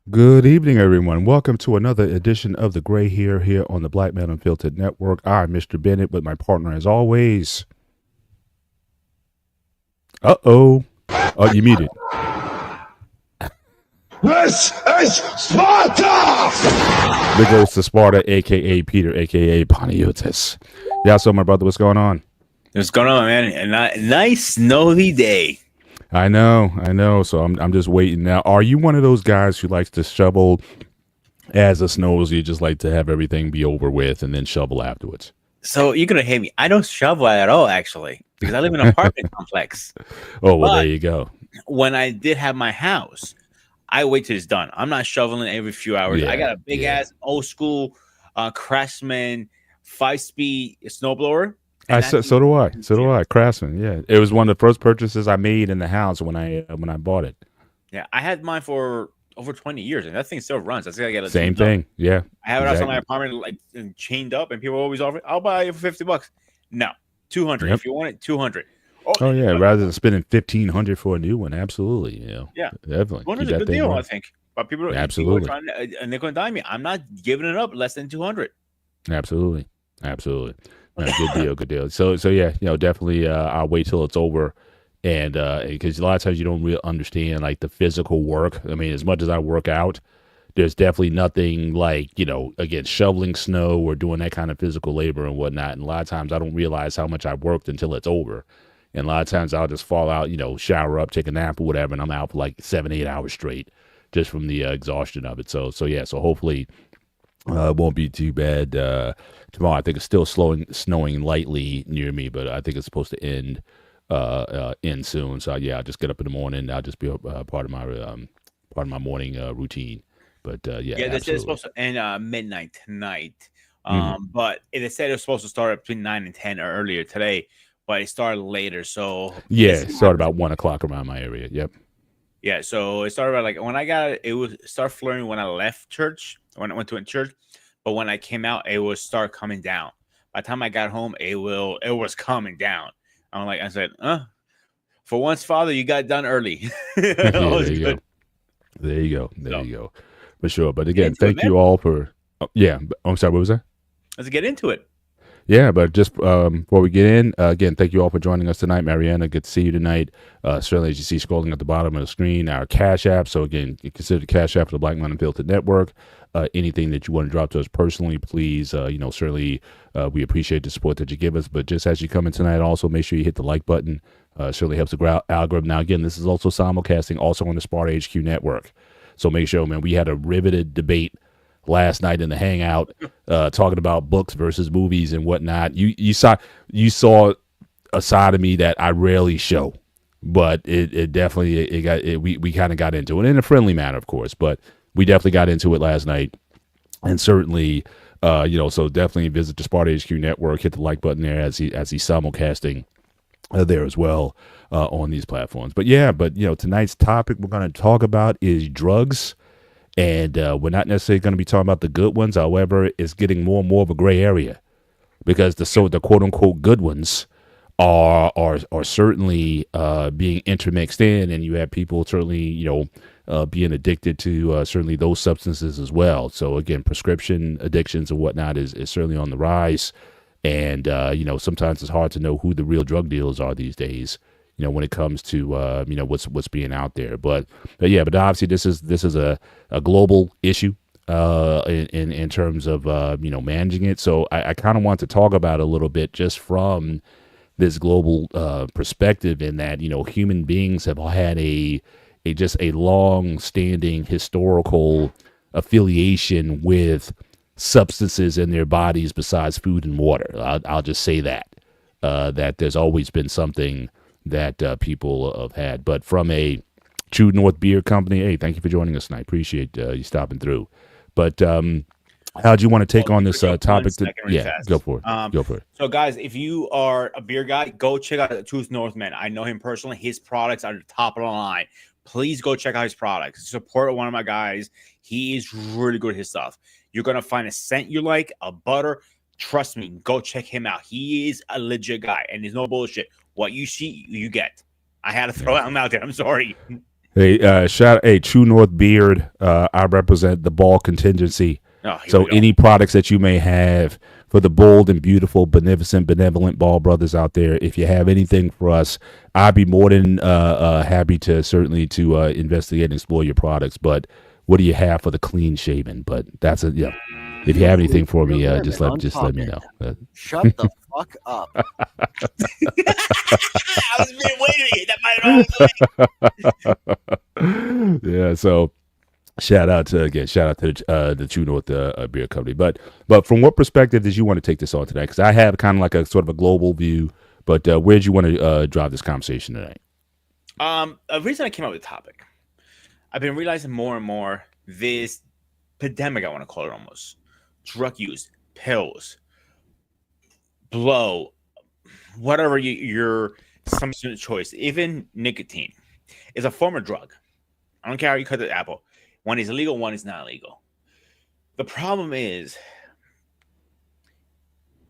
Good evening, everyone. Welcome to another edition of the Gray here on the Black Man Unfiltered Network. I'm Mr. Bennett with my partner, as always. Uh-oh. Oh, you muted. This is Sparta! The Ghost of Sparta, a.k.a. Peter, a.k.a. Panayiotis. Yeah, so my brother, what's going on? What's going on, man? A nice snowy day. I know. So I'm just waiting now. Are you one of those guys who likes to shovel as it snows? You just like to have everything be over with and then shovel afterwards? So you're gonna hate me. I don't shovel at all, actually, because I live in an apartment complex. Oh, well, there But you go. when I did have my house, I wait till it's done. I'm not shoveling every few hours. I got a big ass old school Craftsman 5-speed snowblower. I And so, that so thing, do I. So do I. Craftsman. Yeah, it was one of the first purchases I made in the house when I bought it. yeah, I had mine for over 20 years, and that thing still runs. I think I got a Same tuned up. thing. Yeah, I have it outside my exactly. apartment, like chained up, and people always offer, "I'll buy it for $50." No, 200. Yep. If you want it, 200. Oh, Oh yeah. Rather than spending 1,500 for a new one, absolutely. yeah, Definitely 200 keep is a that good thing deal, I running. think. But people are Absolutely. trying to, and they're going to dime me. I'm not giving it up less than 200. Absolutely. No, good deal. Good deal. So yeah, definitely. I'll wait till it's over, and because a lot of times you don't really understand like the physical work. I mean, as much as I work out, there's definitely nothing like, again, shoveling snow or doing that kind of physical labor and whatnot. And a lot of times I don't realize how much I've worked until it's over. And a lot of times I'll just fall out, shower up, take a nap or whatever, and I'm out for like 7, 8 hours straight just from the exhaustion of it. So yeah, so hopefully it won't be too bad tomorrow. I think it's still snowing lightly near me, but I think it's supposed to end soon. So yeah, I'll just get up in the morning. I'll just be part of my morning routine. But yeah, Yeah, they said it's absolutely. supposed to end midnight tonight. Hmm. But they said it was supposed to start between 9 and 10 or earlier today, but it started later. So this Yeah, is it my started about 1 o'clock around my area. Yep. yeah. So it started about like when I got it, it was start flurrying when I left church, when I went to a church. But when I came out, it would start coming down. By the time I got home, it was coming down. I said, for once, Father, you got done early. Yeah, I there was you go. good. There you go. There So you go. For sure. But get again, into it, thank man. you all for. Oh, yeah. I'm sorry. What was that? Let's get into it. Yeah, but just before we get in, again, thank you all for joining us tonight. Mariana, good to see you tonight. Certainly, as you see scrolling at the bottom of the screen, our Cash App. So, again, you consider the Cash App for the Black Man Unfiltered Network. Anything that you want to drop to us personally, please, certainly we appreciate the support that you give us. But just as you come in tonight, also make sure you hit the like button. Certainly helps the algorithm. Now, again, this is also simulcasting also on the Sparta HQ Network. So make sure, man, we had a riveted debate last night in the hangout, talking about books versus movies and whatnot. You saw a side of me that I rarely show, but it definitely we kind of got into it in a friendly manner, of course, but we definitely got into it last night, and certainly. So definitely visit the Sparta HQ Network. Hit the like button there as he's simulcasting there as well on these platforms. But yeah, tonight's topic we're going to talk about is drugs, and we're not necessarily going to be talking about the good ones. However, it's getting more and more of a gray area because the quote unquote good ones are certainly being intermixed in, and you have people certainly being addicted to certainly those substances as well. So again, prescription addictions and whatnot is certainly on the rise, and sometimes it's hard to know who the real drug dealers are these days. When it comes to what's being out there, but yeah, but obviously this is a global issue in terms of managing it. So I kind of want to talk about it a little bit just from this global perspective, in that human beings have had a just a long standing historical affiliation with substances in their bodies besides food and water. I'll just say that there's always been something that people have had. But from a True North Beer Company, hey, thank you for joining us tonight. Appreciate you stopping through. But how'd you want to take Hold on on this for one topic? second, really Yeah, go fast. for it. Go for it. So guys, if you are a beer guy, go check out Truth Northman. I know him personally. His products are the top of the line. Please go check out his products. Support one of my guys. He is really good at his stuff. You're gonna find a scent you like, a butter. Trust me, go check him out. He is a legit guy, and there's no bullshit. What you see, you get. I had to throw him out there. I'm sorry. Hey, True North Beard. I represent the ball contingency. Oh, here So we go. any products that you may have for the bold and beautiful, benevolent ball brothers out there, if you have anything for us, I'd be more than happy to certainly to investigate and explore your products. But what do you have for the clean shaven? But that's a yeah. If you have anything for me, just let me know. Shut the fuck up. I was waiting. That might have Yeah. So shout out to the True North Beer Company. But from what perspective did you want to take this on tonight? Because I have kind of like a sort of a global view. But where do you want to drive this conversation tonight? A reason I came up with the topic, I've been realizing more and more this pandemic, I want to call it almost, drug use, pills, blow, whatever your substance of choice, even nicotine, is a form of drug. I don't care how you cut the apple. One is illegal, one is not illegal. The problem is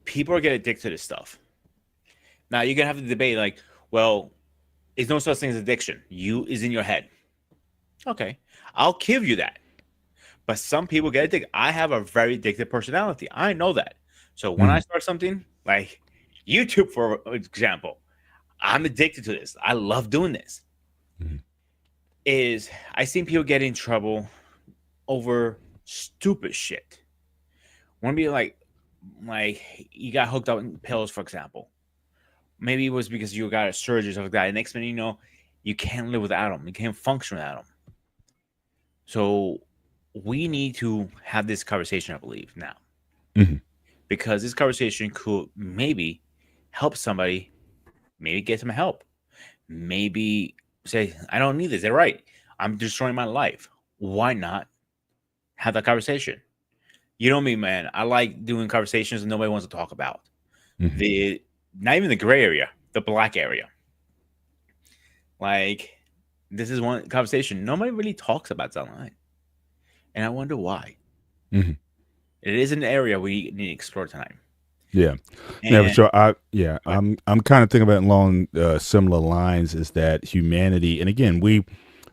people are getting addicted to this stuff. Now you're gonna have the debate like, well, there's no such thing as addiction. You is in your head. Okay, I'll give you that. But some people get addicted. I have a very addictive personality. I know that. So when I start something like YouTube, for example, I'm addicted to this. I love doing this. Is I seen people get in trouble over stupid shit. Want to be like you got hooked up in pills, for example. Maybe it was because you got a surgery or something like that. And next minute, you know, you can't live without them. You can't function without them. So we need to have this conversation, I believe, now. Because this conversation could maybe help somebody, maybe get some help. Maybe say, I don't need this. They're right. I'm destroying my life. Why not have that conversation? You know me, man. I like doing conversations that nobody wants to talk about. Not even the gray area, the black area. Like, this is one conversation nobody really talks about online. And I wonder why. It is an area we need to explore tonight. Yeah, for sure. I'm kind of thinking about it along similar lines. Is that humanity? And again, we're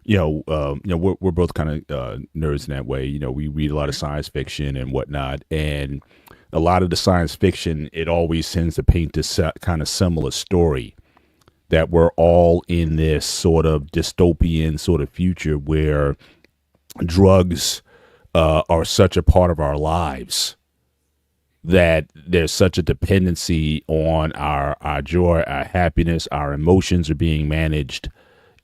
both kind of nerds in that way. You know, we read a lot of science fiction and whatnot, and a lot of the science fiction, it always tends to paint this kind of similar story that we're all in this sort of dystopian sort of future where drugs are such a part of our lives that there's such a dependency on our joy, our happiness, our emotions are being managed.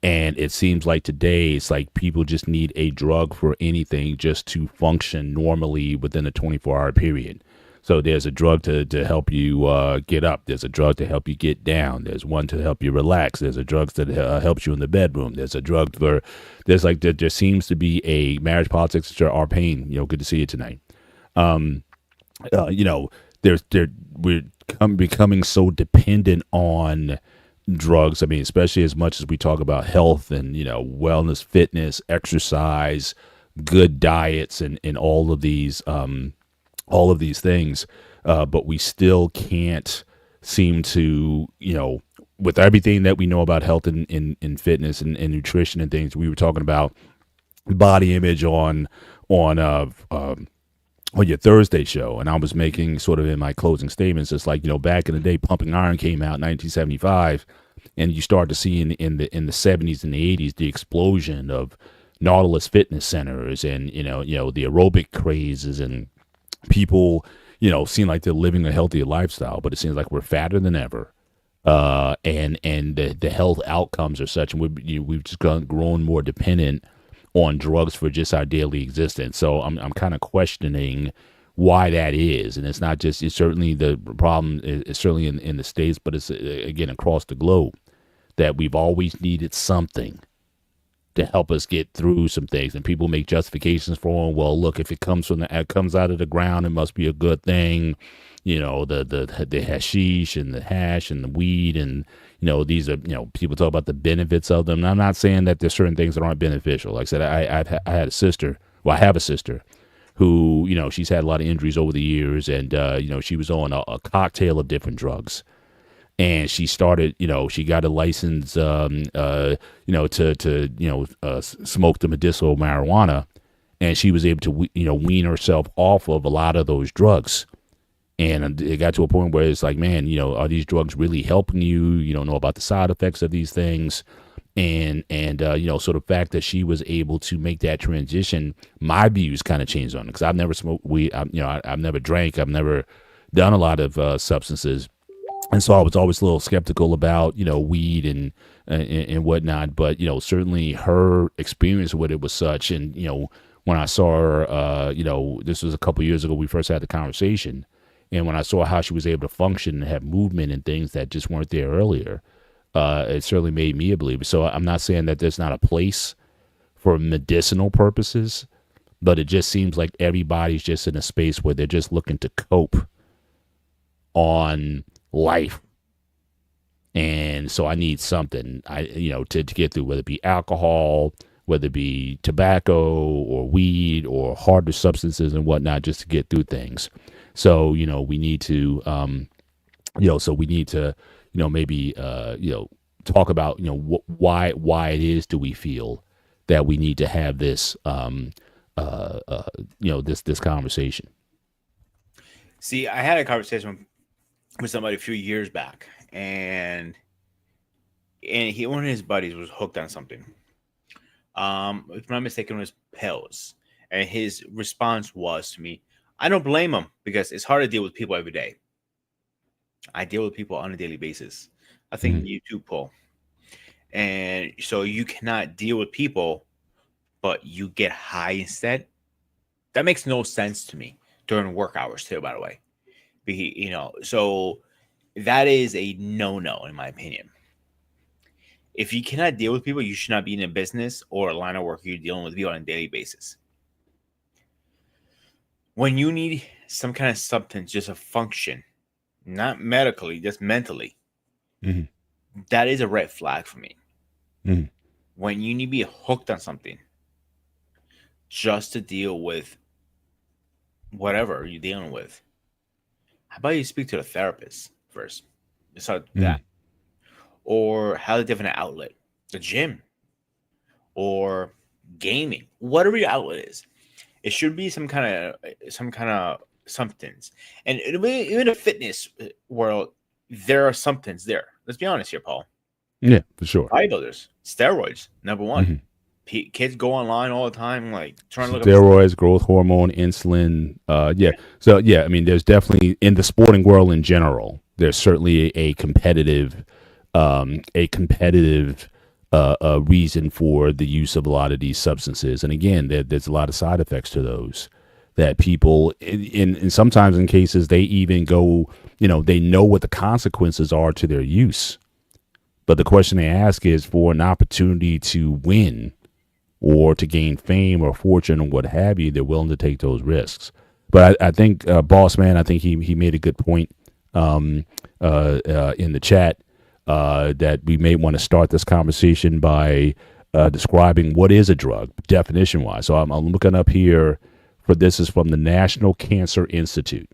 And it seems like today it's like people just need a drug for anything just to function normally within a 24-hour period. So there's a drug to help you get up. There's a drug to help you get down. There's one to help you relax. There's a drug that helps you in the bedroom. There's a drug for, there seems to be a marriage politics to our pain. You know, good to see you tonight. We're becoming so dependent on drugs. I mean, especially as much as we talk about health and, you know, wellness, fitness, exercise, good diets, and all of these things, but we still can't seem to, you know, with everything that we know about health and fitness and nutrition and things. We were talking about body image on your Thursday show, and I was making sort of in my closing statements, it's like, you know, back in the day, Pumping Iron came out in 1975, and you start to see in the 70s and the 80s the explosion of Nautilus fitness centers and you know the aerobic crazes, and people, you know, seem like they're living a healthier lifestyle, but it seems like we're fatter than ever, and the health outcomes are such, and we've just grown more dependent on drugs for just our daily existence. So I'm kind of questioning why that is, and it's not just, it's certainly the problem is certainly in the States, but it's again across the globe, that we've always needed something to help us get through some things, and people make justifications for them. Well, look, if it comes out of the ground, it must be a good thing. You know, the hashish and the hash and the weed, and you know, these are, you know, people talk about the benefits of them. And I'm not saying that there's certain things that aren't beneficial. Like I said, I had a sister. Well, I have a sister who, you know, she's had a lot of injuries over the years, and you know, she was on a cocktail of different drugs. and she started, she got a license, to smoke the medicinal marijuana, and she was able to, wean herself off of a lot of those drugs. And it got to a point where it's like, man, are these drugs really helping you? You don't know about the side effects of these things. And so the fact that she was able to make that transition, my views kind of changed on it, because I've never smoked weed. I've never drank. I've never done a lot of substances. And so I was always a little skeptical about, weed and whatnot. But, certainly her experience with it was such. And, when I saw her, this was a couple years ago, we first had the conversation. And when I saw how she was able to function and have movement and things that just weren't there earlier, it certainly made me a believer. So I'm not saying that there's not a place for medicinal purposes, but it just seems like everybody's just in a space where they're just looking to cope on life. And so I need something, to get through, whether it be alcohol, whether it be tobacco or weed or harder substances and whatnot, just to get through things. So, we need to, maybe, talk about, why it is do we feel that we need to have this, this conversation. See, I had a conversation with somebody a few years back, and one of his buddies was hooked on something. If I'm not mistaken, it was pills. And his response was to me, I don't blame him, because it's hard to deal with people every day. I deal with people on a daily basis. I think you too, Paul. And so you cannot deal with people, but you get high instead. That makes no sense to me during work hours too, by the way. So that is a no-no in my opinion. If you cannot deal with people, you should not be in a business or a line of work you're dealing with people on a daily basis. When you need some kind of substance just to function, not medically, just mentally, that is a red flag for me. When you need to be hooked on something just to deal with whatever you're dealing with, how about you speak to the therapist first? So that, or have a different outlet, the gym, or gaming, whatever your outlet is. It should be some kind of substance. And in a fitness world, there are somethings there. Let's be honest here, Paul. Yeah, for sure. Bodybuilders, steroids, number one. Kids go online all the time, like trying to look steroids, growth hormone, insulin. So I mean, there's definitely, in the sporting world in general, there's certainly a competitive reason for the use of a lot of these substances. And again, there's a lot of side effects to those that people, in sometimes in cases, they even go, they know what the consequences are to their use. But the question they ask is for an opportunity to win or to gain fame or fortune or what have you. They're willing to take those risks. But I think, Boss Man, I think he made a good point in the chat. That we may want to start this conversation by describing what is a drug, definition-wise. So I'm looking up here for this is from the National Cancer Institute.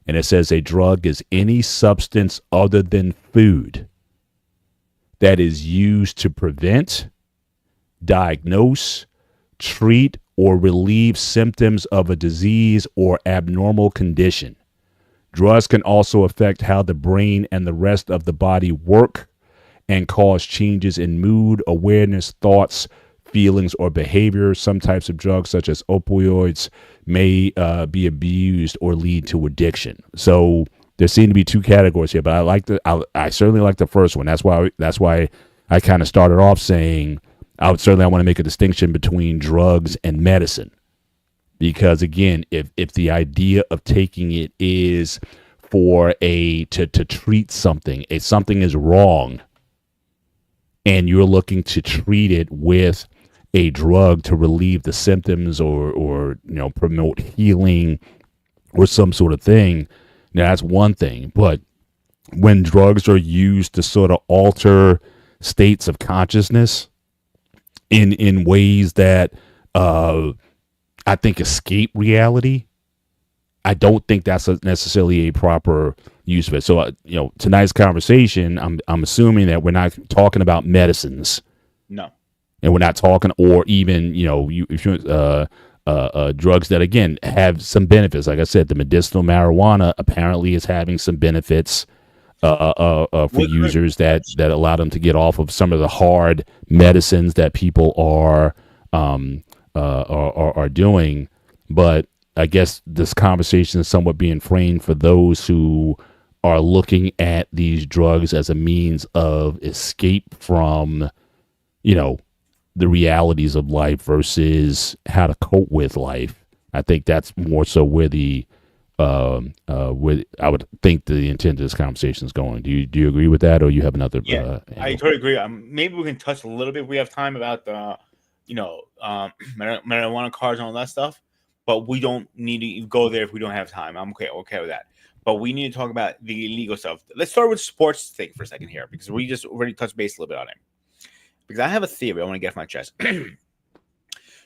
And it says a drug is any substance other than food that is used to prevent, diagnose, treat, or relieve symptoms of a disease or abnormal condition. Drugs can also affect how the brain and the rest of the body work and cause changes in mood, awareness, thoughts, feelings, or behavior. Some types of drugs, such as opioids, may be abused or lead to addiction. So there seem to be two categories here, but I certainly like the first one. That's why I kind of started off saying I want to make a distinction between drugs and medicine. Because again, if the idea of taking it is for to treat something, if something is wrong, and you're looking to treat it with a drug to relieve the symptoms or promote healing or some sort of thing, now that's one thing. But when drugs are used to sort of alter states of consciousness in ways that I think escape reality, I don't think that's necessarily a proper use of it. So, tonight's conversation, I'm assuming that we're not talking about medicines, No. and we're not talking, or even drugs that again have some benefits. Like I said, the medicinal marijuana apparently is having some benefits for users that allow them to get off of some of the hard medicines that people are doing. But I guess this conversation is somewhat being framed for those who are looking at these drugs as a means of escape from, the realities of life versus how to cope with life. I think that's more so where where I would think the intent of this conversation is going. Do you agree with that, or you have another? Yeah, I totally agree. Maybe we can touch a little bit if we have time about the, marijuana cards and all that stuff. But we don't need to go there if we don't have time. I'm okay with that. But we need to talk about the illegal stuff. Let's start with sports thing for a second here, because we just already touched base a little bit on it. Because I have a theory I want to get off my chest.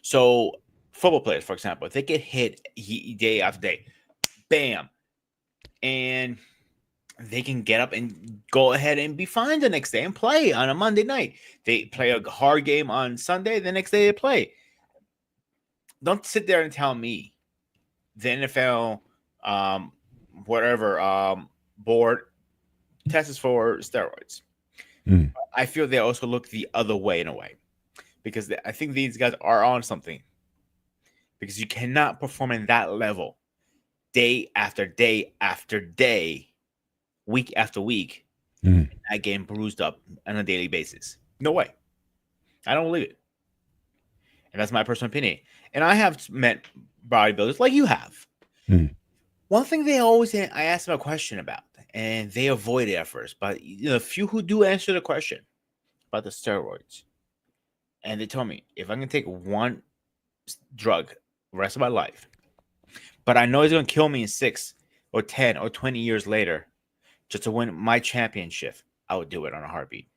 So football players, for example, if they get hit day after day, bam, and they can get up and go ahead and be fine the next day and play on a Monday night. They play a hard game on Sunday, the next day they play. Don't sit there and tell me the NFL, board tests for steroids. I feel they also look the other way in a way, because I think these guys are on something, because you cannot perform in that level day after day after day, week after week, that game bruised up on a daily basis. No way. I don't believe it. And that's my personal opinion. And I have met bodybuilders like you have. One thing I asked them a question about, and they avoid it at first, but a few who do answer the question about the steroids, and they told me, if I can take one drug the rest of my life, but I know it's going to kill me in 6 or 10 or 20 years later, just to win my championship, I would do it on a heartbeat.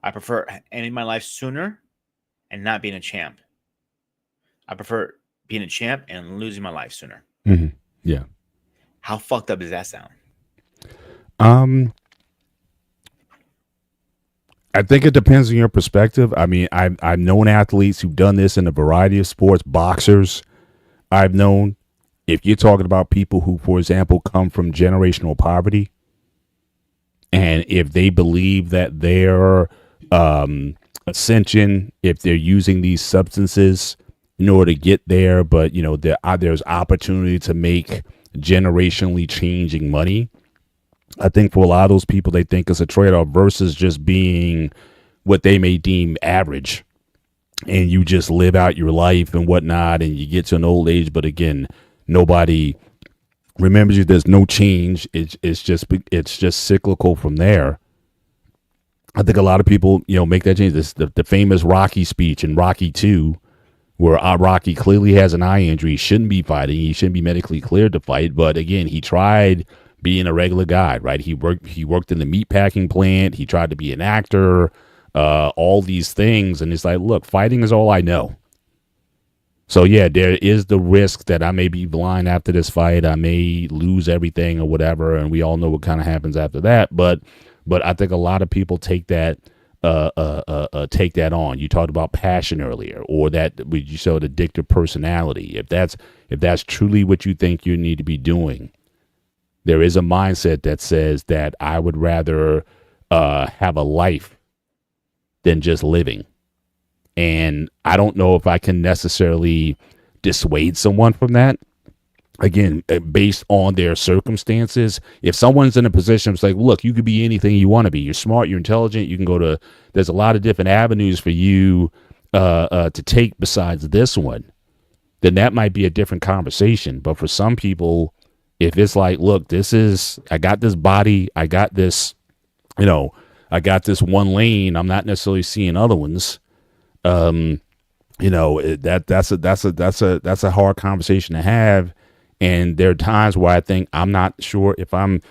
I prefer ending my life sooner and not being a champ. I prefer being a champ and losing my life sooner. Yeah. How fucked up does that sound? I think it depends on your perspective. I mean, I've known athletes who've done this in a variety of sports. Boxers, I've known. If you're talking about people who, for example, come from generational poverty, and if they believe that their ascension, if they're using these substances in order to get there, but there's opportunity to make generationally changing money. I think for a lot of those people, they think it's a trade-off versus just being what they may deem average, and you just live out your life and whatnot, and you get to an old age, but again, nobody remembers you. There's no change. It's just cyclical from there. I think a lot of people, make that change. The famous Rocky speech in Rocky 2, where Rocky clearly has an eye injury. He shouldn't be fighting. He shouldn't be medically cleared to fight. But again, he tried being a regular guy, right? He worked in the meatpacking plant. He tried to be an actor, all these things. And it's like, look, fighting is all I know. So yeah, there is the risk that I may be blind after this fight. I may lose everything or whatever. And we all know what kind of happens after that. But I think a lot of people take that on. You talked about passion earlier, or that you showed addictive personality. If that's truly what you think you need to be doing, there is a mindset that says that I would rather have a life than just living. And I don't know if I can necessarily dissuade someone from that. Again, based on their circumstances. If someone's in a position, it's like, look, you could be anything you want to be. You're smart, you're intelligent. You can there's a lot of different avenues for you to take besides this one. Then that might be a different conversation. But for some people, if it's like, look, I got this body, I got this, I got this one lane, I'm not necessarily seeing other ones. That's a hard conversation to have. And there are times where I think I'm not sure if I'm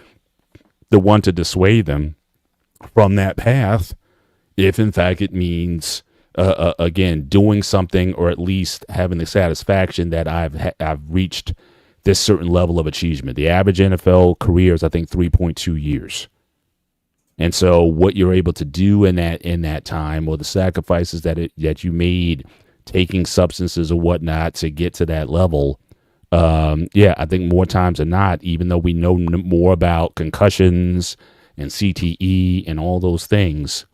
the one to dissuade them from that path, if in fact it means, again, doing something, or at least having the satisfaction that I've reached this certain level of achievement. The average NFL career is, I think, 3.2 years. And so what you're able to do in that time, or the sacrifices that you made taking substances or whatnot to get to that level, I think more times than not, even though we know more about concussions and CTE and all those things,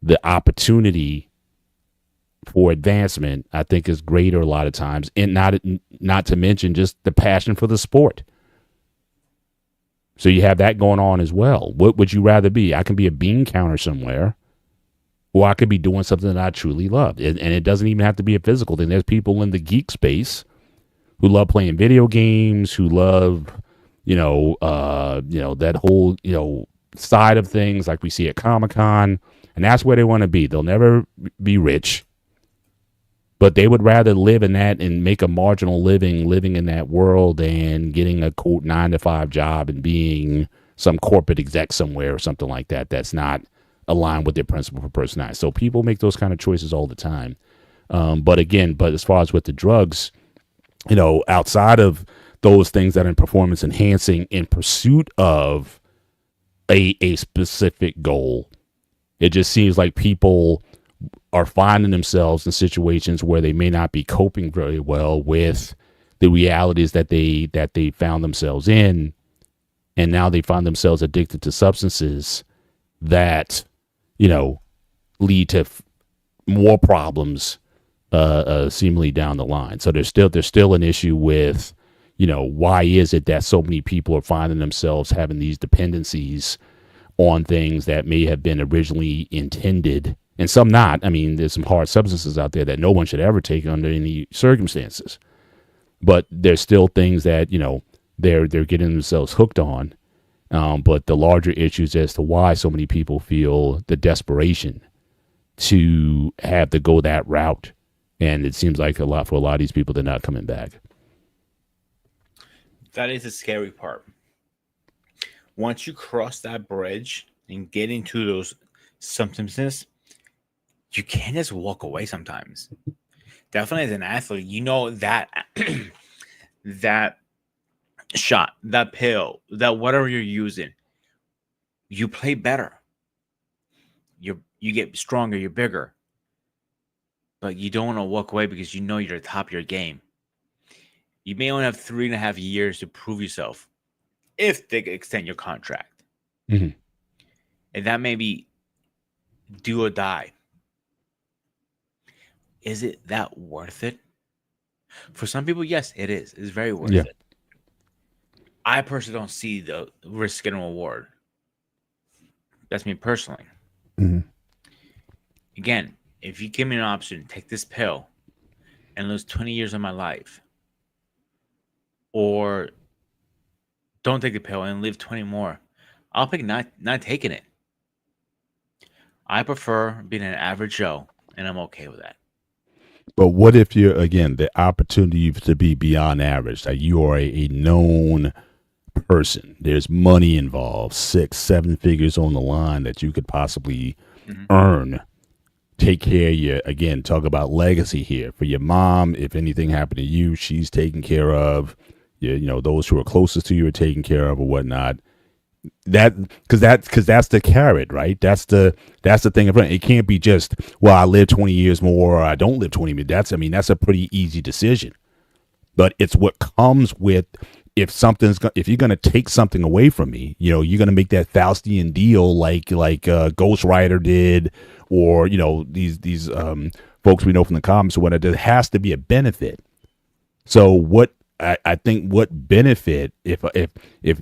the opportunity for advancement, I think, is greater a lot of times, and not to mention just the passion for the sport. So you have that going on as well. What would you rather be? I can be a bean counter somewhere, or I could be doing something that I truly love. And it doesn't even have to be a physical thing. There's people in the geek space who love playing video games, who love, that whole, side of things like we see at Comic-Con. And that's where they want to be. They'll never be rich, but they would rather live in that and make a marginal living in that world than getting a quote 9-to-5 job and being some corporate exec somewhere or something like that. That's not aligned with their principle for personality. So people make those kind of choices all the time. But as far as with the drugs, outside of those things that are performance enhancing in pursuit of a specific goal, it just seems like people are finding themselves in situations where they may not be coping very well with the realities that they found themselves in, and now they find themselves addicted to substances that lead to more problems seemingly down the line. So there's still an issue with why is it that so many people are finding themselves having these dependencies on things that may have been originally intended, and some not. I mean, there's some hard substances out there that no one should ever take under any circumstances. But there's still things that, they're getting themselves hooked on. But the larger issues as to why so many people feel the desperation to have to go that route. And it seems like for a lot of these people, they're not coming back. That is the scary part. Once you cross that bridge and get into those substances, you can't just walk away sometimes. Definitely as an athlete, that that shot, that pill, that whatever you're using, you play better. You get stronger, you're bigger. But you don't want to walk away because you're at the top of your game. You may only have 3.5 years to prove yourself if they extend your contract. Mm-hmm. And that may be do or die. Is it that worth it? For some people, yes, it is. It's very worth it. I personally don't see the risk and reward. That's me personally. Mm-hmm. Again, if you give me an option, take this pill and lose 20 years of my life, or don't take the pill and live 20 more, I'll pick not taking it. I prefer being an average Joe, and I'm okay with that. But what if you're, again, the opportunity to be beyond average, that you are a known person, there's money involved, 6-7 figures on the line that you could possibly earn, take care of your, again, talk about legacy here. For your mom, if anything happened to you, she's taken care of. Those who are closest to you are taken care of or whatnot. Because that's the carrot, right? That's the thing in front. It can't be just, well, I live 20 years more or I don't live 20 years. That's a pretty easy decision. But it's what comes with, if you're going to take something away from me, you're going to make that Faustian deal like Ghost Rider did, or these folks we know from the comics or whatever. There has to be a benefit. So what I think what benefit if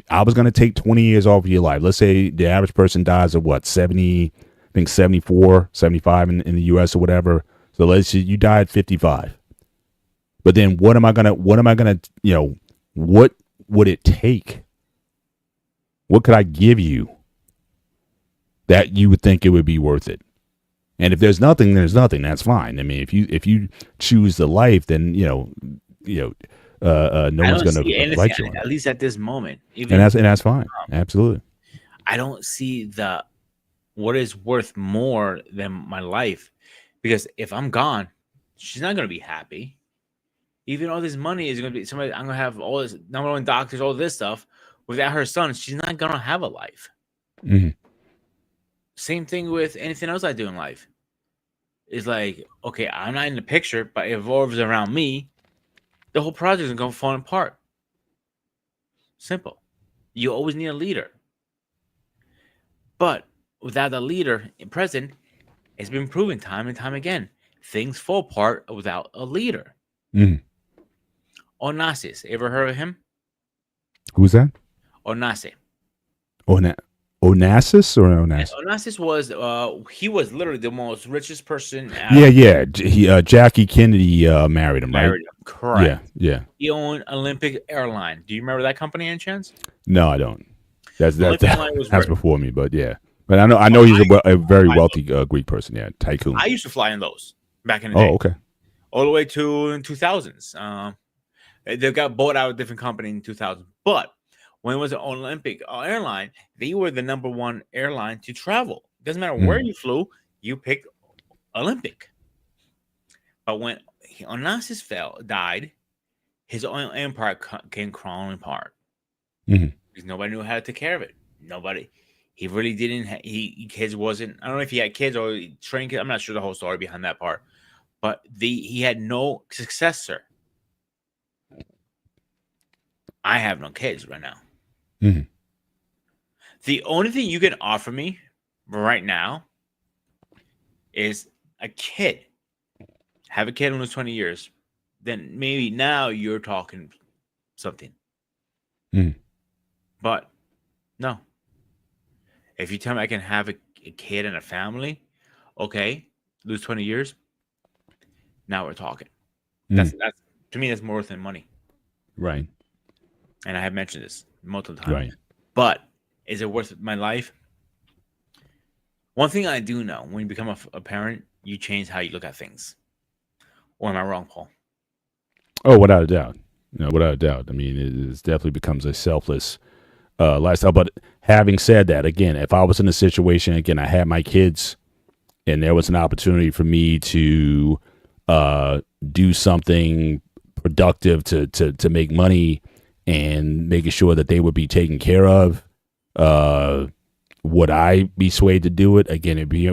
I was going to take 20 years off of your life, let's say the average person dies of 70, I think 74, 75 in the US or whatever. So let's say you die at 55. But then what would it take? What could I give you that you would think it would be worth it? And if there's nothing, there's nothing. That's fine. I mean, if you choose the life, then no one's going to fight you on it. At least at this moment, and that's fine. Absolutely. I don't see what is worth more than my life, because if I'm gone, she's not going to be happy. Even all this money is going to be somebody. I'm going to have all this number one doctors, all this stuff. Without her son, she's not going to have a life. Mm-hmm. Same thing with anything else I do in life. It's like, okay, I'm not in the picture, but it evolves around me. The whole project is going to fall apart. Simple. You always need a leader. But without a leader in present, it's been proven time and time again. Things fall apart without a leader. Mm-hmm. Onassis. Ever heard of him? Who's that? Onassis. Onassis or Onassis? Onassis was he was literally the most richest person. Jackie Kennedy married him, right? Correct. Yeah. He owned Olympic Airline. Do you remember that company, any chance? No, I don't. That's was before me, but yeah. But I know he's a very wealthy Greek person. Yeah, tycoon. I used to fly in those back in the day. Oh, okay. All the way to in 2000s. They got bought out of a different company in 2000. But when it was an Olympic airline, they were the number one airline to travel. Doesn't matter where you flew, you picked Olympic. But when Onassis died, his own empire came crawling apart. Mm-hmm. Because nobody knew how to take care of it. Nobody. He really didn't. Kids wasn't. I don't know if he had kids or trained kids. I'm not sure the whole story behind that part. But he had no successor. I have no kids right now. Mm-hmm. The only thing you can offer me right now is a kid. Have a kid in those 20 years. Then maybe now you're talking something. Mm-hmm. But no. If you tell me I can have a kid and a family, okay, lose 20 years. Now we're talking. That's to me, that's more than money. Right. And I have mentioned this multiple times. Right. But is it worth my life? One thing I do know, when you become a parent, you change how you look at things. Or am I wrong, Paul? Oh, without a doubt. Without a doubt. I mean, it definitely becomes a selfless lifestyle. But having said that, again, if I was in a situation, again, I had my kids and there was an opportunity for me to do something productive to make money and making sure that they would be taken care of, would I be swayed to do it? Again, it'd be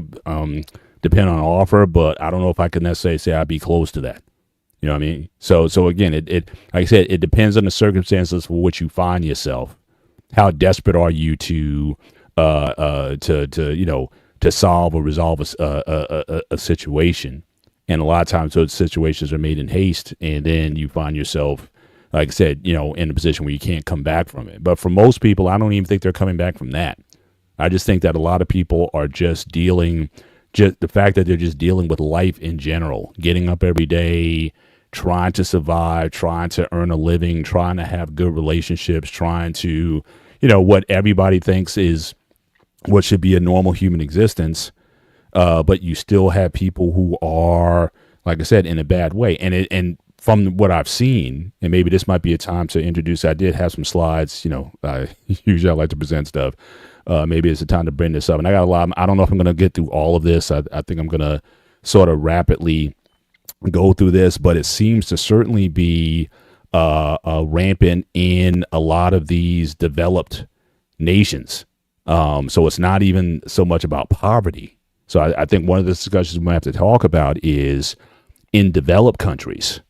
depend on offer, but I don't know if I could necessarily say I'd be close to that. You know what I mean? So again, it like I said, it depends on the circumstances for which you find yourself. How desperate are you to solve or resolve a situation? And a lot of times those situations are made in haste, and then you find yourself, like I said, in a position where you can't come back from it. But for most people, I don't even think they're coming back from that. I just think that a lot of people are just the fact that they're just dealing with life in general, getting up every day, trying to survive, trying to earn a living, trying to have good relationships, trying to, what everybody thinks is what should be a normal human existence. But you still have people who are, like I said, in a bad way. And from what I've seen, and maybe this might be a time to introduce, I did have some slides, usually I like to present stuff. Maybe it's a time to bring this up. And I got a lot, I don't know if I'm going to get through all of this. I think I'm going to sort of rapidly go through this, but it seems to certainly be rampant in a lot of these developed nations. So it's not even so much about poverty. So I think one of the discussions we might have to talk about is in developed countries,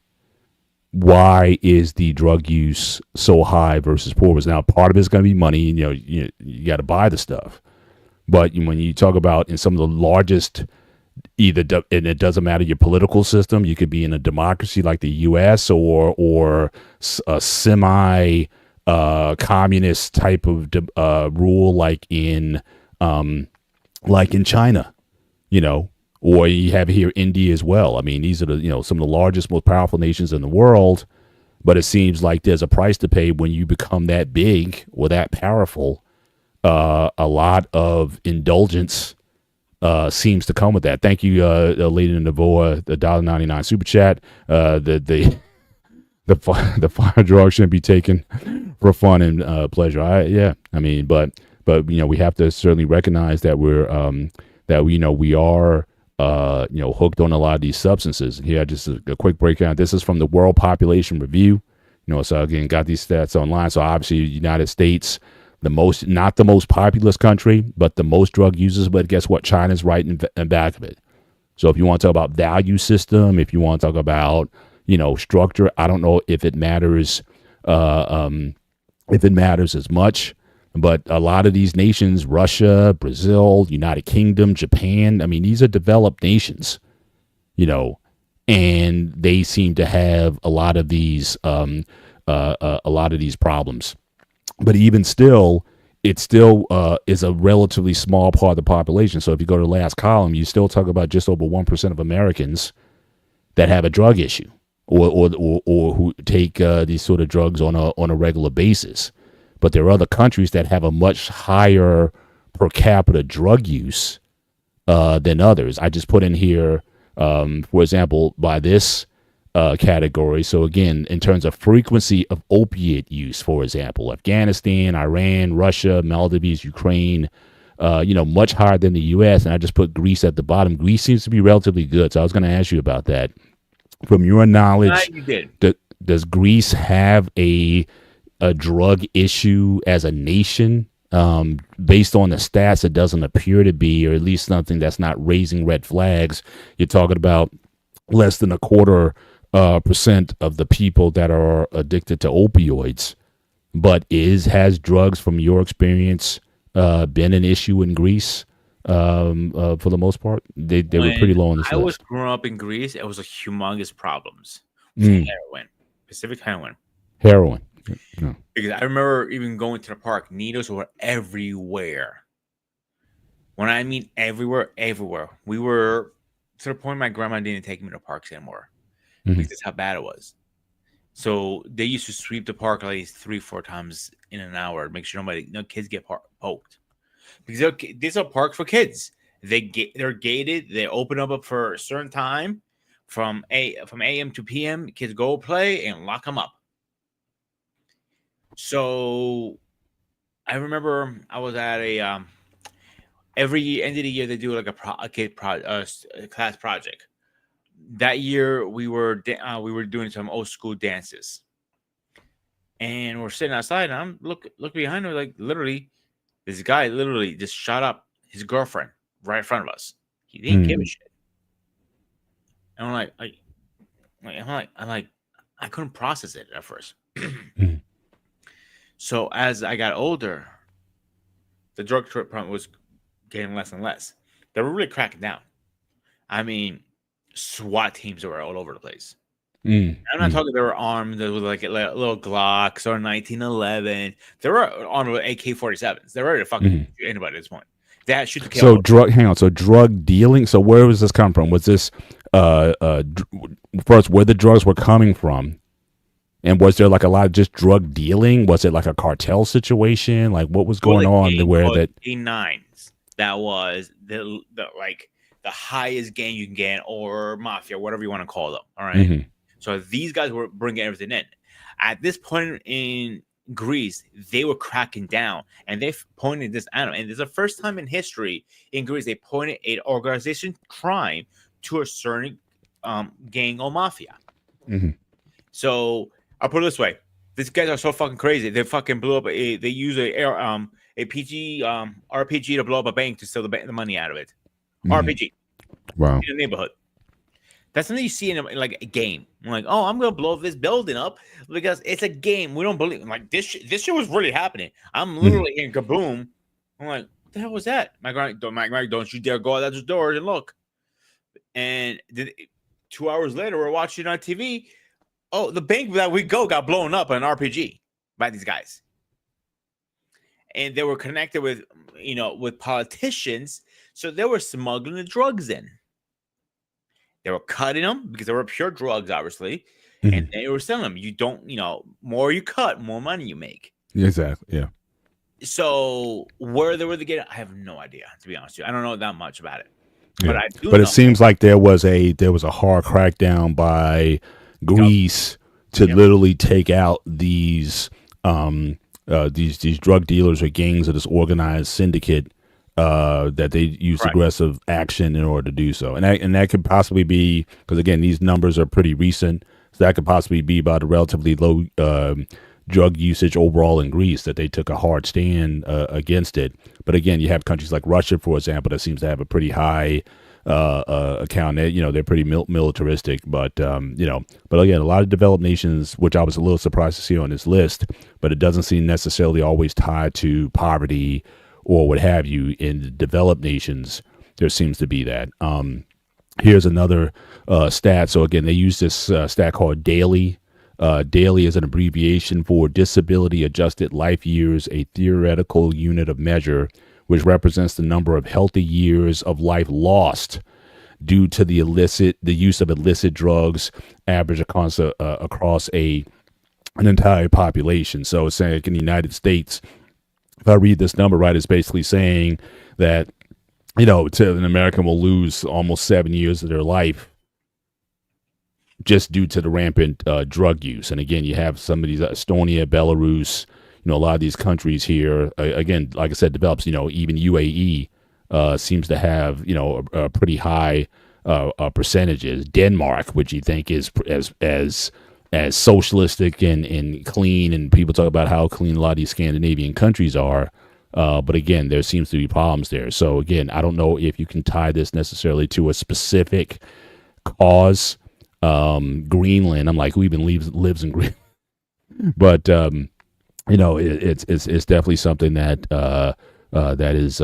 why is the drug use so high versus poor? Now, part of it is going to be money. You got to buy the stuff. But when you talk about in some of the largest, and it doesn't matter your political system, you could be in a democracy like the U.S. or a semi communist type of rule like in China, or you have here India as well. I mean, these are some of the largest, most powerful nations in the world, but it seems like there's a price to pay when you become that big or that powerful. A lot of indulgence seems to come with that. Thank you, Lady Navoa, the $1.99 super chat. The fire drug shouldn't be taken for fun and pleasure. But we have to certainly recognize that we are hooked on a lot of these substances. Here, just a quick breakdown. This is from the World Population Review. So again, got these stats online. So obviously, United States, not the most populous country, but the most drug users. But guess what? China's right in back of it. So if you want to talk about value system, if you want to talk about structure, I don't know if it matters as much. But a lot of these nations, Russia, Brazil, United Kingdom, Japan, I mean, these are developed nations, and they seem to have a lot of these problems. But even still, it still is a relatively small part of the population. So if you go to the last column, you still talk about just over 1% of Americans that have a drug issue or who take these sort of drugs on a regular basis. But there are other countries that have a much higher per capita drug use than others. I just put in here, for example, by this category. So again, in terms of frequency of opiate use, for example, Afghanistan, Iran, Russia, Maldives, Ukraine, much higher than the U.S. And I just put Greece at the bottom. Greece seems to be relatively good. So I was going to ask you about that. From your knowledge, does Greece have a drug issue as a nation? Based on the stats, it doesn't appear to be, or at least something that's not raising red flags. You're talking about less than 0.25% of the people that are addicted to opioids. But has drugs, from your experience, been an issue in Greece? For the most part, they were pretty low on the list. I was growing up in Greece. It was a humongous problems. Heroin, Pacific heroin. No. Because I remember even going to the park, needles were everywhere. When I mean everywhere. We were to the point my grandma didn't take me to parks anymore because that's how bad it was. So they used to sweep the park like 3-4 times in an hour to make sure no kids get poked. Because these are parks for kids. They're gated. They open up for a certain time from AM to PM. Kids go play and lock them up. So I remember I was at every end of the year they do like a class project. That year we were doing some old school dances, and we're sitting outside, and I'm look behind her, like literally this guy literally just shot up his girlfriend right in front of us. He didn't give a shit, and I'm like I couldn't process it at first. So as I got older, the drug problem was getting less and less. They were really cracking down. I mean, SWAT teams were all over the place. I'm not talking they were armed with like little Glocks or 1911. They were armed with AK-47s. They're ready to fucking shoot anybody at this point. They had to shoot to kill. So drug dealing. So where was this come from? Was this first where the drugs were coming from? And was there like a lot of just drug dealing? Was it like a cartel situation? Like what was going on where that A9s? That was the highest gang you can get, or mafia, whatever you want to call them. All right. So these guys were bringing everything in. At this point in Greece, they were cracking down, and they pointed this at them. And it's the first time in history in Greece they pointed an organization crime to a certain gang or mafia. So I'll put it this way: these guys are so fucking crazy. They fucking blew up. They use a PG RPG to blow up a bank to steal the money out of it. RPG. Wow. In the neighborhood. That's something you see in like a game. I'm like, oh, I'm gonna blow this building up because it's a game. We don't believe. I'm like, this shit was really happening. I'm literally hearing kaboom. I'm like, what the hell was that? My grandma, don't you dare go out those doors and look. And 2 hours later, we're watching on TV. Oh, the bank that we got blown up on an RPG by these guys. And they were connected with politicians. So they were smuggling the drugs in. They were cutting them because they were pure drugs, obviously. And they were selling them. You don't, more you cut, more money you make. Exactly. Yeah. So where they were getting, I have no idea, to be honest with you. I don't know that much about it. Yeah. But it seems like there was a hard crackdown by Greece to literally take out these drug dealers or gangs of this organized syndicate that they used Correct. aggressive action in order to do so, and that could possibly be because again these numbers are pretty recent, so that could possibly be about the relatively low drug usage overall in Greece that they took a hard stand against it. But again, you have countries like Russia, for example, that seems to have a pretty high account. They're pretty militaristic, but but again, a lot of developed nations, which I was a little surprised to see on this list, but it doesn't seem necessarily always tied to poverty or what have you. In the developed nations, there seems to be that. Here's another stat. So again, they use this stat called DAILY. DAILY is an abbreviation for Disability Adjusted Life Years, a theoretical unit of measure which represents the number of healthy years of life lost due to the use of illicit drugs, average across an entire population. So it's saying like in the United States, if I read this number right, it's basically saying that an American will lose almost 7 years of their life just due to the rampant drug use. And again, you have some of these Estonia, Belarus, a lot of these countries here, again, like I said, develops, even UAE seems to have, a pretty high percentages. Denmark, which you think is as socialistic and clean, and people talk about how clean a lot of these Scandinavian countries are. But again, there seems to be problems there. So again, I don't know if you can tie this necessarily to a specific cause. Greenland, I'm like, who even lives in Greenland? But it's definitely something that that is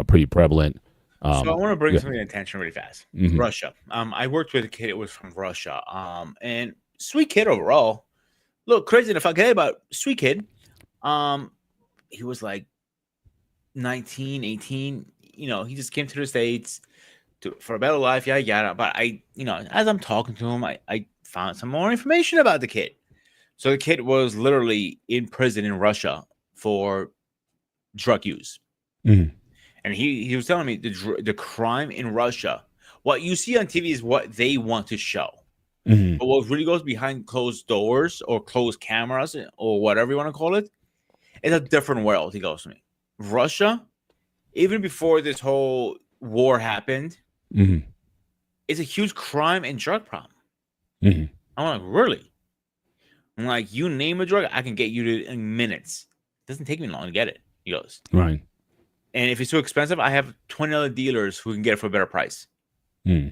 pretty prevalent. So I want to bring something to attention really fast. Mhm. Russia. I worked with a kid that was from Russia. And sweet kid overall. A little crazy to fuck about sweet kid. He was like 19, 18. He just came to the States for a better life, yada yada. But as I'm talking to him, I found some more information about the kid. So the kid was literally in prison in Russia for drug use. Mhm. And he was telling me the crime in Russia, what you see on TV is what they want to show. Mhm. But what really goes behind closed doors or closed cameras or whatever you want to call it, it's a different world, he goes to me. Russia, even before this whole war happened, Mhm. is a huge crime and drug problem. Mhm. I'm like, really? I'm like, you name a drug, I can get you to in minutes. It doesn't take me long to get it. He goes, Right. and if it's too expensive, I have 20 other dealers who can get it for a better price. Mm.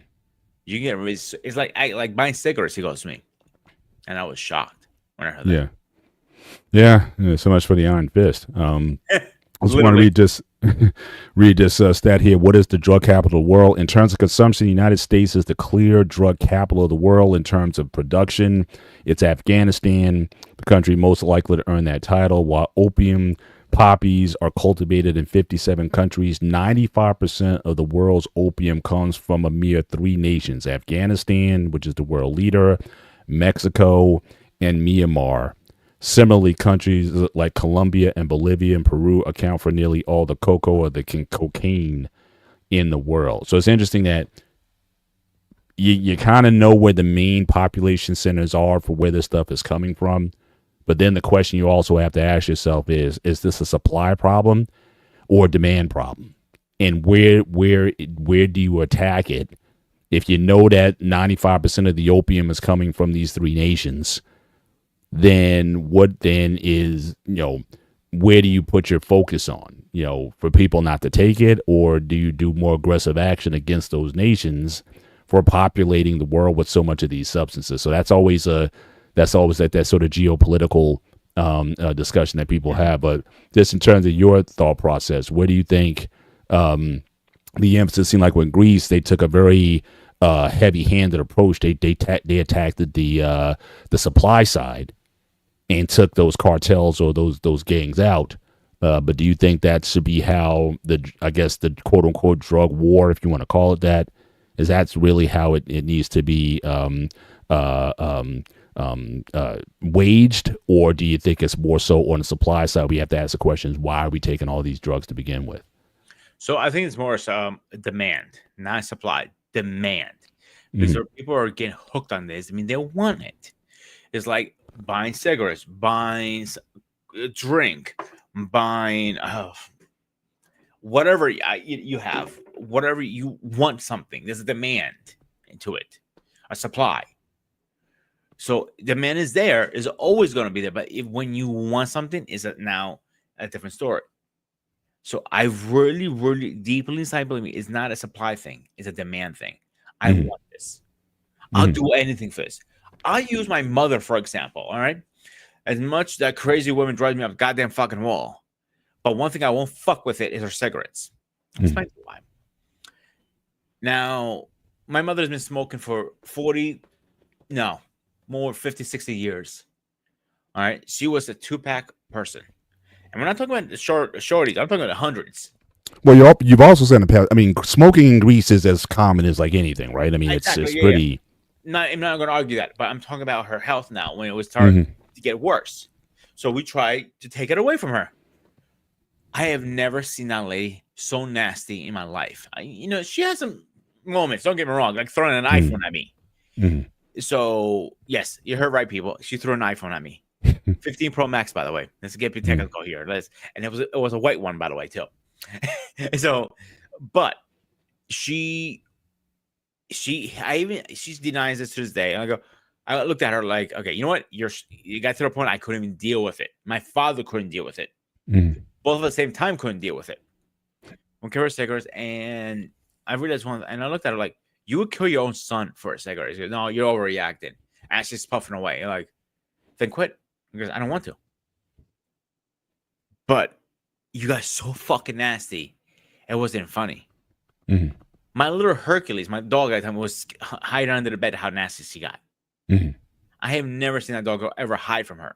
You can get it's like buying cigarettes. He goes to me, and I was shocked when I heard that. Yeah. So much for the iron fist. I just want to read this stat here. What is the drug capital of the world? In terms of consumption, the United States is the clear drug capital of the world. In terms of production, it's Afghanistan, the country most likely to earn that title. While opium poppies are cultivated in 57 countries, 95% of the world's opium comes from a mere 3 nations: Afghanistan, which is the world leader, Mexico, and Myanmar. Similarly, countries like Colombia and Bolivia and Peru account for nearly all the cocoa or the cocaine in the world. So it's interesting that you kind of know where the main population centers are for where this stuff is coming from. But then the question you also have to ask yourself is this a supply problem or a demand problem? And where do you attack it? If you know that 95% of the opium is coming from these 3 nations, then what then is, where do you put your focus on, for people not to take it? Or do you do more aggressive action against those nations for populating the world with so much of these substances? So that's always that sort of geopolitical discussion that people have. But just in terms of your thought process, where do you think the emphasis seemed like with Greece, they took a very heavy-handed approach. They attacked the supply side and took those cartels or those gangs out. But do you think that should be how the quote unquote drug war, if you want to call it that, is that's really how it needs to be waged? Or do you think it's more so on the supply side? We have to ask the questions: why are we taking all these drugs to begin with? So I think it's more demand, not supply. Demand, because people are getting hooked on this. I mean, they want it. It's like buying cigarettes, buying a drink, buying whatever you have, whatever you want something, there's a demand into it, a supply. So demand is there, is always going to be there. But when you want something, is it now a different story? So I really, really deeply inside believe me, it's not a supply thing, it's a demand thing. I want this. I'll do anything for this. I use my mother, for example. All right. As much that crazy woman drives me up a goddamn fucking wall. But one thing I won't fuck with it is her cigarettes. I'll explain to you why. Now, my mother's been smoking for 50, 60 years. All right. She was a 2-pack person. And we're not talking about the shorties. I'm talking about the hundreds. Well, you've also said in the past, I mean, smoking in Greece is as common as like anything, right? I mean, exactly, it's pretty. Yeah. I'm not going to argue that, but I'm talking about her health now when it was starting to get worse. So we tried to take it away from her. I have never seen that lady so nasty in my life. She has some moments, don't get me wrong, like throwing an iPhone at me. So, yes, you heard right, people. She threw an iPhone at me. 15 Pro Max, by the way. Let's get technical here. And it was a white one, by the way, too. So, but she denies this to this day. And I looked at her like, okay, you know what? You got to the point I couldn't even deal with it. My father couldn't deal with it. Both at the same time couldn't deal with it. Won't give her cigarettes, and I realized and I looked at her like, you would kill your own son for a cigarette. She goes, no, you're overreacting. And she's puffing away. You're like, then quit. Because I don't want to. But you guys so fucking nasty. It wasn't funny. My little Hercules, my dog at the time, was hiding under the bed how nasty she got. I have never seen that dog ever hide from her.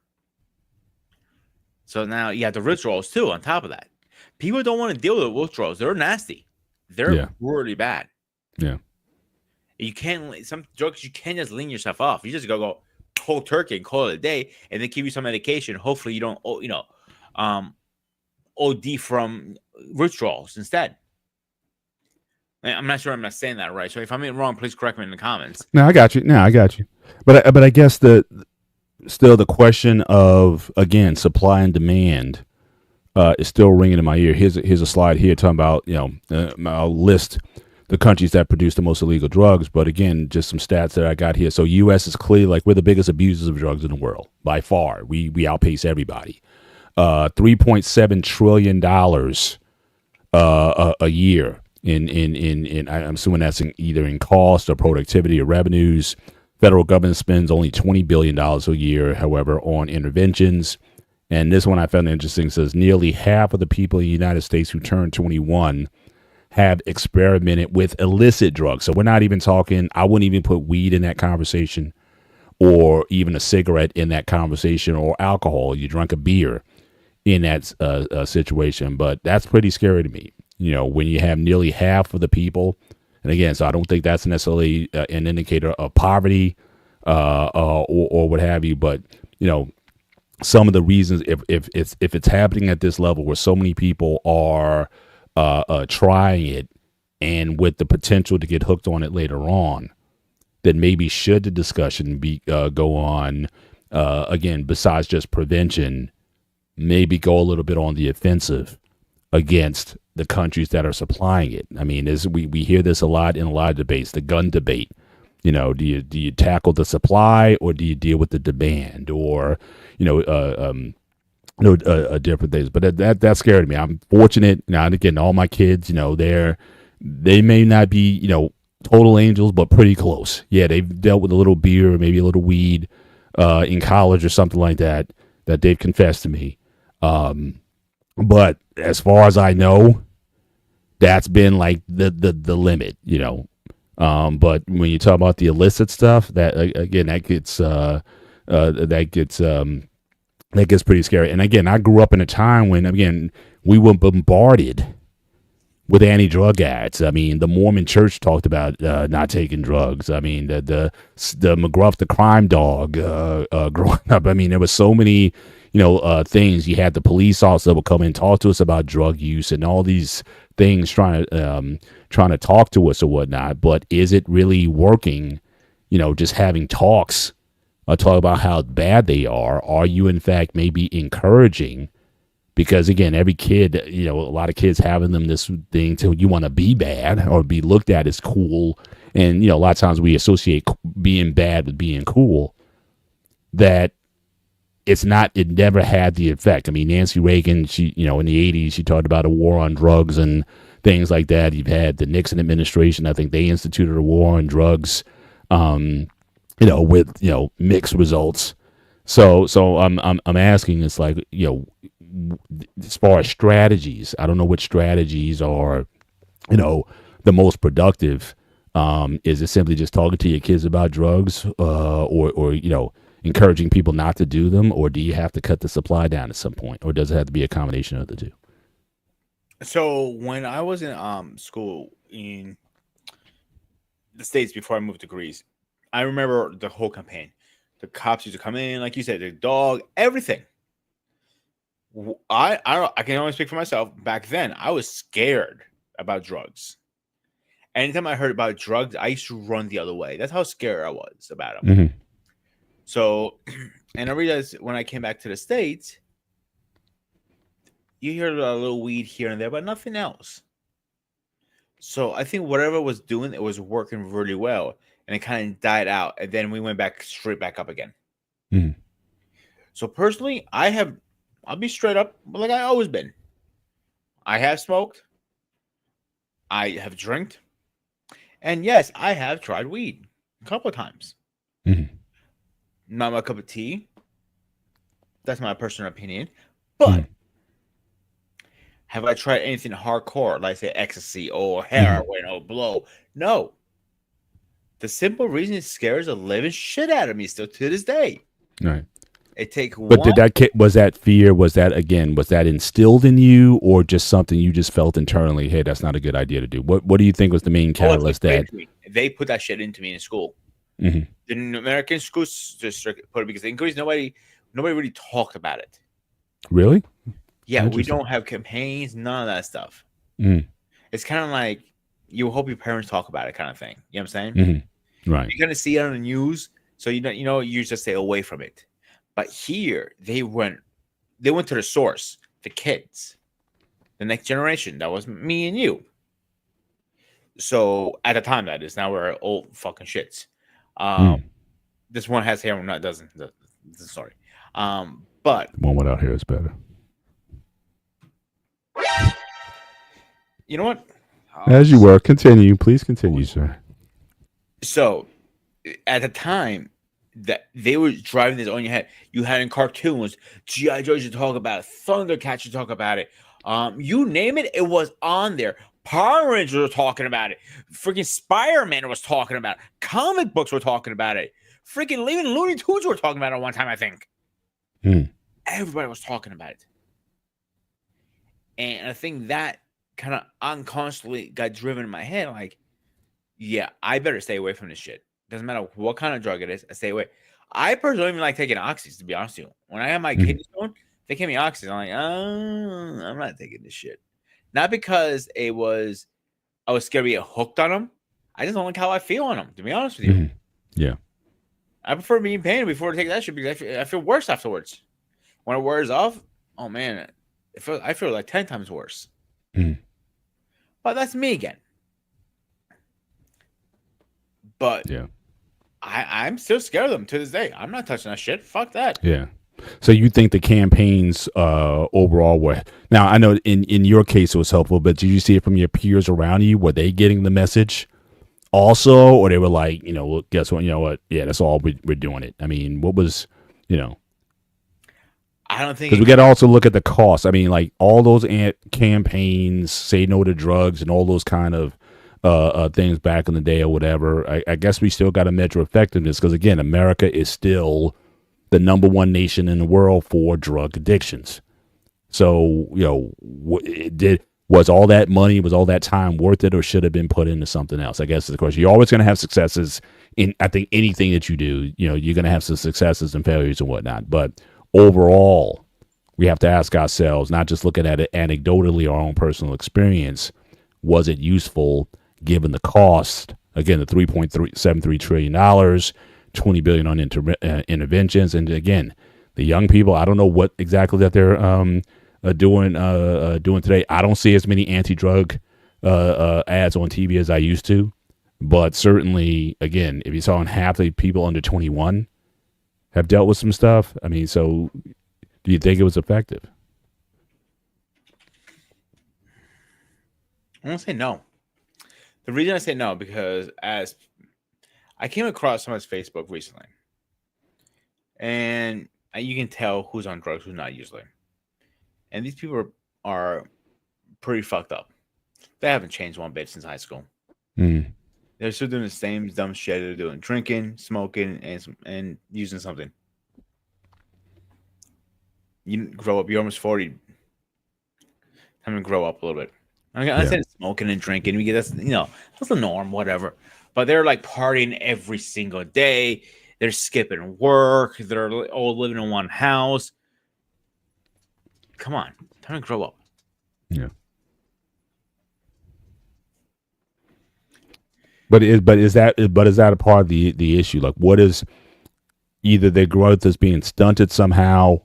So now you have the withdrawals too on top of that. People don't want to deal with withdrawals. They're nasty. They're really bad. Yeah. You can't, some drugs you can't just lean yourself off. You just go cold turkey and call it a day, and then give you some medication. Hopefully you don't, OD from withdrawals instead. I'm not sure I'm not saying that right. So if I'm wrong, please correct me in the comments. No, I got you. But I guess still the question of, again, supply and demand is still ringing in my ear. Here's a slide here talking about, I'll list the countries that produce the most illegal drugs. But again, just some stats that I got here. So U.S. is clearly like we're the biggest abusers of drugs in the world by far. We outpace everybody. $3.7 trillion a year in I'm assuming that's either in cost or productivity or revenues. Federal government spends only $20 billion a year, however, on interventions. And this one I found interesting. Says nearly half of the people in the United States who turn 21 have experimented with illicit drugs. So we're not even talking, I wouldn't even put weed in that conversation or even a cigarette in that conversation or alcohol. You drank a beer in that situation. But that's pretty scary to me. When you have nearly half of the people, and again, so I don't think that's necessarily an indicator of poverty or what have you. But, some of the reasons, if it's happening at this level where so many people are trying it and with the potential to get hooked on it later on, then maybe should the discussion go on, again, besides just prevention, maybe go a little bit on the offensive against the countries that are supplying it. I mean, we hear this a lot in a lot of debates, the gun debate. Do you tackle the supply or do you deal with the demand or, different things? But that's scary to me. I'm fortunate now. And again, all my kids, they may not be, total angels, but pretty close. Yeah, they've dealt with a little beer or maybe a little weed in college or something like that they've confessed to me. But as far as I know, that's been like the limit, But when you talk about the illicit stuff, that again, that gets pretty scary. And again, I grew up in a time when, again, we were bombarded with anti-drug ads. I mean, the Mormon Church talked about not taking drugs. I mean, the McGruff, the crime dog, growing up. I mean, there were so many, things. You had the police officer would come and talk to us about drug use and all these things, trying to talk to us or whatnot. But is it really working? Just having talks, talk about how bad they are. Are you in fact maybe encouraging because again, every kid, a lot of kids having them this thing till you want to be bad or be looked at as cool. And, a lot of times we associate being bad with being cool, that it never had the effect. I mean, Nancy Reagan, she, in the 80s, she talked about a war on drugs and things like that. You've had the Nixon administration. I think they instituted a war on drugs, with, mixed results. So I'm asking, it's like, as far as strategies, I don't know what strategies are, the most productive. Is it simply just talking to your kids about drugs, or encouraging people not to do them, or do you have to cut the supply down at some point, or does it have to be a combination of the two? So when I was in school in the States before I moved to Greece, I remember the whole campaign. The cops used to come in, like you said, the dog, everything. I can only speak for myself. Back then, I was scared about drugs. Anytime I heard about drugs, I used to run the other way. That's how scared I was about them. Mm-hmm. So, and I realized when I came back to the States, you hear a little weed here and there, but nothing else. So I think whatever it was doing, it was working really well. And it kind of died out. And then we went back straight back up again. Mm-hmm. So personally, I'll be straight up like I always been. I have smoked. I have drank. And yes, I have tried weed a couple of times. Mm-hmm. Not my cup of tea. That's my personal opinion. But have I tried anything hardcore, like say ecstasy or heroin or blow? No. The simple reason it scares the living shit out of me still to this day. Right. It takes But was that fear, was that instilled in you, or just something you just felt internally, hey, that's not a good idea to do? What do you think was the main catalyst that they put that shit into me in school? Mm-hmm. The American school district put it, because in Greece nobody really talked about it. Really? Yeah, we don't have campaigns, none of that stuff. Mm. It's kind of like you hope your parents talk about it, kind of thing. You know what I'm saying? Mm-hmm. Right. You're gonna see it on the news, so you just stay away from it. But here they went to the source, the kids, the next generation. That was me and you. So at the time, that is, now we're old fucking shits. This one has hair, no, it doesn't. Sorry. But the one without hair is better. You know what? As you were, please continue, sir. So at the time that they were driving this on your head, you had in cartoons, G.I. Joe used to talk about it, Thundercats used to talk about it. You name it, it was on there. Power Rangers were talking about it. Freaking Spider-Man was talking about it. Comic books were talking about it. Freaking even Looney Tunes were talking about it one time, I think. Everybody was talking about it. And I think that kind of unconsciously got driven in my head, like, yeah, I better stay away from this shit. Doesn't matter what kind of drug it is, I stay away. I personally don't even like taking oxys, to be honest with you. When I have my kidney stone, they give me oxys. I'm like, I'm not taking this shit. Not because I was scared to get hooked on them. I just don't like how I feel on them, to be honest with you. Yeah. I prefer being in pain before I take that shit, because I feel worse afterwards. When it wears off, oh man, I feel like 10 times worse. But that's me again. But yeah, I'm still scared of them to this day. I'm not touching that shit. Fuck that. Yeah. So you think the campaigns overall were, now I know in your case it was helpful, but did you see it from your peers around you? Were they getting the message also, or they were like, well, guess what? You know what? Yeah, that's all we're doing it. I mean, what was, I don't think, because we got to also look at the cost. I mean, like all those campaigns, say no to drugs and all those kind of things back in the day or whatever. I guess we still got to measure effectiveness, because again, America is still the number one nation in the world for drug addictions. So, was all that money, was all that time worth it, or should have been put into something else? I guess the question. You're always going to have successes in, I think, anything that you do. You're going to have some successes and failures and whatnot. But overall, we have to ask ourselves, not just looking at it anecdotally, our own personal experience, was it useful given the cost? Again, the $3.73 trillion, $20 billion on interventions, and again, the young people. I don't know what exactly that they're doing today. I don't see as many anti-drug ads on TV as I used to, but certainly, again, if you saw half the people under 21 have dealt with some stuff, I mean, so do you think it was effective? I'm gonna say no. The reason I say no because as I came across someone's Facebook recently, and you can tell who's on drugs, who's not usually. And these people are pretty fucked up. They haven't changed one bit since high school. Mm. They're still doing the same dumb shit they're doing: drinking, smoking, and using something. You grow up. You're almost 40. Time to grow up a little bit. I said smoking and drinking. We get that's that's the norm, whatever. But they're like partying every single day. They're skipping work. They're all living in one house. Come on, time to grow up. Yeah. But is that a part of the issue? Like, what is either their growth is being stunted somehow?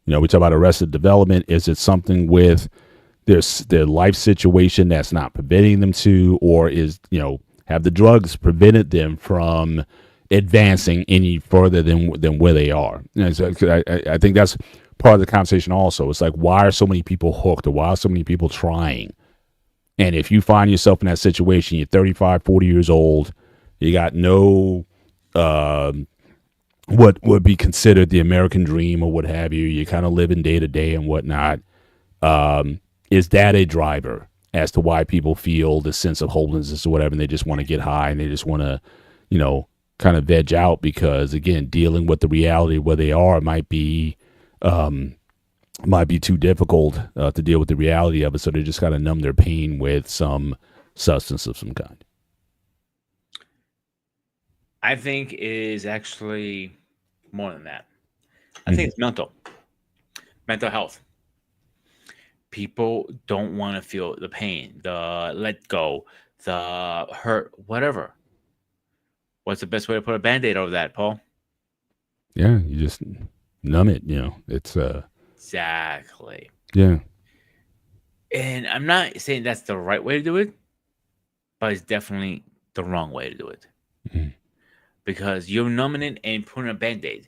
We talk about arrested development. Is it something with their life situation that's not preventing them to, or is have the drugs prevented them from advancing any further than where they are? So I think that's part of the conversation. Also, it's like, why are so many people hooked, or why are so many people trying? And if you find yourself in that situation, you're 35, 40 years old, you got no what would be considered the American dream or what have you. You're kind of living day to day and whatnot. Is that a driver as to why people feel the sense of hopelessness or whatever, and they just want to get high and they just want to, kind of veg out because, again, dealing with the reality of where they are might be too difficult to deal with the reality of it, so they just got to numb their pain with some substance of some kind. I think it is actually more than that. I think it's mental health. People don't want to feel the pain, the let go, the hurt, whatever. What's the best way to put a Band-Aid over that, Paul? Yeah, you just numb it, it's exactly. Yeah. And I'm not saying that's the right way to do it, but it's definitely the wrong way to do it. Mm-hmm. Because you're numbing it and putting a Band-Aid.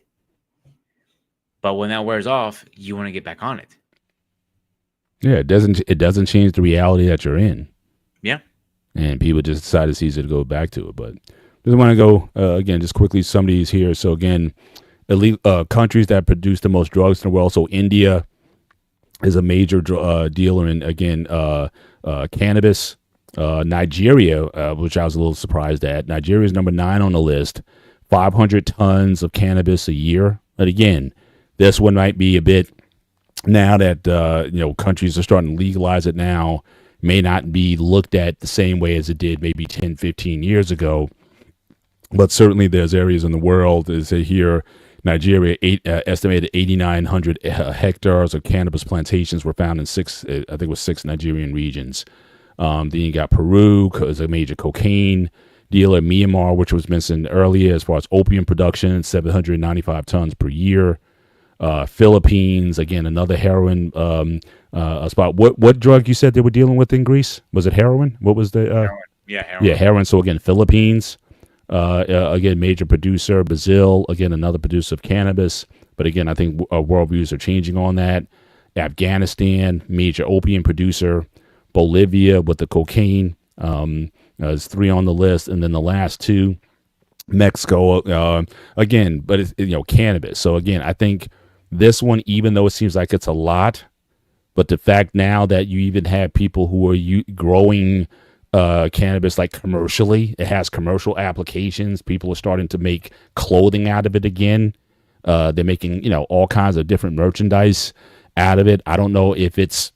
But when that wears off, you want to get back on it. Yeah, it doesn't change the reality that you're in. Yeah. And people just decide it's easy to go back to it. But just want to go, again, just quickly, some of these here. So, again, elite countries that produce the most drugs in the world. So, India is a major dealer in, again, cannabis. Nigeria, which I was a little surprised at. Nigeria is number 9 on the list. 500 tons of cannabis a year. But, again, this one might be a bit, now that countries are starting to legalize it now, may not be looked at the same way as it did maybe 10, 15 years ago. But certainly there's areas in the world, as they hear, Nigeria, estimated 8,900 hectares of cannabis plantations were found in 6 Nigerian regions. Then you got Peru as a major cocaine dealer, Myanmar, which was mentioned earlier as far as opium production, 795 tons per year. Philippines, again, another heroin spot. What drug you said they were dealing with in Greece? Was it heroin? What was the heroin? Yeah, heroin. Yeah, heroin. So again, Philippines, again, major producer. Brazil, again, another producer of cannabis. But again, I think worldviews are changing on that. Afghanistan, major opium producer. Bolivia with the cocaine, is 3 on the list, and then the last 2, Mexico, again, but it's cannabis. So again, I think this one, even though it seems like it's a lot, but the fact now that you even have people who are growing cannabis like commercially, it has commercial applications. People are starting to make clothing out of it again. They're making all kinds of different merchandise out of it. I don't know if it's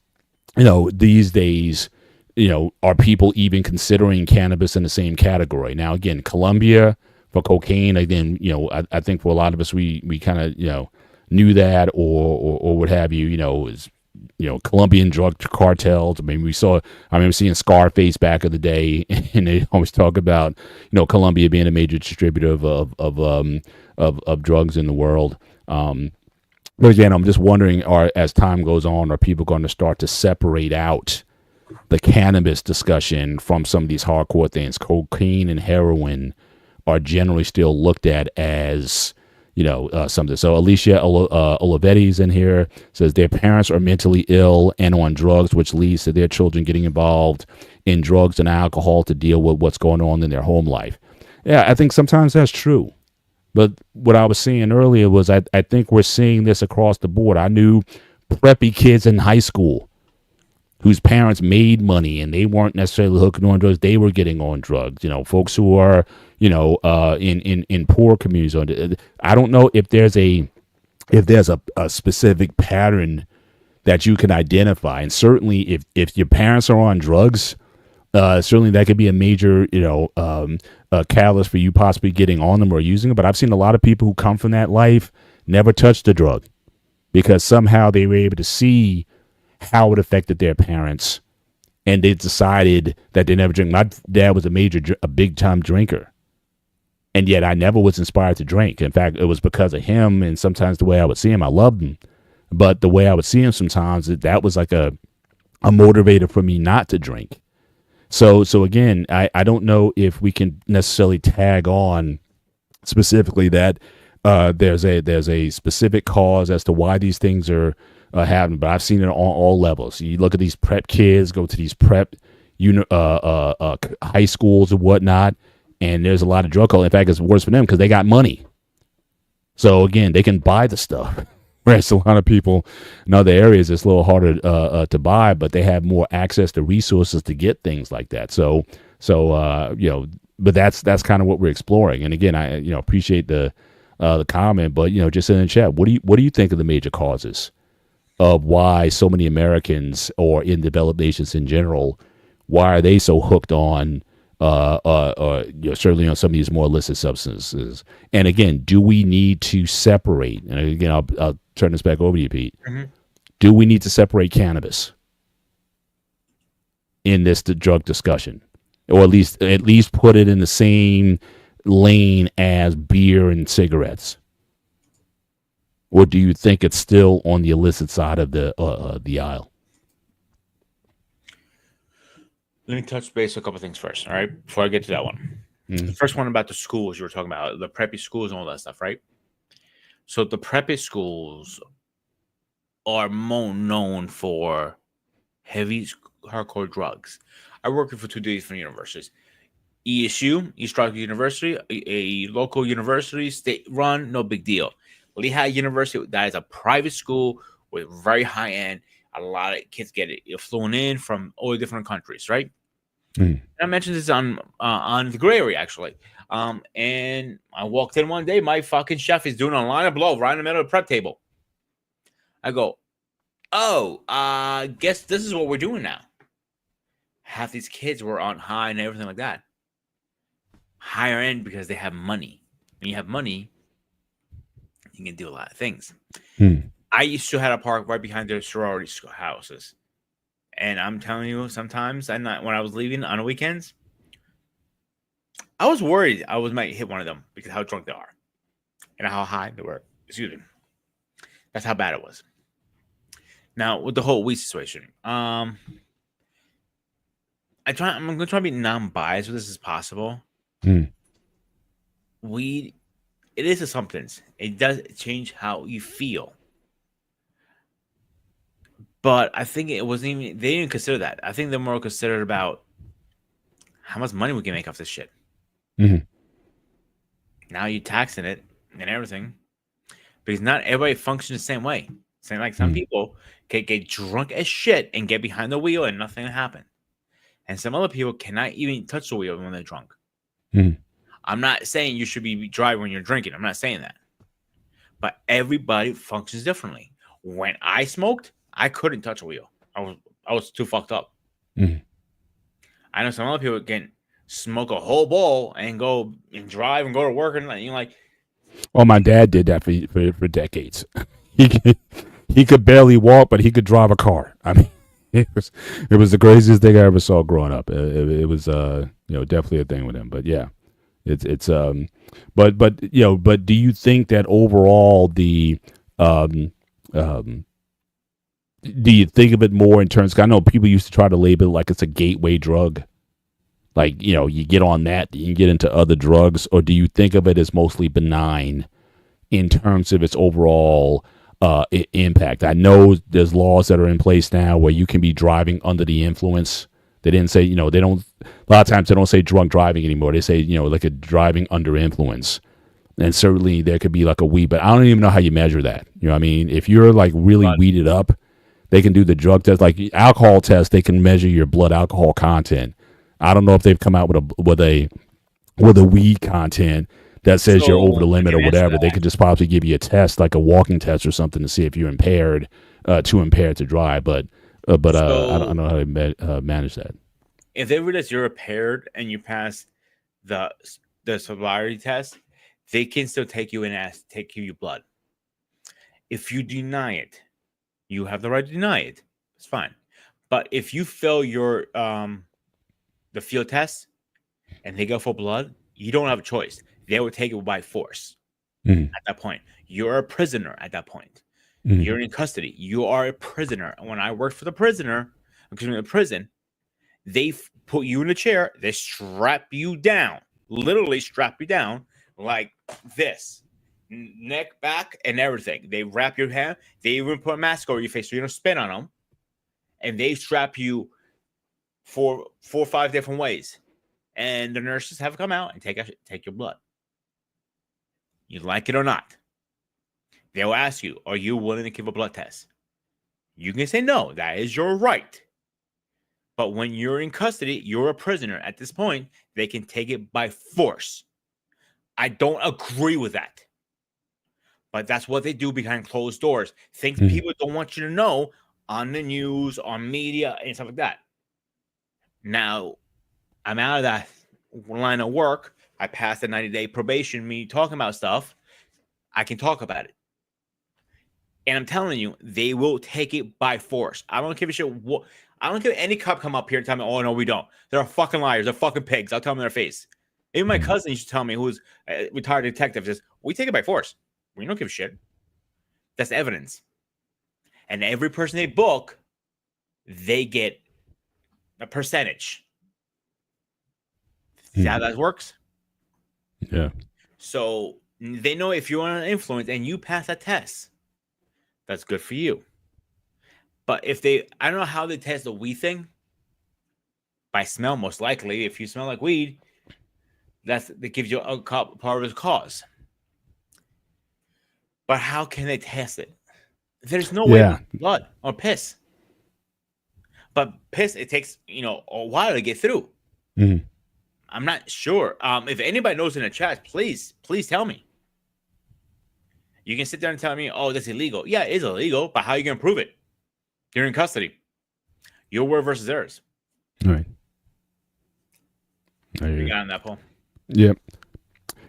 these days, are people even considering cannabis in the same category? Now, again, Colombia for cocaine, again, I think for a lot of us, we kind of, knew that or what have you, is, Colombian drug cartels. I mean, I remember seeing Scarface back in the day, and they always talk about, Colombia being a major distributor of drugs in the world. But again, I'm just wondering, as time goes on, are people going to start to separate out the cannabis discussion from some of these hardcore things? Cocaine and heroin are generally still looked at as, something. So Alicia Olivetti's in here, says their parents are mentally ill and on drugs, which leads to their children getting involved in drugs and alcohol to deal with what's going on in their home life. Yeah, I think sometimes that's true. But what I was saying earlier was I think we're seeing this across the board. I knew preppy kids in high school whose parents made money and they weren't necessarily hooking on drugs. They were getting on drugs. Folks who are, in poor communities. I don't know if there's a specific pattern that you can identify. And certainly if your parents are on drugs, certainly that could be a major, catalyst for you possibly getting on them or using them. But I've seen a lot of people who come from that life never touched a drug because somehow they were able to see how it affected their parents, and they decided that they never drink. My dad was a big time drinker, and yet I never was inspired to drink. In fact, it was because of him, and sometimes the way I would see him, I loved him, but the way I would see him sometimes, that was like a motivator for me not to drink. So again, I don't know if we can necessarily tag on specifically that there's a specific cause as to why these things are happening, but I've seen it on all levels. You look at these prep kids, go to these prep high schools and whatnot, and there's a lot of drug culture. In fact, it's worse for them because they got money. So again, they can buy the stuff. Whereas a lot of people in other areas, it's a little harder to buy, but they have more access to resources to get things like that. So but that's kind of what we're exploring. And again, I appreciate the comment, but just in the chat, what do you think of the major causes of why so many Americans, or in developed nations in general, why are they so hooked on certainly on some of these more illicit substances? And again, do we need to separate? And again, I'll turn this back over to you, Pete. Mm-hmm. Do we need to separate cannabis in this drug discussion, or at least put it in the same lane as beer and cigarettes? Or do you think it's still on the illicit side of the aisle? Let me touch base on a couple of things first, all right? Before I get to that one. Mm-hmm. The first one about the schools you were talking about, the preppy schools and all that stuff, right? So the preppy schools are more known for heavy, hardcore drugs. I worked for 2 different universities. ESU, East Rock University, a local university, state-run, no big deal. Lehigh University, that is a private school with very high end. A lot of kids get it flown in from all different countries, right? And I mentioned this on the gray area, actually. And I walked in one day, my fucking chef is doing a line of blow right in the middle of the prep table. I go, guess this is what we're doing now. Half these kids were on high and everything like that. Higher end because they have money. When you have money, you can do a lot of things. I used to have a park right behind their sorority houses. And I'm telling you, sometimes when I was leaving on the weekends, I was worried I might hit one of them because of how drunk they are and how high they were. Excuse me. That's how bad it was. Now, with the whole weed situation, I'm going to try to be non-biased with this as possible. Weed, it is a substance. It does change how you feel. But I think it wasn't even, they didn't consider that. I think they're more considered about how much money we can make off this shit. Mm-hmm. Now you're taxing it and everything because not everybody functions the same way. Saying like some people can get drunk as shit and get behind the wheel and nothing will happen. And some other people cannot even touch the wheel when they're drunk. I'm not saying you should be driving when you're drinking. I'm not saying that. But everybody functions differently. When I smoked, I couldn't touch a wheel. I was too fucked up. I know some other people can smoke a whole bowl and go and drive and go to work, and you're like, well, my dad did that for decades. He could barely walk, but he could drive a car. I mean, it was the craziest thing I ever saw growing up. It was definitely a thing with him. But yeah, but do you think that overall the Um, do you think of it more in terms? 'Cause I know people used to try to label it like it's a gateway drug. Like, you get on that, you can get into other drugs, or do you think of it as mostly benign in terms of its overall impact? I know there's laws that are in place now where you can be driving under the influence. They didn't say, they don't, a lot of times they don't say drunk driving anymore. They say, like a driving under influence. And certainly there could be like a weed, but I don't even know how you measure that. You know what I mean? If you're like really weeded up, they can do the drug test, like alcohol test, they can measure your blood alcohol content. I don't know if they've come out with a weed content that says you're over the limit or whatever. They could just possibly give you a test, like a walking test or something, to see if you're impaired, too impaired to drive. But I don't know how to manage that. If they realize you're impaired and you pass the sobriety test, they can still take you and take your blood. If you deny it, you have the right to deny it. It's fine. But if you fail your the field test and they go for blood, you don't have a choice. They will take it by force. At that point. You're a prisoner at that point. You're in custody. You are a prisoner. And when I worked for the prison, they put you in a chair, they strap you down, literally strap you down like this, neck, back, and everything. They wrap your hand. They even put a mask over your face so you don't spit on them. And they strap you for 4 or 5 different ways. And the nurses have come out and take your blood. You like it or not. They'll ask you, are you willing to give a blood test? You can say no. That is your right. But when you're in custody, you're a prisoner. At this point, they can take it by force. I don't agree with that. But that's what they do behind closed doors. Things people don't want you to know on the news, on media, and stuff like that. Now, I'm out of that line of work. I passed the 90-day probation, me talking about stuff. I can talk about it. And I'm telling you, they will take it by force. I don't give a shit. I don't give any cop come up here and tell me, oh, no, we don't. They're fucking liars. They're fucking pigs. I'll tell them in their face. Even my cousin used to tell me, who's a retired detective, says, we take it by force. We don't give a shit. That's evidence. And every person they book, they get a percentage. See how that works? Yeah. So they know if you're on an influence and you pass that test, that's good for you. But if I don't know how they test the weed thing. By smell, most likely. If you smell like weed, that gives you a part of the cause. But how can they test it? There's no way with blood or piss. But piss, it takes a while to get through. I'm not sure. If anybody knows in the chat, please tell me. You can sit there and tell me, oh, that's illegal. Yeah, it is illegal, but how are you going to prove it? You're in custody. Your word versus theirs. All right. You got on that, Paul? Yep.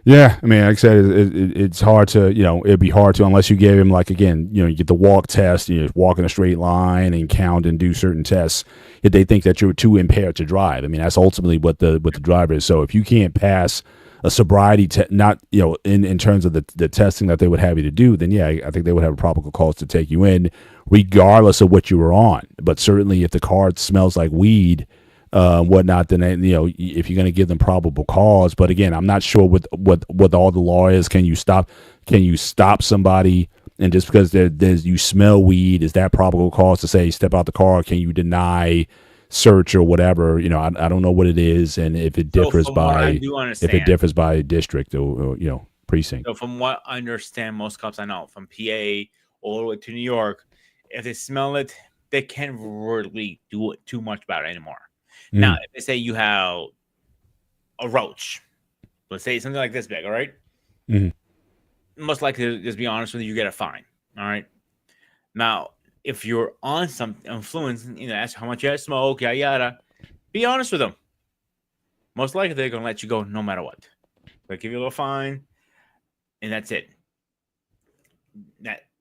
Yeah, I mean, like I said, it's hard to, it'd be hard to, unless you gave him, like, again, you get the walk test, walk in a straight line and count and do certain tests. If they think that you're too impaired to drive, I mean, that's ultimately what the driver is. So if you can't pass a sobriety test, not, in terms of the testing that they would have you to do, then yeah, I think they would have a probable cause to take you in, regardless of what you were on. But certainly if the car smells like weed, whatnot, then if you're going to give them probable cause. But again, I'm not sure what all the law is. Can you stop somebody, and just because there's you smell weed, is that probable cause to say step out the car? Can you deny search or whatever? I don't know what it is, and if it differs by district or precinct. So from what I understand, most cops I know from PA all the way to New York, if they smell it, they can't really do it too much about it anymore. Now, if they say you have a roach, let's say something like this big, all right? Most likely, just be honest with you, get a fine, all right? Now, if you're on some influence, ask how much you smoke, yada, yada, be honest with them. Most likely, they're going to let you go no matter what. They'll give you a little fine, and that's it.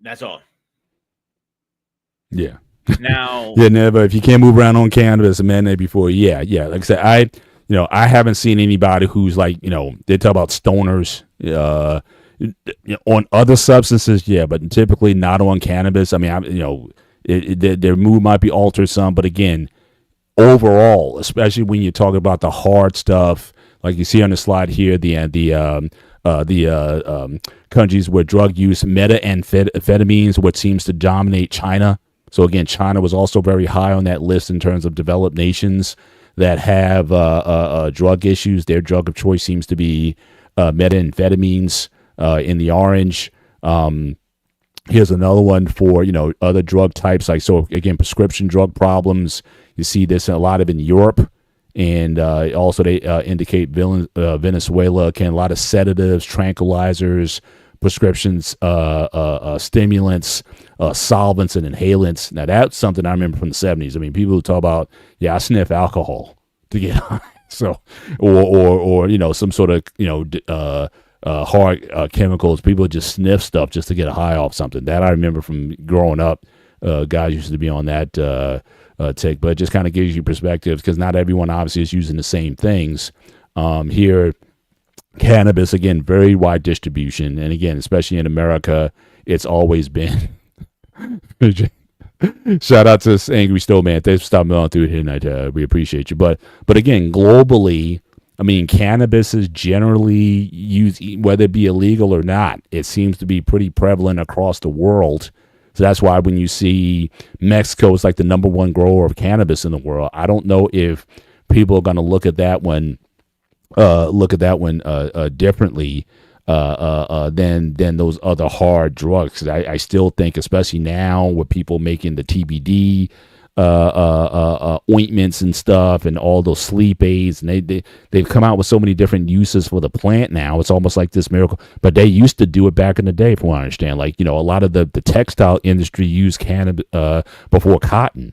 That's all. Yeah. Now, but if you can't move around on cannabis a minute before, like I said, I haven't seen anybody who's like, they talk about stoners, On other substances, yeah, but typically not on cannabis. I mean, their mood might be altered some, but again, overall, especially when you're talking about the hard stuff, like you see on the slide here, the countries where drug use, methamphetamines, what seems to dominate China. So again, China was also very high on that list in terms of developed nations that have drug issues. Their drug of choice seems to be methamphetamines in the orange. Here's another one for other drug types, like, so again, prescription drug problems. You see this a lot of in Europe, and also they indicate Venezuela. Again, a lot of sedatives, tranquilizers, prescriptions, stimulants, solvents, and inhalants. Now that's something I remember from the 70s. I mean, people who talk about, I sniff alcohol to get high. So, or some sort of hard chemicals. People just sniff stuff just to get a high off something. That I remember from growing up. Guys used to be on that take, but it just kind of gives you perspectives because not everyone obviously is using the same things. Here, cannabis, again, very wide distribution, and again, especially in America, it's always been. Shout out to this Angry Stove Man. Thanks for stopping on through here tonight. We appreciate you. But again, globally, I mean, cannabis is generally used, whether it be illegal or not. It seems to be pretty prevalent across the world. So that's why when you see Mexico is like the number one grower of cannabis in the world, I don't know if people are going to look at that one differently than those other hard drugs. 'Cause I still think, especially now with people making the TBD ointments and stuff, and all those sleep aids, and they've come out with so many different uses for the plant now. It's almost like this miracle. But they used to do it back in the day, from what I understand. Like, a lot of the textile industry used cannabis before cotton.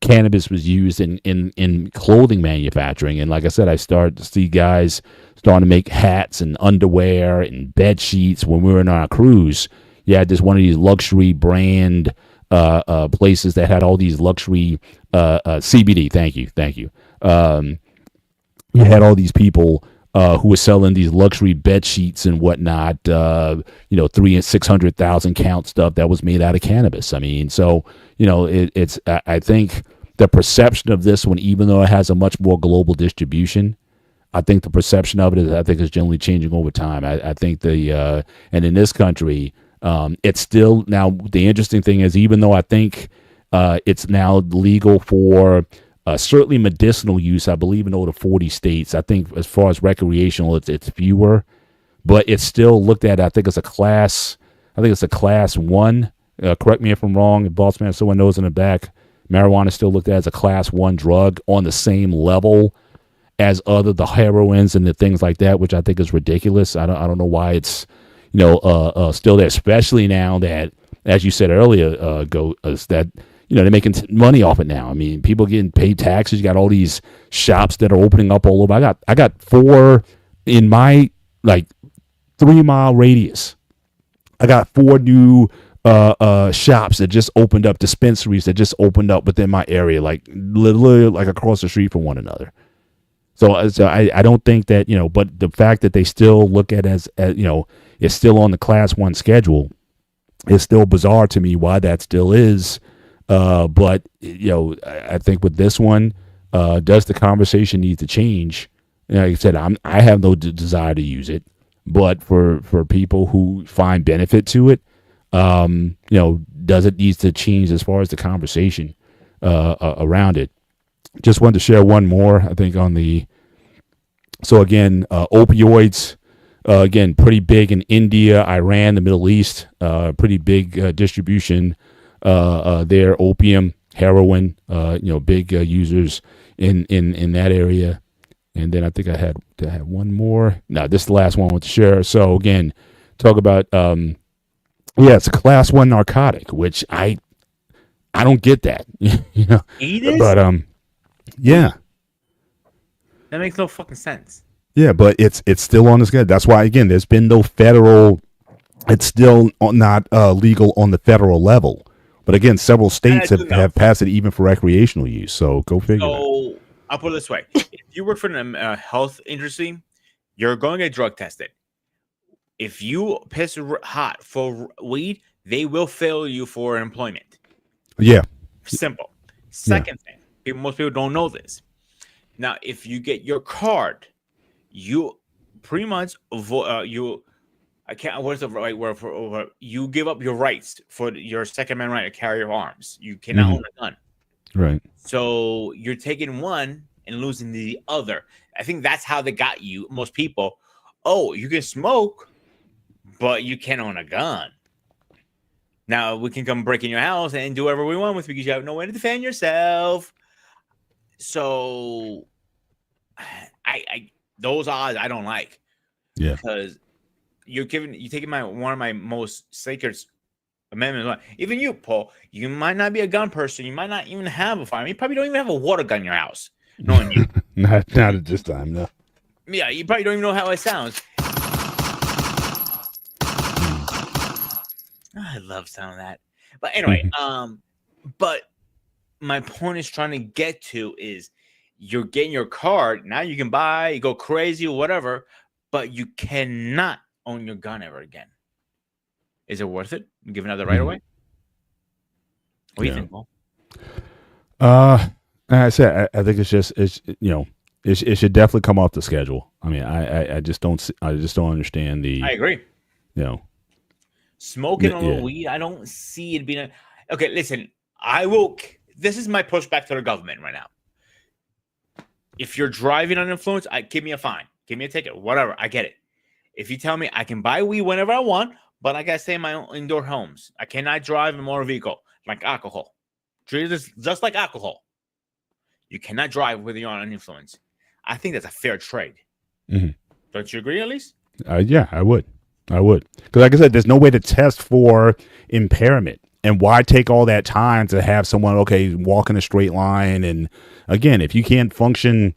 Cannabis was used in clothing manufacturing, and like I said, I started to see guys starting to make hats and underwear and bed sheets when we were on our cruise. You had this one of these luxury brand places that had all these luxury CBD. Thank you. You had all these people who were selling these luxury bed sheets and whatnot. 300,000 and 600,000 count stuff that was made out of cannabis. I mean, so it's. I think the perception of this one, even though it has a much more global distribution, I think the perception of it is generally changing over time. I think and in this country. It's still, now the interesting thing is, even though I think it's now legal for certainly medicinal use, I believe in over 40 states. I think as far as recreational, it's fewer, but it's still looked at. I think it's a class one. Correct me if I'm wrong. Boss man, someone knows in the back. Marijuana is still looked at as a class 1 drug on the same level as the heroines and the things like that, which I think is ridiculous. I don't know why it's still there, especially now that, as you said earlier, that they're making money off it now. I mean, people getting paid taxes. You got all these shops that are opening up all over. I got 4 in my 3-mile radius. I got 4 new shops that just opened up, dispensaries that just opened up within my area, like literally like across the street from one another. So I don't think that, but the fact that they still look at it as it's still on the class 1 schedule is still bizarre to me why that still is. But I think with this one, does the conversation need to change? Like I said, I have no desire to use it, but for people who find benefit to it, does it need to change as far as the conversation around it? Just wanted to share one more, I think, so again, opioids, again, pretty big in India, Iran, the Middle East, pretty big distribution there. Opium, heroin, big users in that area. And then I think I had one more. No, this is the last one I want to share. So again, talk about, it's a class 1 narcotic, which I don't get that, It is? But yeah. That makes no fucking sense. Yeah, but it's still on the schedule. That's why, again, there's been no federal. It's still not legal on the federal level. But again, several states have passed it even for recreational use. So go figure. So I'll put it this way: if you work for the health industry, you're going to get drug tested. If you piss hot for weed, they will fail you for employment. Yeah. Simple. Second thing, most people don't know this. Now, if you get your card, you pretty much I can't. What is the right word for? You give up your rights for your Second Amendment right to carry arms. You cannot own a gun. Right. So you're taking one and losing the other. I think that's how they got you. Most people, oh, you can smoke, but you can't own a gun. Now we can come break in your house and do whatever we want with because you have no way to defend yourself. So, I those odds I don't like. Yeah. Because you're taking one of my most sacred amendments. Even you, Paul, you might not be a gun person. You might not even have a firearm. You probably don't even have a water gun in your house. Knowing you. not at this time, no. Yeah, you probably don't even know how it sounds. I love sound of that. But anyway, but my point is trying to get to is you're getting your card. Now you can buy, you go crazy or whatever, but you cannot own your gun ever again. Is it worth it? Giving out the right away? What do you think, Paul? I said, I think it should definitely come off the schedule. I mean, I just don't understand the. I agree. Smoking on weed, I don't see it being okay. Listen, this is my pushback to the government right now. If you're driving on influence, give me a fine, give me a ticket, whatever. I get it. If you tell me I can buy weed whenever I want, but I gotta stay in my own indoor homes, I cannot drive a motor vehicle like alcohol. Treat it just like alcohol. You cannot drive with you're on influence. I think that's a fair trade. Mm-hmm. Don't you agree, at least? Yeah, I would. Because, like I said, there's no way to test for impairment. And why take all that time to have someone, walk in a straight line? And again, if you can't function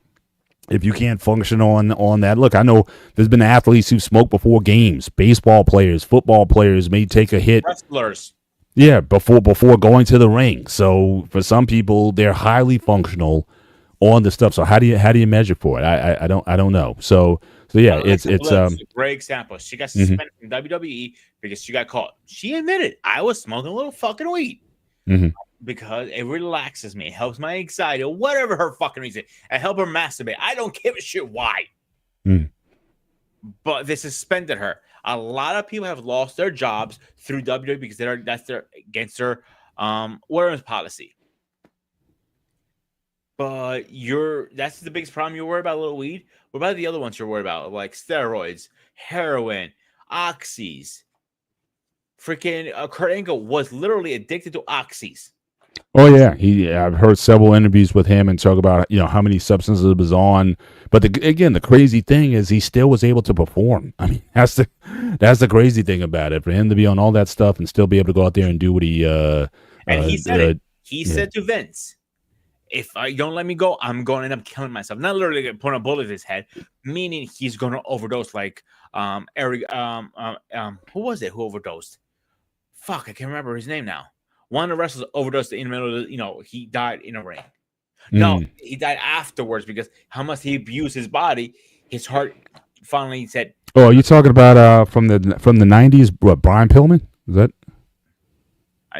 on that, look, I know there's been athletes who smoke before games, baseball players, football players may take a hit. Wrestlers. Yeah, before going to the ring. So for some people, they're highly functional on the stuff. So how do you measure for it? I don't know. So yeah, it's a great example. She got suspended from WWE because she got caught. She admitted I was smoking a little fucking weed because it relaxes me, it helps my anxiety, or whatever her fucking reason. I help her masturbate. I don't give a shit why. But they suspended her. A lot of people have lost their jobs through WWE because that's against their wearance policy. But that's the biggest problem you're worried about, a little weed. What about the other ones you're worried about, like steroids, heroin, oxys? Freaking Kurt Angle was literally addicted to oxys. Oh yeah, I've heard several interviews with him and talk about how many substances he was on. But the crazy thing is he still was able to perform. I mean, that's the crazy thing about it. For him to be on all that stuff and still be able to go out there and do what he and he said it. He said to Vince, if I don't let me go, I'm going to end up killing myself. Not literally putting a bullet in his head, meaning he's going to overdose like Eric. Who was it who overdosed? Fuck, I can't remember his name now. One of the wrestlers overdosed in the middle of he died in a ring. No, he died afterwards because how much he abused his body, his heart finally said. Oh, are you talking about from the 90s? What, Brian Pillman? Is that?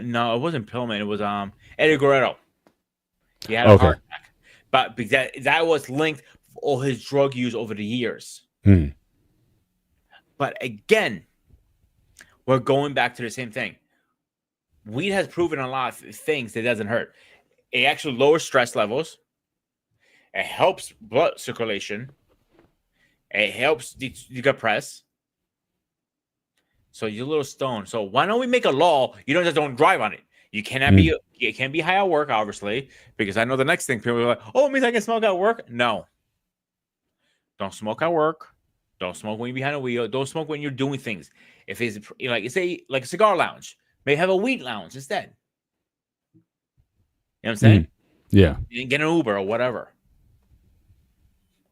No, it wasn't Pillman. It was Eddie Guerrero. He had a heart attack, but because that was linked to all his drug use over the years. But again, we're going back to the same thing. Weed has proven a lot of things that doesn't hurt. It actually lowers stress levels. It helps blood circulation. It helps decompress. So you're a little stoned. So why don't we make a law? You don't drive on it. You cannot be. You can't be high at work, obviously, because I know the next thing people are like, "Oh, it means I can smoke at work." No, don't smoke at work. Don't smoke when you're behind a wheel. Don't smoke when you're doing things. If it's like a cigar lounge, may have a weed lounge instead. You know what I'm saying? Yeah. You can get an Uber or whatever.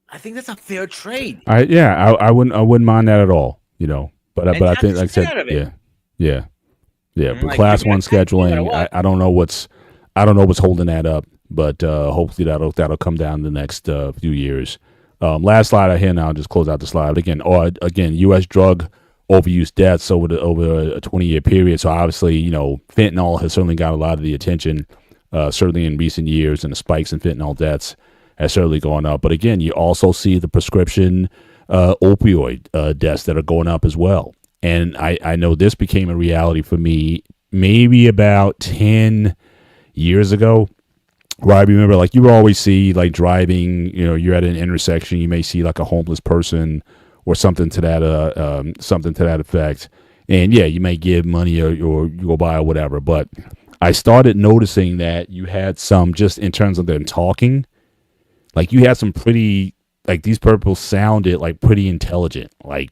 I think that's a fair trade. I wouldn't mind that at all. But I think, like I said, yeah. But class 1 scheduling, I don't know what's holding that up, but hopefully that'll come down in the next few years. Last slide I here now, I'll just close out the slide again. U.S. drug overuse deaths over a 20-year period. So obviously, fentanyl has certainly got a lot of the attention, certainly in recent years, and the spikes in fentanyl deaths has certainly gone up. But again, you also see the prescription opioid deaths that are going up as well. And I know this became a reality for me maybe about 10 years ago, where I remember, like, you would always see, like, driving, you're at an intersection, you may see like a homeless person or something to that effect. And yeah, you may give money or you go by or whatever. But I started noticing that you had some, just in terms of them talking, like, you had some pretty, like, these people sounded like pretty intelligent, like,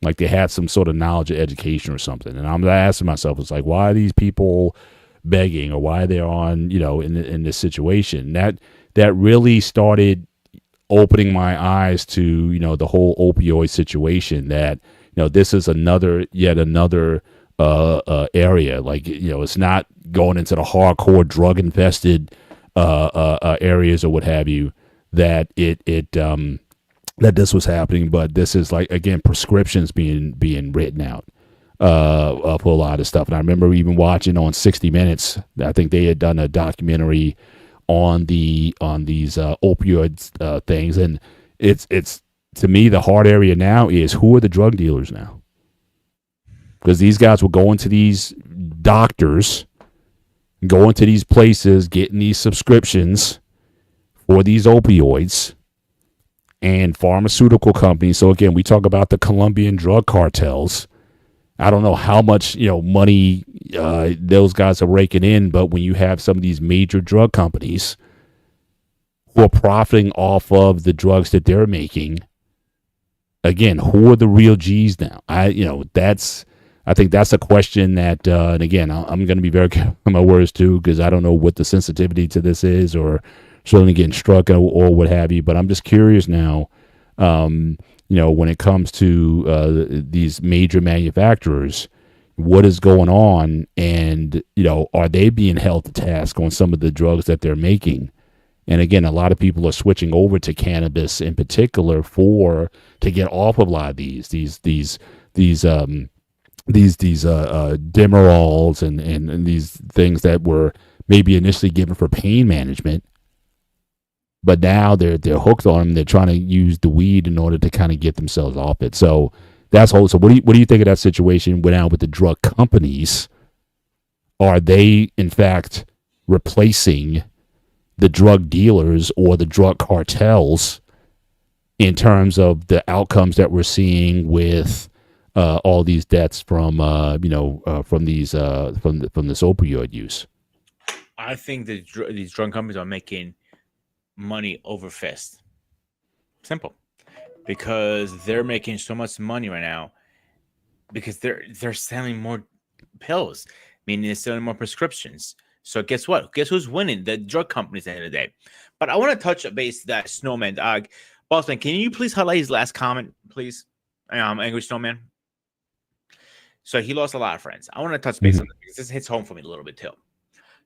like they had some sort of knowledge or education or something. And I'm asking myself, it's like, why are these people begging, or why they're on, in this situation? That really started opening my eyes to, the whole opioid situation, that, this is yet another area. Like, it's not going into the hardcore drug infested areas or what have you, that that this was happening, but this is, like, again, prescriptions being written out for a lot of stuff. And I remember even watching on 60 Minutes, I think they had done a documentary on these opioid things, and it's to me, the hard area now is, who are the drug dealers now? Because these guys will go into these doctors, go into these places, getting these subscriptions for these opioids, and pharmaceutical companies. So again, we talk about the Colombian drug cartels. I don't know how much money those guys are raking in, but when you have some of these major drug companies who are profiting off of the drugs that they're making, again, who are the real G's now? I think that's a question that, and again, I'm going to be very careful with my words too, because I don't know what the sensitivity to this is, or certainly getting struck or what have you. But I'm just curious now, when it comes to these major manufacturers, what is going on, and, are they being held to task on some of the drugs that they're making? And again, a lot of people are switching over to cannabis in particular to get off of a lot of these Demerols and these things that were maybe initially given for pain management, but now they're hooked on them. They're trying to use the weed in order to kind of get themselves off it. So that's whole. So what do you think of that situation now with the drug companies? Are they in fact replacing the drug dealers or the drug cartels in terms of the outcomes that we're seeing with all these deaths from from this opioid use? I think that these drug companies are making money over fist. Simple. Because they're making so much money right now, because they're selling more pills, meaning they're selling more prescriptions. So guess what? Guess who's winning? The drug companies at the end of the day. But I want to touch base that Snowman. Bossman, can you please highlight his last comment, please? Angry Snowman. So he lost a lot of friends. I want to touch base on this because this hits home for me a little bit too.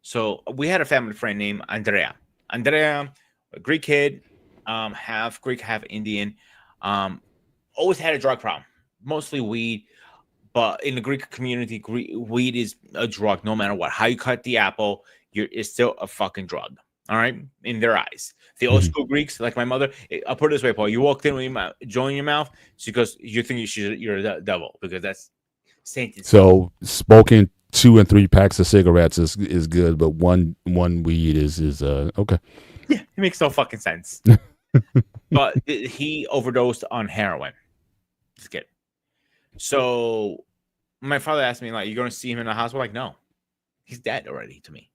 So we had a family friend named Andrea. Andrea, a Greek kid, half Greek, half Indian. Always had a drug problem, mostly weed. But in the Greek community, weed is a drug no matter what. How you cut the apple, it's still a fucking drug. All right, in their eyes. The old school Greeks, like my mother, I'll put it this way, Paul. You walked in with your joint in your mouth because you think you're the devil, because that's sainted. So smoking 2 and 3 packs of cigarettes is good, but one weed is okay. Yeah, it makes no fucking sense. But he overdosed on heroin. Just kidding. So my father asked me, like, you going to see him in the hospital? Like, no, he's dead already to me,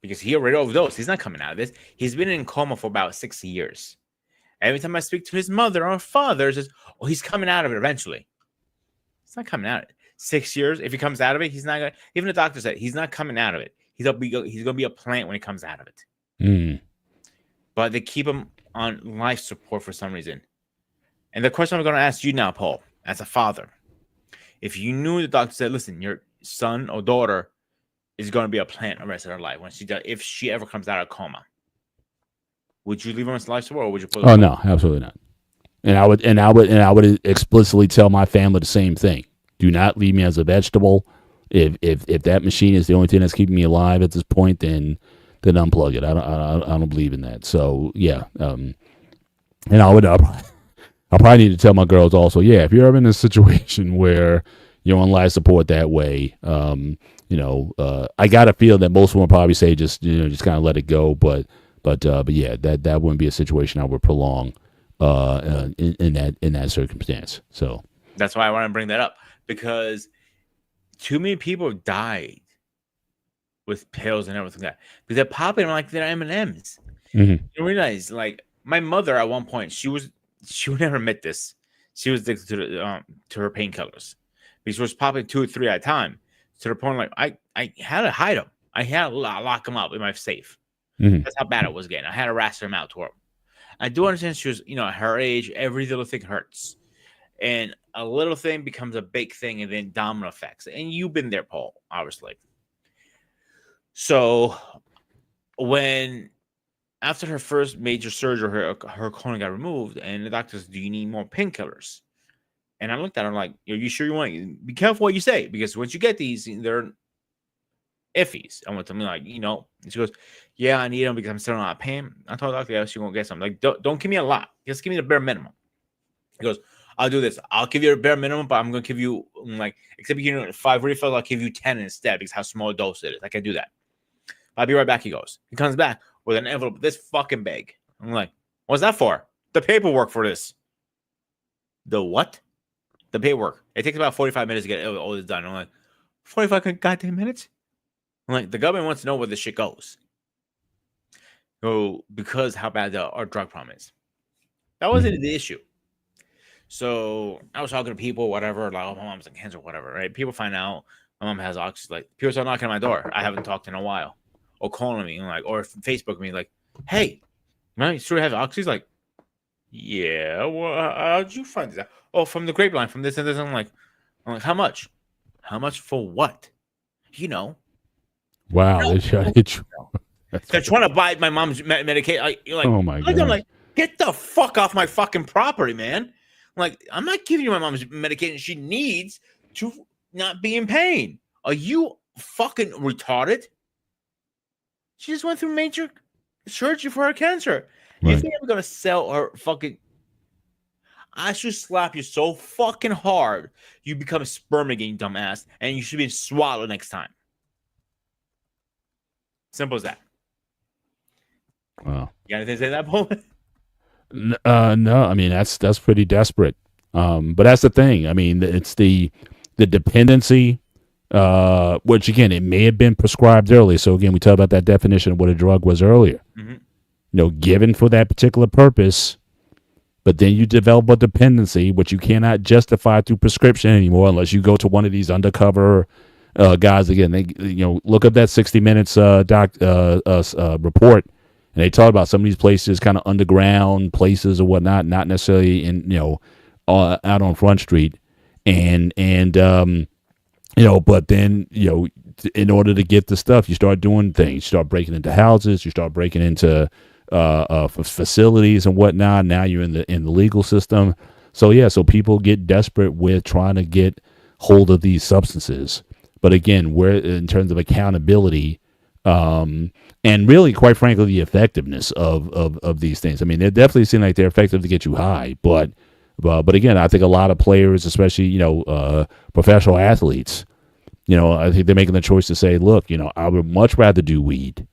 because he already overdosed. He's not coming out of this. He's been in coma for about 6 years. Every time I speak to his mother or father, says, oh, he's coming out of it eventually. He's not coming out of it. 6 years. If he comes out of it, he's not going to, even the doctor said he's not coming out of it. He's going to be a plant when he comes out of it. But they keep him on life support for some reason. And the question I'm going to ask you now, Paul, as a father, if you knew the doctor said, listen, your son or daughter is going to be a plant the rest of her life when if she ever comes out of coma, would you leave her on life support, or would you put her? Oh, no, absolutely not. And I would explicitly tell my family the same thing. Do not leave me as a vegetable. If that machine is the only thing that's keeping me alive at this point, then unplug it. I don't believe in that. So yeah, and I probably need to tell my girls also. Yeah, if you're ever in a situation where you're on life support that way, I got to feel that most of them will probably say just kind of let it go. But yeah, that wouldn't be a situation I would prolong in that circumstance. So That's why I want to bring that up, because too many people have died with pills and everything like that because they're popping like they're M&Ms. Mhm. You realize, like, my mother at one point, she would never admit this. She was addicted to her painkillers because she was popping 2 or 3 at a time, to the point like I had to hide them. I had to lock them up in my safe. Mhm. That's how bad it was getting. I had to rat them out to her. I do understand she was, at her age, every little thing hurts. And a little thing becomes a big thing, and then domino effects. And you've been there, Paul, obviously. So when after her first major surgery, her colon got removed, and the doctor said, "Do you need more painkillers?" And I looked at her like, "Are you sure you want it? Be careful what you say, because once you get these, they're iffies." I went to me like, and she goes, "Yeah, I need them because I'm still not paying." I told the doctor, "Yeah, she's gonna get some. Like, don't give me a lot. Just give me the bare minimum." He goes, "I'll do this. I'll give you a bare minimum, but I'm gonna give you except you 5 refills, I'll give you 10 instead because how small a dose it is. I can do that. I'll be right back." He goes. He comes back with an envelope this fucking big. I'm like, "What's that for?" "The paperwork for this." "The what?" "The paperwork. It takes about 45 minutes to get all this done." I'm like, 45 goddamn minutes? I'm like, the government wants to know where this shit goes. So, because how bad our drug problem is. That wasn't the issue. So I was talking to people, whatever, like, "Oh, my mom's in cancer," whatever, right? People find out my mom has oxygen. Like, people start knocking on my door. I haven't talked in a while, or calling me, or Facebook me, like, "Hey, man, you sure have oxygen?" Like, "Yeah, well, how'd you find this out?" "Oh, from the grapevine, from this and this." I'm like, "How much? How much for what?" Wow, No. they try to hit you. They're trying to buy my mom's medication. You're like, Oh my I'm god. like, get the fuck off my fucking property, man. Like, I'm not giving you my mom's medication she needs to not be in pain. Are you fucking retarded? She just went through major surgery for her cancer. You Right. think I'm gonna sell her fucking? I should slap you so fucking hard you become a sperm again, dumbass, and you should be swallowed next time. Simple as that. Wow. You got anything to say to that, Paul? No, I mean that's pretty desperate. But that's the thing. I mean, it's the dependency, which again, it may have been prescribed early. So again, we talked about that definition of what a drug was earlier. Mm-hmm. Given for that particular purpose, but then you develop a dependency, which you cannot justify through prescription anymore, unless you go to one of these undercover guys. Again, they look up that 60 Minutes report. And they talk about some of these places, kind of underground places or whatnot, not necessarily in out on Front Street, and but then in order to get the stuff, you start doing things. You start breaking into houses. You start breaking into facilities and whatnot. Now you're in the legal system. So yeah, so people get desperate with trying to get hold of these substances. But again, we're in terms of accountability. And really, quite frankly, the effectiveness of these things. I mean, they definitely seem like they're effective to get you high, but again, I think a lot of players, especially professional athletes, I think they're making the choice to say, look, I would much rather do weed,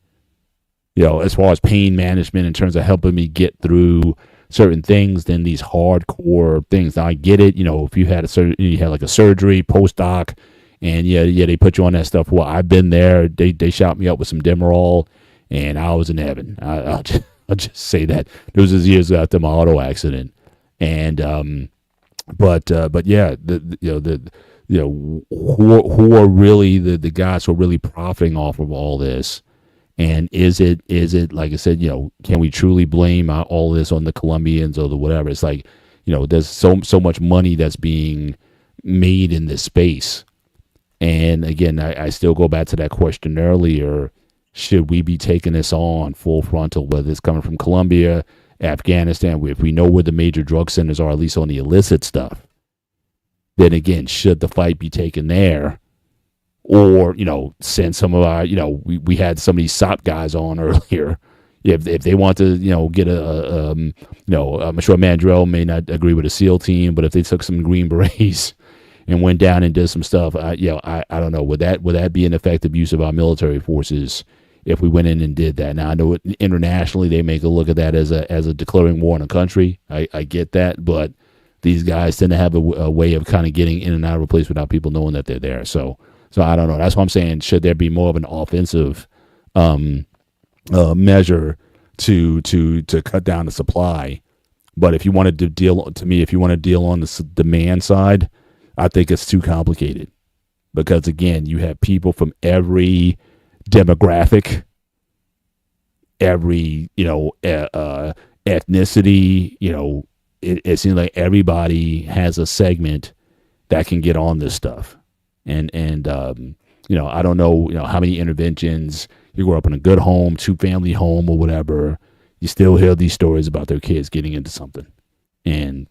as far as pain management in terms of helping me get through certain things than these hardcore things. Now I get it, if you had you had like a surgery, post-doc. And yeah, they put you on that stuff. Well, I've been there. They shot me up with some Demerol, and I was in heaven. I'll just say that. It was years after my auto accident, and but yeah, who are really the guys who are really profiting off of all this? And is it like I said, can we truly blame all this on the Colombians or the whatever? It's like, there's so much money that's being made in this space. And again, I still go back to that question earlier. Should we be taking this on full frontal, whether it's coming from Colombia, Afghanistan, if we know where the major drug centers are, at least on the illicit stuff, then again, should the fight be taken there? Or, send some of our, we had some of these SOP guys on earlier. If they want to, get I'm sure Mandrell may not agree with the SEAL team, but if they took some Green Berets and went down and did some stuff, I don't know. Would that be an effective use of our military forces if we went in and did that? Now, I know internationally they make a look at that as a declaring war on a country. I get that, but these guys tend to have a way of kind of getting in and out of a place without people knowing that they're there. So I don't know. That's what I'm saying. Should there be more of an offensive measure to cut down the supply? But if you wanted to deal on the demand side, I think it's too complicated, because again, you have people from every demographic, every ethnicity. It seems like everybody has a segment that can get on this stuff. And I don't know, how many interventions. You grow up in a good home, 2-family home or whatever, you still hear these stories about their kids getting into something. And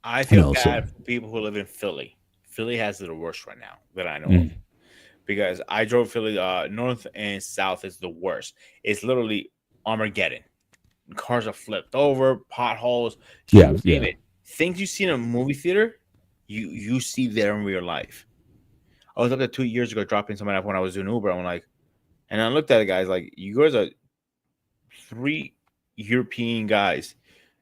I feel bad for people who live in Philly. Philly has it the worst right now that I know of, because I drove Philly. North and south is the worst. It's literally Armageddon. Cars are flipped over, potholes. Things you see in a movie theater, you see there in real life. I was up there 2 years ago dropping somebody off when I was doing Uber. I'm like, and I looked at the guys like, you guys are 3 European guys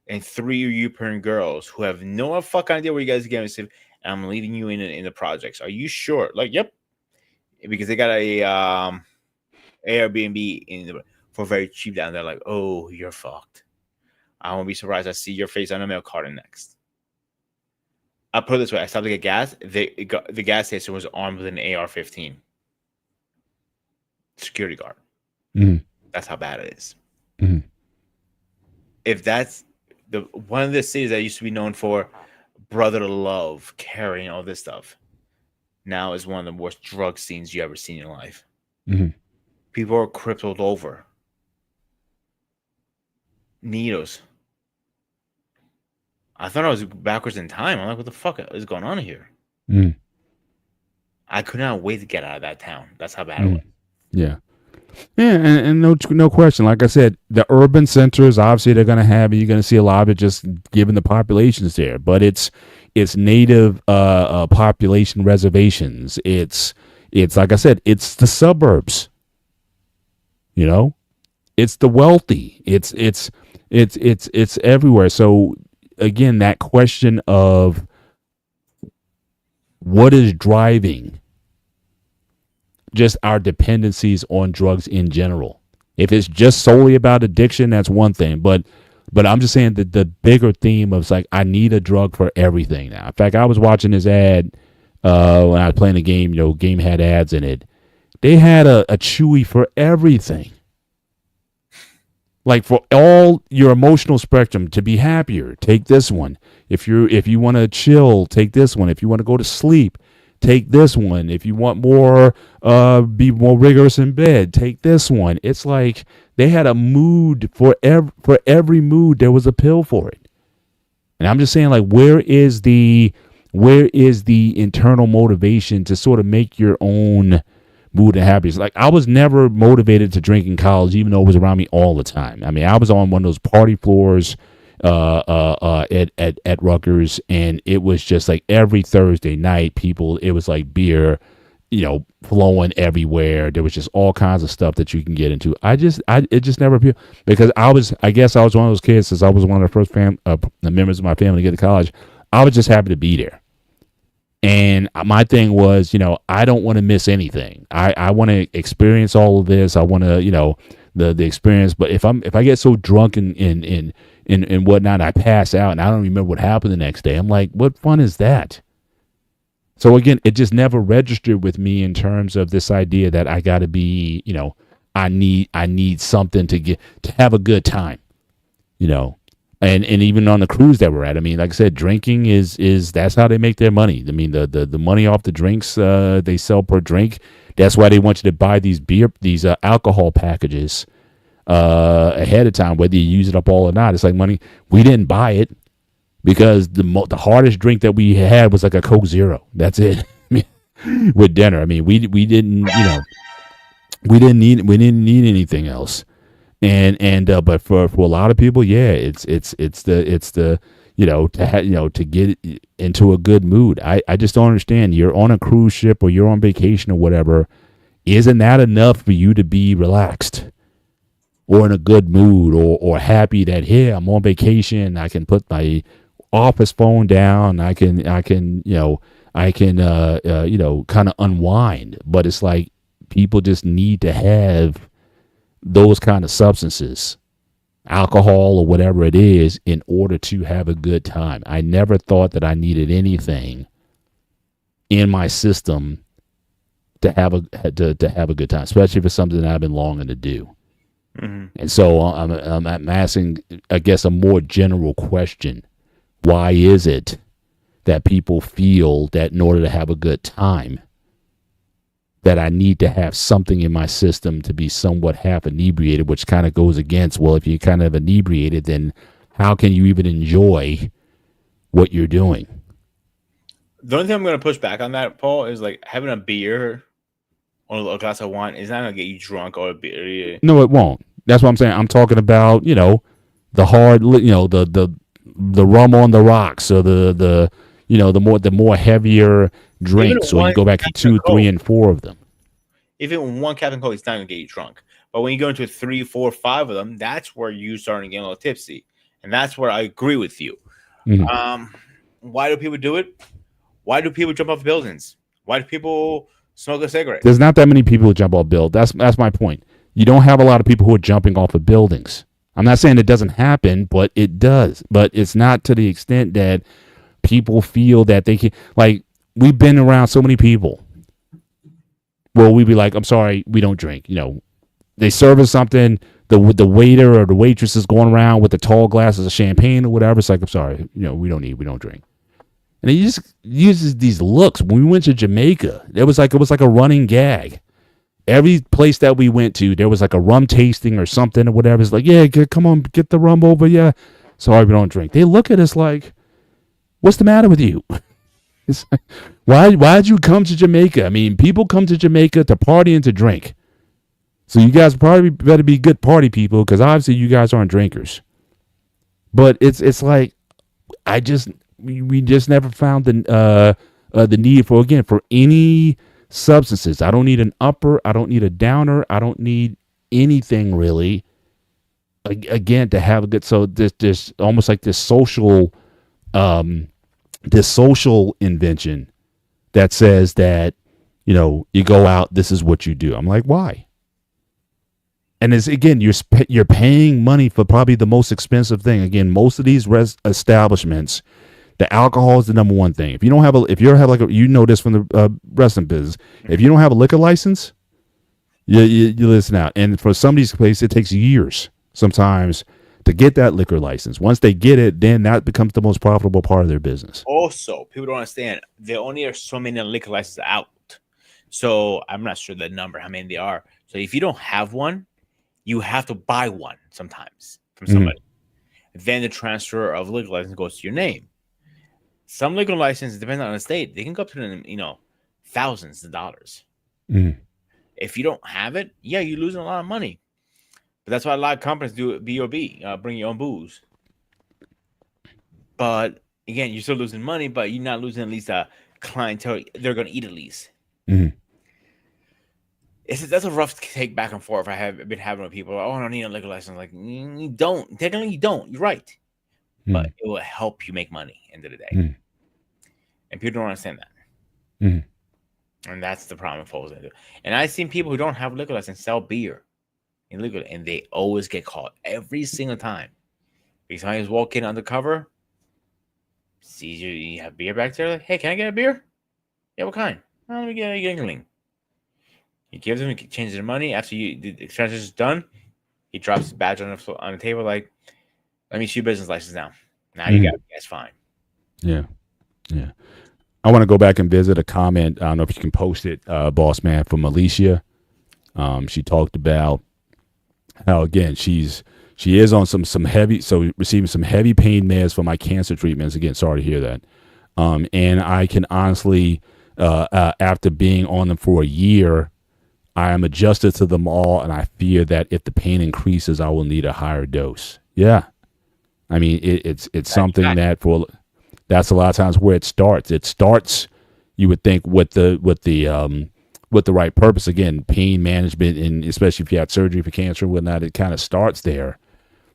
and 3 European girls who have no fucking idea where you guys are getting, and I'm leaving you in the projects. Are you sure? Like, yep. Because they got a Airbnb for very cheap down there. Like, oh, you're fucked. I won't be surprised I see your face on a mail card next. I'll put it this way. I stopped to get gas. The gas station was armed with an AR-15. Security guard. That's how bad it is. If that's one of the cities that used to be known for brother love, caring, all this stuff, now is one of the worst drug scenes you ever seen in your life. People are crippled over. Needles. I thought I was backwards in time. I'm like, what the fuck is going on here? I could not wait to get out of that town. That's how bad it was. Yeah, and no question. Like I said, the urban centers, obviously they're going to have it. You're going to see a lot of it just given the populations there. But it's native population reservations. It's like I said, it's the suburbs. It's the wealthy. It's everywhere. So again, that question of what is driving just our dependencies on drugs in general. If it's just solely about addiction, that's one thing. But I'm just saying that the bigger theme of like, I need a drug for everything now. In fact, I was watching this ad when I was playing the game. Game had ads in it. They had a Chewy for everything. Like, for all your emotional spectrum, to be happier, take this one. If you want to chill, take this one. If you want to go to sleep, take this one. If you want more, be more rigorous in bed, take this one. It's like they had a mood for every mood. There was a pill for it. And I'm just saying, like, where is the internal motivation to sort of make your own mood and happiness? Like, I was never motivated to drink in college, even though it was around me all the time. I mean, I was on one of those party floors at Rutgers, and it was just like every Thursday night, it was like beer, flowing everywhere. There was just all kinds of stuff that you can get into. It just never appealed, because I guess I was one of those kids, since I was one of the first members of my family to get to college. I was just happy to be there. And my thing was, I don't want to miss anything. I want to experience all of this. I want to, the experience. But if I get so drunk and whatnot, I pass out and I don't remember what happened the next day, I'm like, what fun is that? So again, it just never registered with me in terms of this idea that I got to be, I need something to have a good time, And even on the cruise that we're at, I mean, like I said, drinking is that's how they make their money. I mean, the money off the drinks they sell per drink. That's why they want you to buy these alcohol packages ahead of time, whether you use it up all or not. It's like money. We didn't buy it because the hardest drink that we had was like a Coke Zero. That's it. With dinner, I mean, we didn't, we didn't need anything else. And but for a lot of people, yeah, it's the to get into a good mood. I just don't understand. You're on a cruise ship or you're on vacation or whatever. Isn't that enough for you to be relaxed or in a good mood or happy that, hey, I'm on vacation. I can put my office phone down. I can kind of unwind. But it's like people just need to have those kind of substances, alcohol or whatever it is, in order to have a good time. I never thought that I needed anything in my system to have a good time, especially if it's something that I've been longing to do. Mm-hmm. And so I'm asking, I guess, a more general question. Why is it that people feel that in order to have a good time, that I need to have something in my system to be somewhat half inebriated, which kind of goes against, well, if you're kind of inebriated, then how can you even enjoy what you're doing? The only thing I'm going to push back on that, Paul, is like having a beer or a glass of wine is not going to get you drunk or a beer. No, it won't. That's what I'm saying. I'm talking about, the hard, the rum on the rocks or the more heavier drinks. So you go back to 2, 3, and 4 of them. Even one Captain Coke is not going to get you drunk. But when you go into 3, 4, 5 of them, that's where you start to get a little tipsy. And that's where I agree with you. Mm-hmm. Why do people do it? Why do people jump off buildings? Why do people smoke a cigarette? There's not that many people who jump off buildings. That's my point. You don't have a lot of people who are jumping off of buildings. I'm not saying it doesn't happen, but it does. But it's not to the extent that people feel that they can. Like, we've been around so many people. Well, we'd be like, I'm sorry, we don't drink. They serve us something. The waiter or the waitress is going around with the tall glasses of champagne or whatever. It's like, I'm sorry, we don't drink. And he just uses these looks. When we went to Jamaica, it was like a running gag. Every place that we went to, there was like a rum tasting or something or whatever. It's like, yeah, come on, get the rum over. Yeah, sorry, we don't drink. They look at us like, what's the matter with you? It's like, why'd you come to Jamaica? I mean, people come to Jamaica to party and to drink. So you guys probably better be good party people, because obviously you guys aren't drinkers. But it's like, we just never found the need for any substances. I don't need an upper. I don't need a downer. I don't need anything really. Again, to have a good. So this almost like this social invention that says that, you go out, this is what you do. I'm like, why? And it's, again, you're paying money for probably the most expensive thing. Again, most of these establishments, the alcohol is the number one thing. If you don't have you know this from the wrestling business. If you don't have a liquor license, you listen out. And for some of these places, it takes years sometimes to get that liquor license. Once they get it, then that becomes the most profitable part of their business. Also, people don't understand, there only are so many liquor licenses out. So I'm not sure the number, how many there are. So if you don't have one, you have to buy one sometimes from somebody. Mm-hmm. Then the transfer of liquor license goes to your name. Some liquor licenses, depending on the state, they can go up to thousands of dollars. Mm-hmm. If you don't have it, yeah, you're losing a lot of money. But that's why a lot of companies do B.O.B., bring your own booze. But again, you're still losing money, but you're not losing at least a clientele they're going to eat at least. Mm-hmm. That's a rough take back and forth. I have been having with people. Oh, I don't need a liquor license. Like, you don't. Technically, you don't. You're right. Mm-hmm. But it will help you make money end of the day. Mm-hmm. And people don't understand that. Mm-hmm. And that's the problem with folks. And I've seen people who don't have liquor license sell beer illegally, and they always get caught every single time. Because I just walk in undercover, sees you have beer back there, like, hey, can I get a beer? Yeah, what kind? Oh, let me get a Yingling. He gives him, he changes the money. After the transaction is done, he drops his badge on the table, like, let me see your business license now. Now you got it. That's fine. Yeah. Yeah. I want to go back and visit a comment. I don't know if you can post it, boss man, from Alicia. She talked about Now again, she is on some heavy, so receiving some heavy pain meds for my cancer treatments. Again, sorry to hear that. And I can honestly, after being on them for a year, I am adjusted to them all, and I fear that if the pain increases, I will need a higher dose. Yeah, I mean it's something that that's a lot of times where it starts. It starts, you would think, with the right purpose. Again, pain management, and especially if you had surgery for cancer and whatnot, it kind of starts there.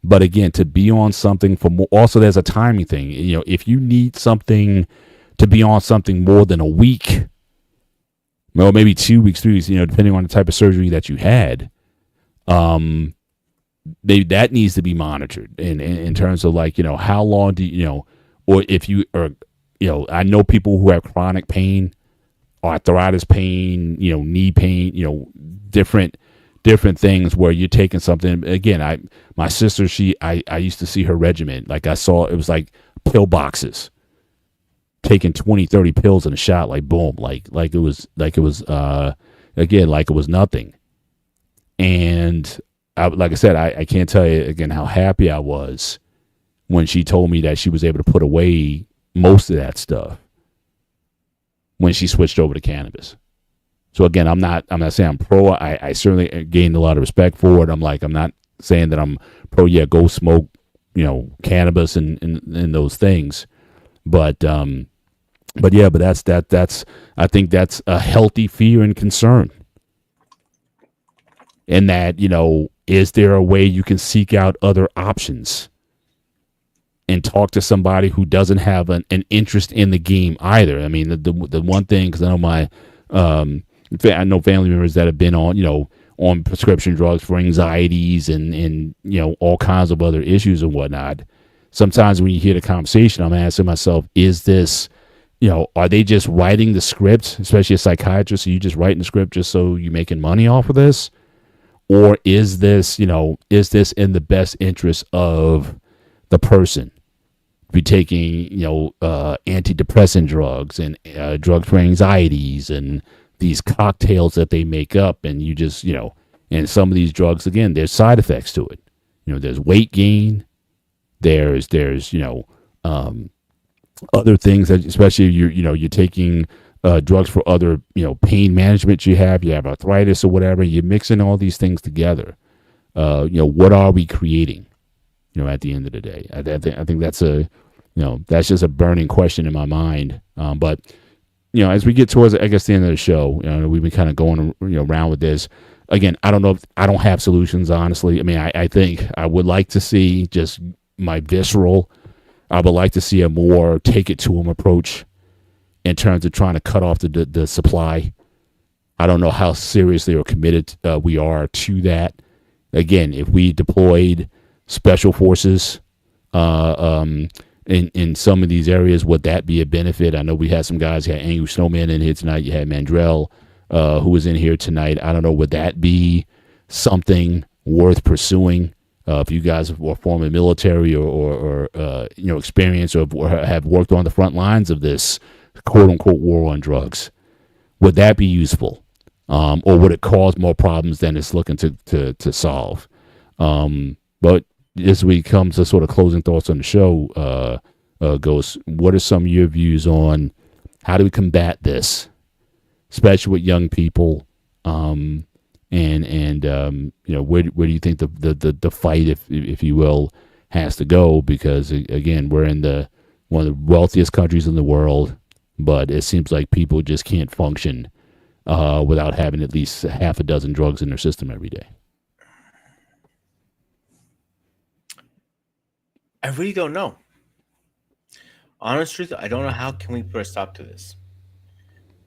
But again, to be on something for more, also there's a timing thing. You know, if you need something to be on something more than a week, well, maybe 2 weeks, 3 weeks, you know, depending on the type of surgery that you had, maybe that needs to be monitored in terms of, like, you know, how long do you know, or if you are, you know, I know people who have chronic pain, arthritis pain, you know, knee pain, you know, different things where you're taking something. Again, my sister, I used to see her regimen. Like, I saw, it was like pill boxes, taking 20, 30 pills in a shot, like boom, like it was again, like it was nothing. And like I said, I can't tell you again how happy I was when she told me that she was able to put away most of that stuff when she switched over to cannabis. So again, I'm not saying I'm pro. I certainly gained a lot of respect for it. I'm not saying that I'm pro. Yeah, go smoke, you know, cannabis and those things. But that's I think that's a healthy fear and concern. In that, you know, is there a way you can seek out other options and talk to somebody who doesn't have an interest in the game either? I mean, the one thing, because I know I know family members that have been on, you know, on prescription drugs for anxieties and you know, all kinds of other issues and whatnot. Sometimes when you hear the conversation, I'm asking myself, is this, you know, are they just writing the script, especially a psychiatrist? Are you just writing the script just so you're making money off of this? Or is this, you know, is this in the best interest of the person? Be taking, you know, antidepressant drugs and drugs for anxieties and these cocktails that they make up, and you just, you know, and some of these drugs, again, there's side effects to it. You know, there's weight gain, there's you know, other things that, especially if you're taking drugs for other, you know, pain management. You have arthritis or whatever. You're mixing all these things together. You know, what are we creating? You know, at the end of the day, I think that's that's just a burning question in my mind. But you know, as we get towards, I guess, the end of the show, you know, we've been kind of going, you know, around with this. Again, I don't know if I don't have solutions, honestly. I mean, I think I would like to see, just my visceral, I would like to see a more take it to them approach in terms of trying to cut off the supply. I don't know how seriously or committed we are to that. Again, if we deployed special forces in some of these areas, would that be a benefit? I know we had some guys, you had Angry Snowman in here tonight. You had Mandrell, who was in here tonight. I don't know, would that be something worth pursuing? If you guys were former military or you know, experience or have worked on the front lines of this quote unquote war on drugs, would that be useful? Or would it cause more problems than it's looking to solve? But as we come to sort of closing thoughts on the show, Ghost, what are some of your views on how do we combat this, especially with young people? And you know, where do you think the fight, if you will, has to go? Because again, we're in one of the wealthiest countries in the world, but it seems like people just can't function without having at least half a dozen drugs in their system every day. I really don't know. Honest truth, I don't know how can we put a stop to this,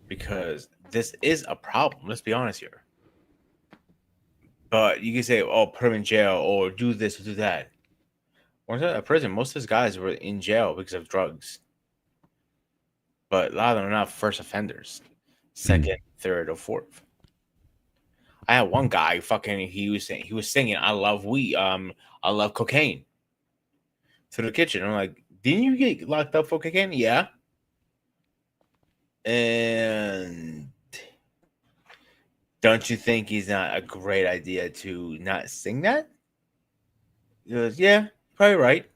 because this is a problem. Let's be honest here. But you can say, "Oh, put him in jail," or do this or do that. When at prison, most of those guys were in jail because of drugs. But a lot of them are not first offenders, second, third, or fourth. I had one guy, he was singing, "I love weed, I love cocaine," to the kitchen. I'm like, "Didn't you get locked up for cocaine?" "Yeah." And Don't you think he's not a great idea to not sing that? He goes, yeah, probably right.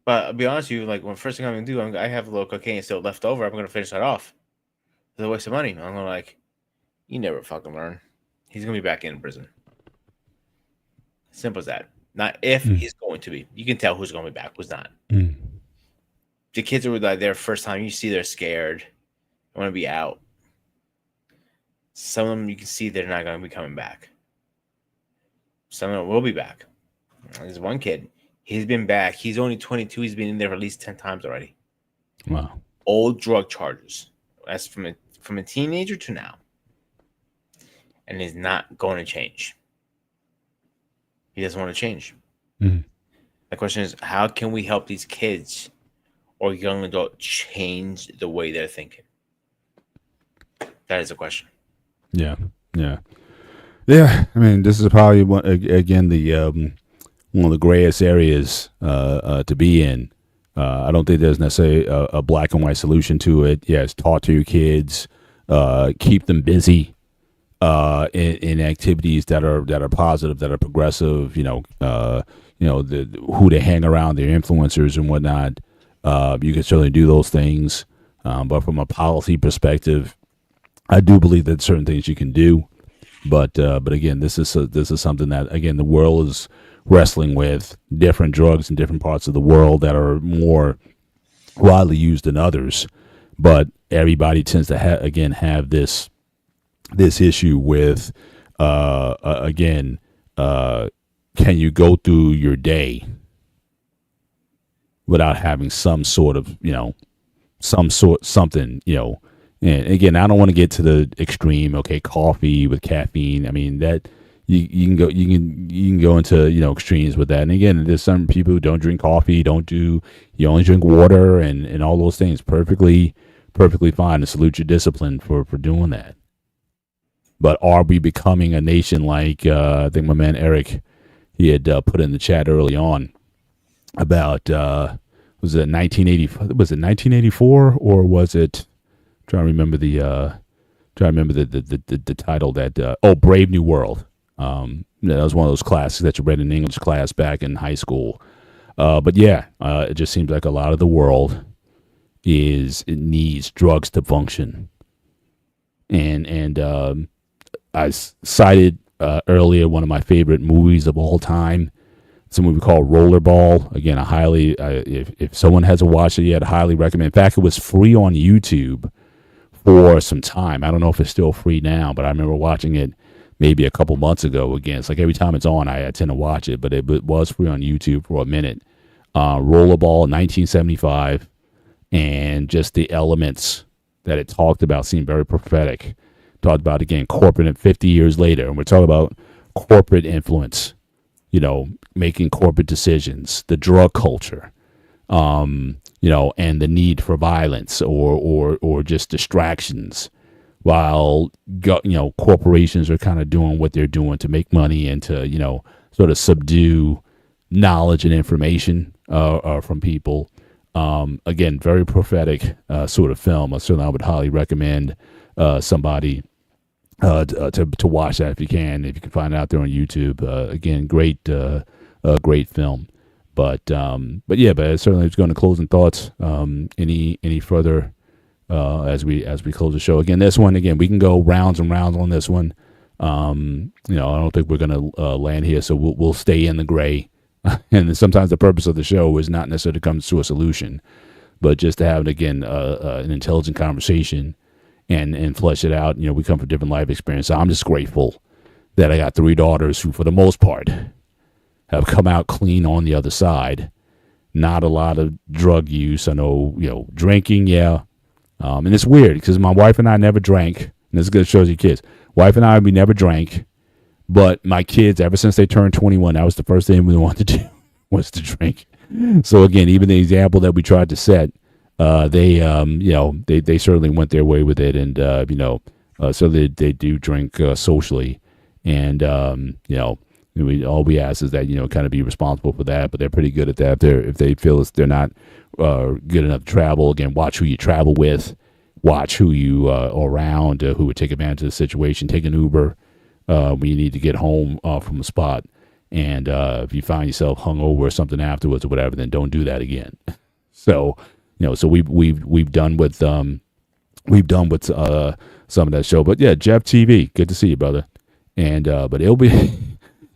But I'll be honest with you, like, when first thing I'm gonna do, I have a little cocaine still left over. I'm gonna finish that off. It's a waste of money. I'm gonna like, you never fucking learn. He's gonna be back in prison. Simple as that. Not if he's going to be. You can tell who's going to be back, who's not. The kids are like their first time. You see they're scared. They want to be out. Some of them you can see they're not going to be coming back. Some of them will be back. There's one kid. He's been back. He's only 22. He's been in there at least 10 times already. Wow. Old drug charges. That's from a teenager to now. And he's not going to change. He doesn't want to change. The question is, how can we help these kids or young adults change the way they're thinking? That is the question. Yeah. I mean, this is probably one of the grayest areas to be in. I don't think there's necessarily a black and white solution to it. Yes, talk to your kids, keep them busy. In activities that are positive, that are progressive, who they hang around, their influencers and whatnot. You can certainly do those things, but from a policy perspective, I do believe that certain things you can do. But again, this is something that again the world is wrestling with. Different drugs in different parts of the world that are more widely used than others, but everybody tends to have this issue with can you go through your day without having some sort of something, and again, I don't want to get to the extreme. Okay, coffee with caffeine, I mean that you can go into extremes with that. And again, there's some people who don't drink coffee, you only drink water and all those things. Perfectly fine, to salute your discipline for doing that. But are we becoming a nation like I think my man Eric, he had put in the chat early on about was it 1984 or was it? Trying to remember the title that Brave New World. That was one of those classes that you read in English class back in high school. But yeah, it just seems like a lot of the world it needs drugs to function, and I cited earlier one of my favorite movies of all time. It's a movie called Rollerball. Again, if someone hasn't watched it yet, I highly recommend. In fact, it was free on YouTube for some time. I don't know if it's still free now, but I remember watching it maybe a couple months ago. Again, it's like every time it's on, I tend to watch it, but it was free on YouTube for a minute. Rollerball, 1975, and just the elements that it talked about seemed very prophetic. Talked about, again, corporate and 50 years later, and we're talking about corporate influence, making corporate decisions, the drug culture, and the need for violence or just distractions, while corporations are kind of doing what they're doing to make money and to sort of subdue knowledge and information from people. Again, very prophetic sort of film. I would highly recommend somebody to watch that if you can find it out there on YouTube. Again, great film. But certainly it's going to closing thoughts. Any further as we close the show. Again, this one, we can go rounds and rounds on this one. I don't think we're going to land here, so we'll stay in the gray. And sometimes the purpose of the show is not necessarily to come to a solution, but just to have an intelligent conversation and flesh it out. We come from different life experiences. So I'm just grateful that I got 3 daughters who, for the most part, have come out clean on the other side. Not a lot of drug use. I know, drinking, yeah. And it's weird because my wife and I never drank. And this is good, shows you kids. Wife and I, we never drank. But my kids, ever since they turned 21, that was the first thing we wanted to do was to drink. So again, even the example that we tried to set, they certainly went their way with it, and so they do drink socially, and all we ask is that kind of be responsible for that. But they're pretty good at that. If they feel they're not good enough to travel, again, watch who you travel with, watch who you are around, who would take advantage of the situation. Take an Uber when you need to get home from a spot. And if you find yourself hungover or something afterwards or whatever, then don't do that again. So, so we've done with some of that show. But yeah, Jeff TV, good to see you, brother. And but it'll be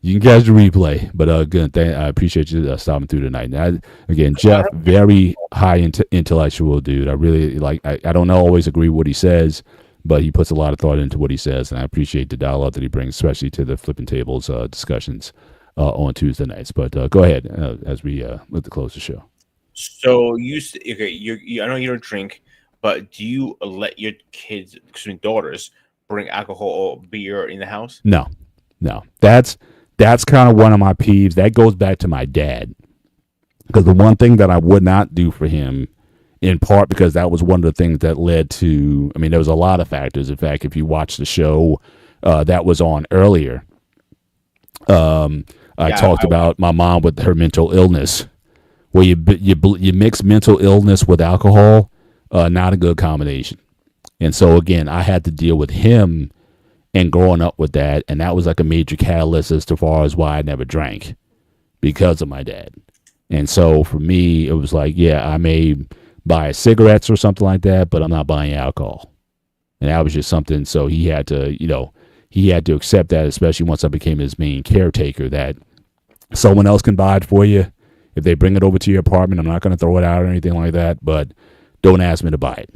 you can catch the replay. But good, I appreciate you stopping through tonight. And again, Jeff, very high intellectual dude. I really like. I don't always agree with what he says, but he puts a lot of thought into what he says, and I appreciate the dialogue that he brings, especially to the flipping tables discussions on Tuesday nights. But go ahead as we look to close the show. So I know you don't drink, but do you let your kids, daughters, bring alcohol or beer in the house? No. That's kind of one of my peeves. That goes back to my dad, because the one thing that I would not do for him, in part because that was one of the things that led to. I mean, there was a lot of factors. In fact, if you watch the show that was on earlier, I talked about my mom with her mental illness. Where you mix mental illness with alcohol, not a good combination. And so again, I had to deal with him and growing up with that, and that was like a major catalyst as far as why I never drank, because of my dad. And so for me, it was like, yeah, I may buy cigarettes or something like that, but I'm not buying alcohol. And that was just something. So he had to accept that, especially once I became his main caretaker, that someone else can buy it for you. If they bring it over to your apartment, I'm not going to throw it out or anything like that, but don't ask me to buy it.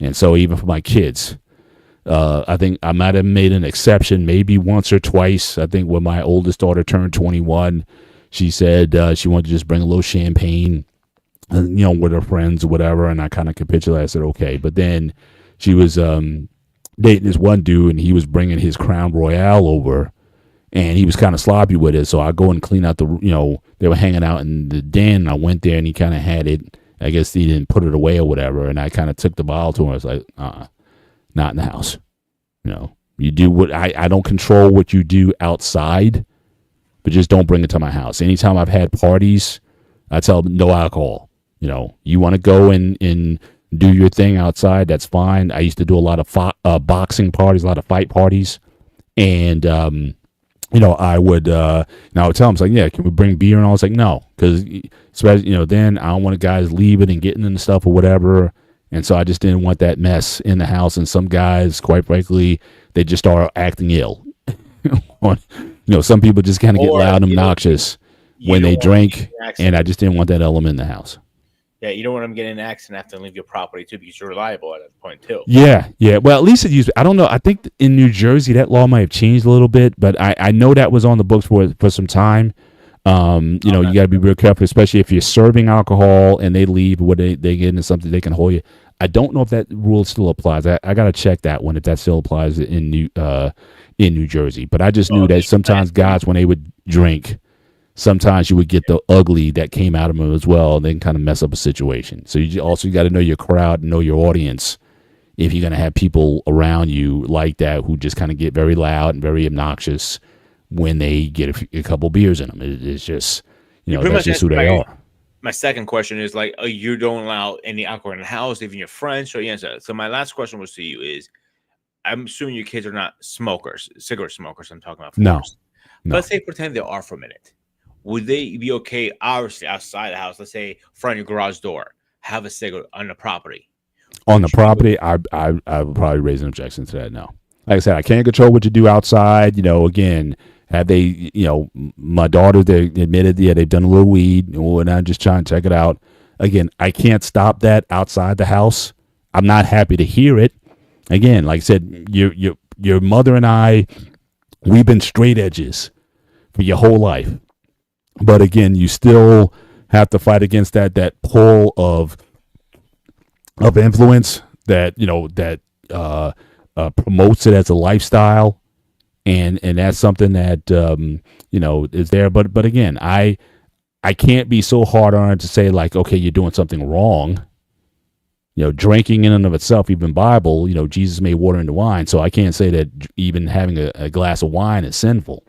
And so even for my kids, I think I might have made an exception maybe once or twice. I think when my oldest daughter turned 21, she said she wanted to just bring a little champagne, with her friends or whatever, and I kind of capitulated. I said, okay. But then she was dating this one dude, and he was bringing his Crown Royale over, and he was kind of sloppy with it. So I go and clean out they were hanging out in the den. I went there and he kind of had it. I guess he didn't put it away or whatever. And I kind of took the bottle to him. I was like, not in the house. You do what I don't control what you do outside, but just don't bring it to my house. Anytime I've had parties, I tell them no alcohol. You want to go and do your thing outside, that's fine. I used to do a lot of boxing parties, a lot of fight parties. And, I would tell them, it's like, yeah, can we bring beer? And I was like, no, because, then I don't want guys leaving and getting into stuff or whatever. And so I just didn't want that mess in the house. And some guys, quite frankly, they just start acting ill. Some people just kind of get loud and obnoxious when they drink. And I just didn't want that element in the house. Yeah, you don't want them getting in an accident and have to leave your property too, because you're liable at that point too. Yeah. Well, at least it used. I don't know. I think in New Jersey that law might have changed a little bit, but I know that was on the books for some time. You got to be real careful, especially if you're serving alcohol and they leave, they get into something, they can hold you. I don't know if that rule still applies. I got to check that one if that still applies in New Jersey. But I just knew that sometimes guys, when they would drink, sometimes you would get the ugly that came out of them as well, and then kind of mess up a situation. So you got to know your crowd, know your audience. If you're going to have people around you like that who just kind of get very loud and very obnoxious when they get a couple beers in them, it's just that's just who they are. My second question is you don't allow any alcohol in the house, even your friends. So yes. So my last question was to you is, I'm assuming your kids are not smokers, cigarette smokers. I'm talking about. No. Let's say pretend they are for a minute. Would they be okay, obviously, outside the house? Let's say, front of your garage door, have a cigarette on the property. On the property, I would probably raise an objection to that. No, like I said, I can't control what you do outside. Again, have they? My daughter, they admitted, they've done a little weed, and I'm just trying to check it out. Again, I can't stop that outside the house. I'm not happy to hear it. Again, like I said, your mother and I, we've been straight edges for your whole life. But again, you still have to fight against that pull of influence that promotes it as a lifestyle, and that's something that is there. But again, I can't be so hard on it to say like, okay, you're doing something wrong. Drinking in and of itself, even Bible, Jesus made water into wine, so I can't say that even having a glass of wine is sinful.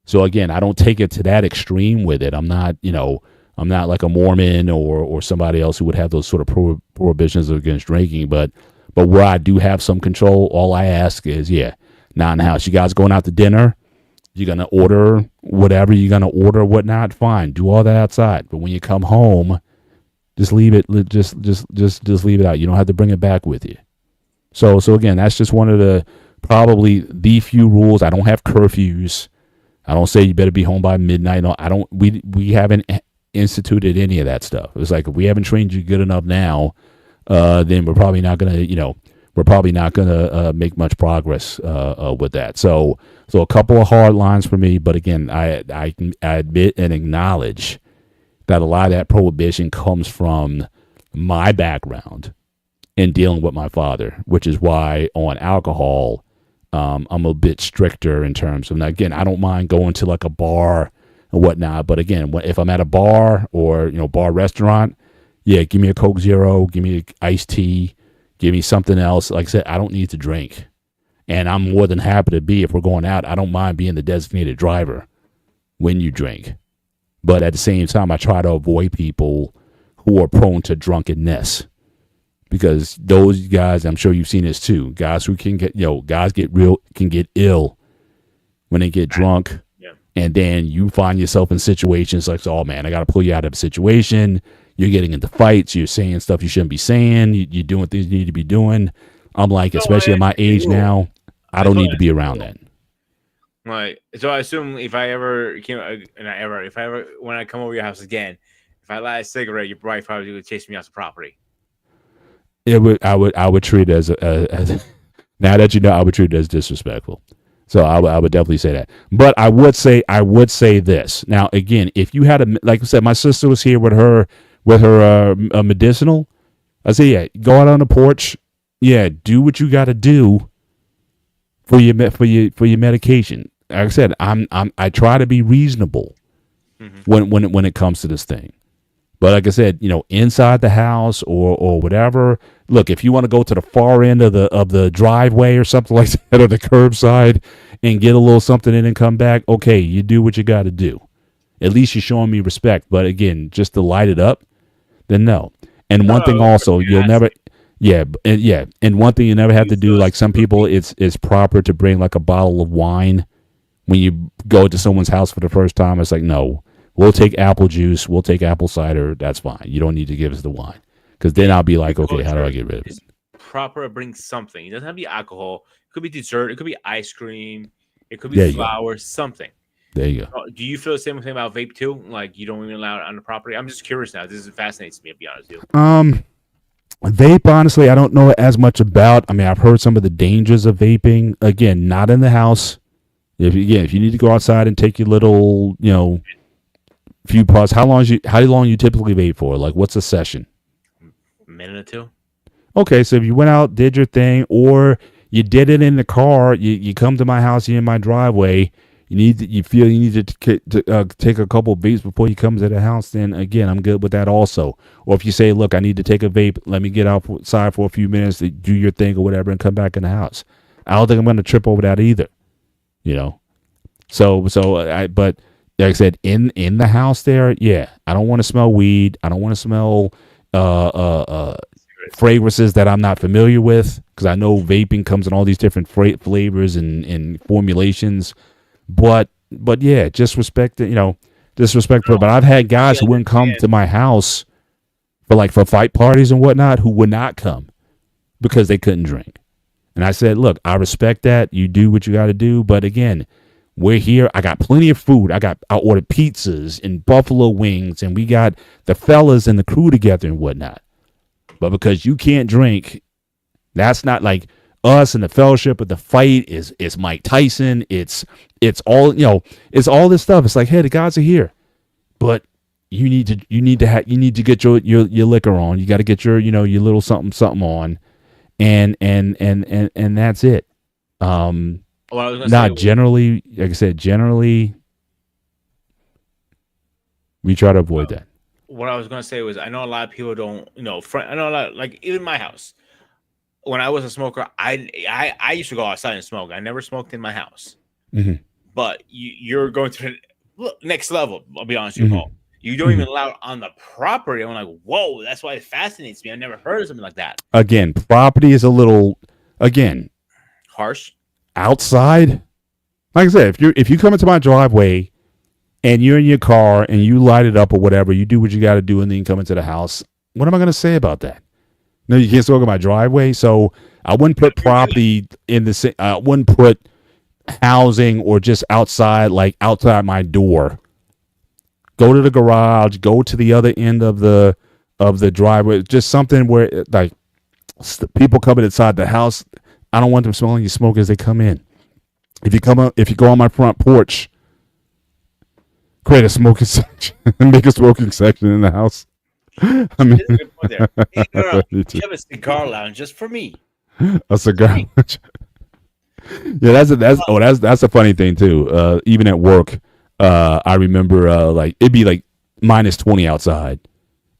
So again, I don't take it to that extreme with it. I'm not, I'm not like a Mormon or somebody else who would have those sort of prohibitions against drinking, but where I do have some control, all I ask is, not in the house. You guys going out to dinner? You're gonna order whatever you're gonna order, whatnot. Fine, do all that outside. But when you come home, just leave it. Just leave it out. You don't have to bring it back with you. So again, that's just one of the probably the few rules. I don't have curfews. I don't say you better be home by midnight. No, I don't. We haven't instituted any of that stuff. It's like if we haven't trained you good enough now, then we're probably not gonna make much progress with that. So a couple of hard lines for me. But again, I admit and acknowledge that a lot of that prohibition comes from my background in dealing with my father, which is why on alcohol, I'm a bit stricter in terms of, now again, I don't mind going to like a bar and whatnot, but again, if I'm at a bar or, bar restaurant, give me a Coke Zero, give me an iced tea, give me something else. Like I said, I don't need to drink. And I'm more than happy to be, if we're going out, I don't mind being the designated driver when you drink. But at the same time, I try to avoid people who are prone to drunkenness. Because those guys, I'm sure you've seen this too, guys who can get, can get ill when they get drunk. Yeah. And then you find yourself in situations like, oh man, I got to pull you out of a situation. You're getting into fights. You're saying stuff you shouldn't be saying. You're doing things you need to be doing. I'm like, especially at my age now, I don't need to be around that. Right. So I assume when I come over your house again, if I light a cigarette, your wife probably would chase me off the property. I would treat it as now that I would treat it as disrespectful. So I would definitely say that. But I would say this. Now again, if you had like I said, my sister was here with her medicinal. I say, go out on the porch. Do what you got to do for your medication. Like I said, I try to be reasonable when it comes to this thing. But like I said, inside the house or whatever. Look, if you want to go to the far end of the driveway or something like that, or the curbside, and get a little something in and come back, okay, you do what you got to do. At least you're showing me respect. But again, just to light it up, then no. And one thing also, you'll never, and one thing you never have to do, like some people, it's proper to bring like a bottle of wine when you go to someone's house for the first time. It's like, no. We'll take apple juice. We'll take apple cider. That's fine. You don't need to give us the wine. Because then I'll be like, okay, how do I get rid of it? Proper, bring something. It doesn't have to be alcohol. It could be dessert. It could be ice cream. It could be flour, something. There you go. Do you feel the same thing about vape too? Like you don't even allow it on the property? I'm just curious now. This fascinates me, to be honest with you. Vape, honestly, I don't know as much about. I mean, I've heard some of the dangers of vaping. Again, not in the house. If you need to go outside and take your little, few puffs. How long you typically vape for? Like, what's a session? A minute or two. Okay, so if you went out, did your thing, or you did it in the car, you come to my house, you're in my driveway, you need to take a couple of vapes before you come to the house, then again, I'm good with that also. Or if you say, look, I need to take a vape, let me get outside for a few minutes to do your thing or whatever and come back in the house. I don't think I'm going to trip over that either. But like I said, in the house there, I don't want to smell weed. I don't want to smell fragrances that I'm not familiar with, because I know vaping comes in all these different flavors and formulations. But just respect it, disrespectful. But I've had guys who wouldn't come to my house for fight parties and whatnot, who would not come because they couldn't drink. And I said, look, I respect that. You do what you got to do. But again, we're here. I got plenty of food. I ordered pizzas and buffalo wings, and we got the fellas and the crew together and whatnot. But because you can't drink, that's not like us and the fellowship. But the fight is Mike Tyson. It's all it's all this stuff. It's like, hey, the guys are here, but you need to get your liquor on. You got to get your your little something on, and that's it. Not generally, like I said, we try to avoid that. What I was going to say was, I know a lot of people don't, I know a lot, like even my house, when I was a smoker, I used to go outside and smoke. I never smoked in my house. Mm-hmm. But you're going to the next level, I'll be honest with you, Paul. You don't even allow it on the property. I'm like, whoa, that's why it fascinates me. I never heard of something like that. Again, property is a little Harsh. outside. Like I said, if you come into my driveway and you're in your car and you light it up or whatever, you do what you got to do, and then you come into the house. What am I going to say about that? No, you can't smoke in my driveway, so I wouldn't put property in the. I wouldn't put housing or just outside, like outside my door. Go to the garage. Go to the other end of the driveway. Just something where like people coming inside the house. I don't want them smelling your smoke as they come in. If you go on my front porch, create a smoking section, make a smoking section in the house. I mean, That's a good point there. Hey, no. You have a cigar lounge just for me. a cigar. Yeah, that's a funny thing too. Even at work, I remember like it'd be like -20 outside,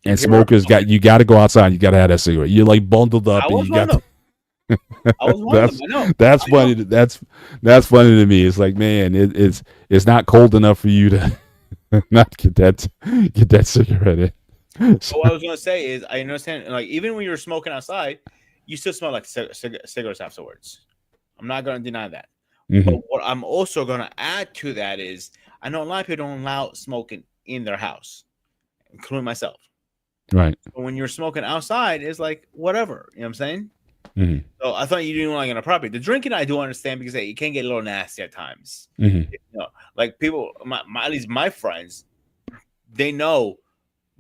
and smokers got to go outside. You got to have that cigarette. You're like bundled up, and you got. That's funny. That's funny to me. It's like, man, it's not cold enough for you to not get that cigarette in. So what I was gonna say is, I understand. Like even when you're smoking outside, you still smell like cigarettes afterwards. I'm not gonna deny that. Mm-hmm. But what I'm also gonna add to that is, I know a lot of people don't allow smoking in their house, including myself. Right. But when you're smoking outside, it's like whatever. You know what I'm saying? Mm-hmm. So I thought you didn't like on a property. The drinking I do understand because it can get a little nasty at times. Mm-hmm. You know, like people, at least my friends, they know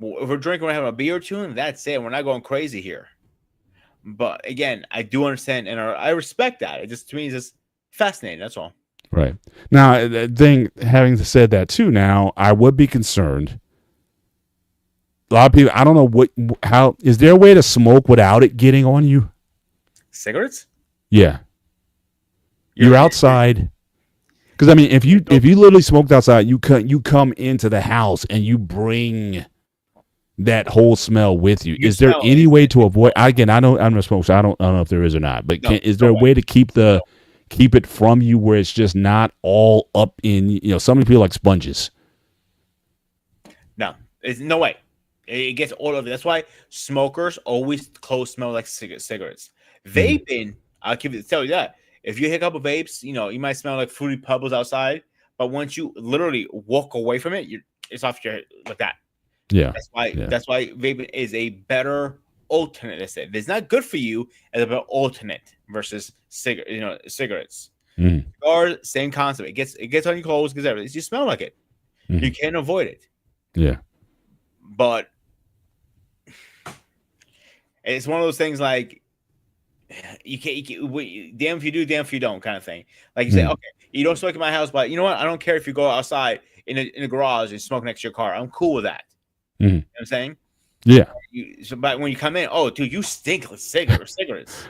if we're drinking, we're having a beer or two, and that's it. We're not going crazy here. But again, I do understand, and I respect that. It just to me is just fascinating. That's all. Right. Now, the thing, having said that too, now I would be concerned. A lot of people, I don't know how is there a way to smoke without it getting on you? Cigarettes? Yeah. You're outside. Because I mean, if you literally smoked outside, you come into the house and you bring that whole smell with you. Is there any way to avoid? Again, I'm a smoker, so I don't know if there is or not. But is there a way to keep it from you where it's just not all up in? You know, some people like sponges. No, there's no way. It gets all over. That's why smokers always clothes smell like cigarettes. Vaping, I'll tell you that. If you hiccup with vapes, you know, you might smell like Fruity Pebbles outside, but once you literally walk away from it, it's off your head like that. Yeah. That's why vaping is a better alternate. I said it's not good for you as a better alternate versus cigarettes. Mm. Or same concept. It gets on your clothes because everything. You smell like it. Mm. You can't avoid it. Yeah. But it's one of those things like you can't damn if you do, damn if you don't kind of thing. Like you say, okay, you don't smoke in my house, but you know what? I don't care if you go outside in a garage and smoke next to your car. I'm cool with that. Mm-hmm. You know what I'm saying? Yeah. But when you come in, oh, dude, you stink like cigarettes.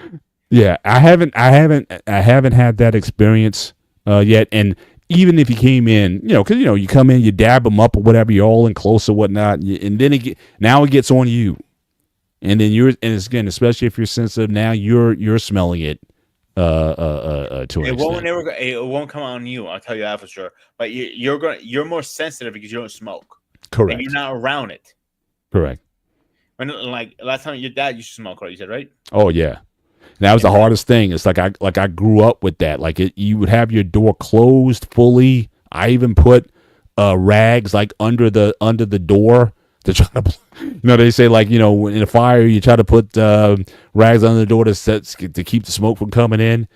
Yeah, I haven't had that experience yet. And even if you came in, you know, because you come in, you dab them up or whatever, you're all in close or whatnot, and then it gets on you, and then again, especially if you're sensitive, now you're smelling it. It won't come on you. I'll tell you that for sure. But you're more sensitive because you don't smoke. Correct. And you're not around it. Correct. When like last time your dad used to smoke, right? You said, right? Oh yeah. That was the hardest thing. It's like I grew up with that. Like you would have your door closed fully. I even put rags like under the door to try to, they say like, in a fire you try to put rags under the door to keep the smoke from coming in.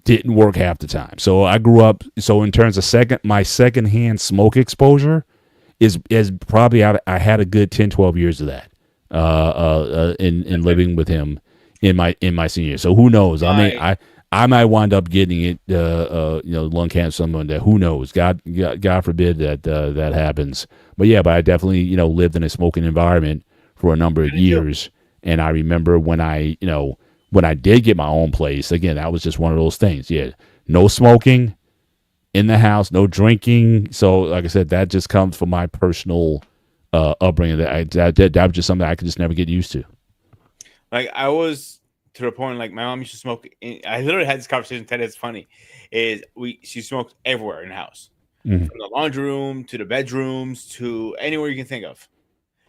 Didn't work half the time. So I grew up. So in terms of my secondhand smoke exposure is probably I had a good 10, 12 years of that in living with him. In my senior year. So who knows? I might wind up getting it, lung cancer, something like that. Who knows? God forbid that happens. But I definitely, lived in a smoking environment for a number of years. And I remember when I did get my own place, again, that was just one of those things. Yeah. No smoking in the house, no drinking. So like I said, that just comes from my personal upbringing. That was just something I could just never get used to. Like I was to the point, like my mom used to smoke. I literally had this conversation. Ted, it's funny, she smoked everywhere in the house. Mhm. from the laundry room to the bedrooms to anywhere you can think of.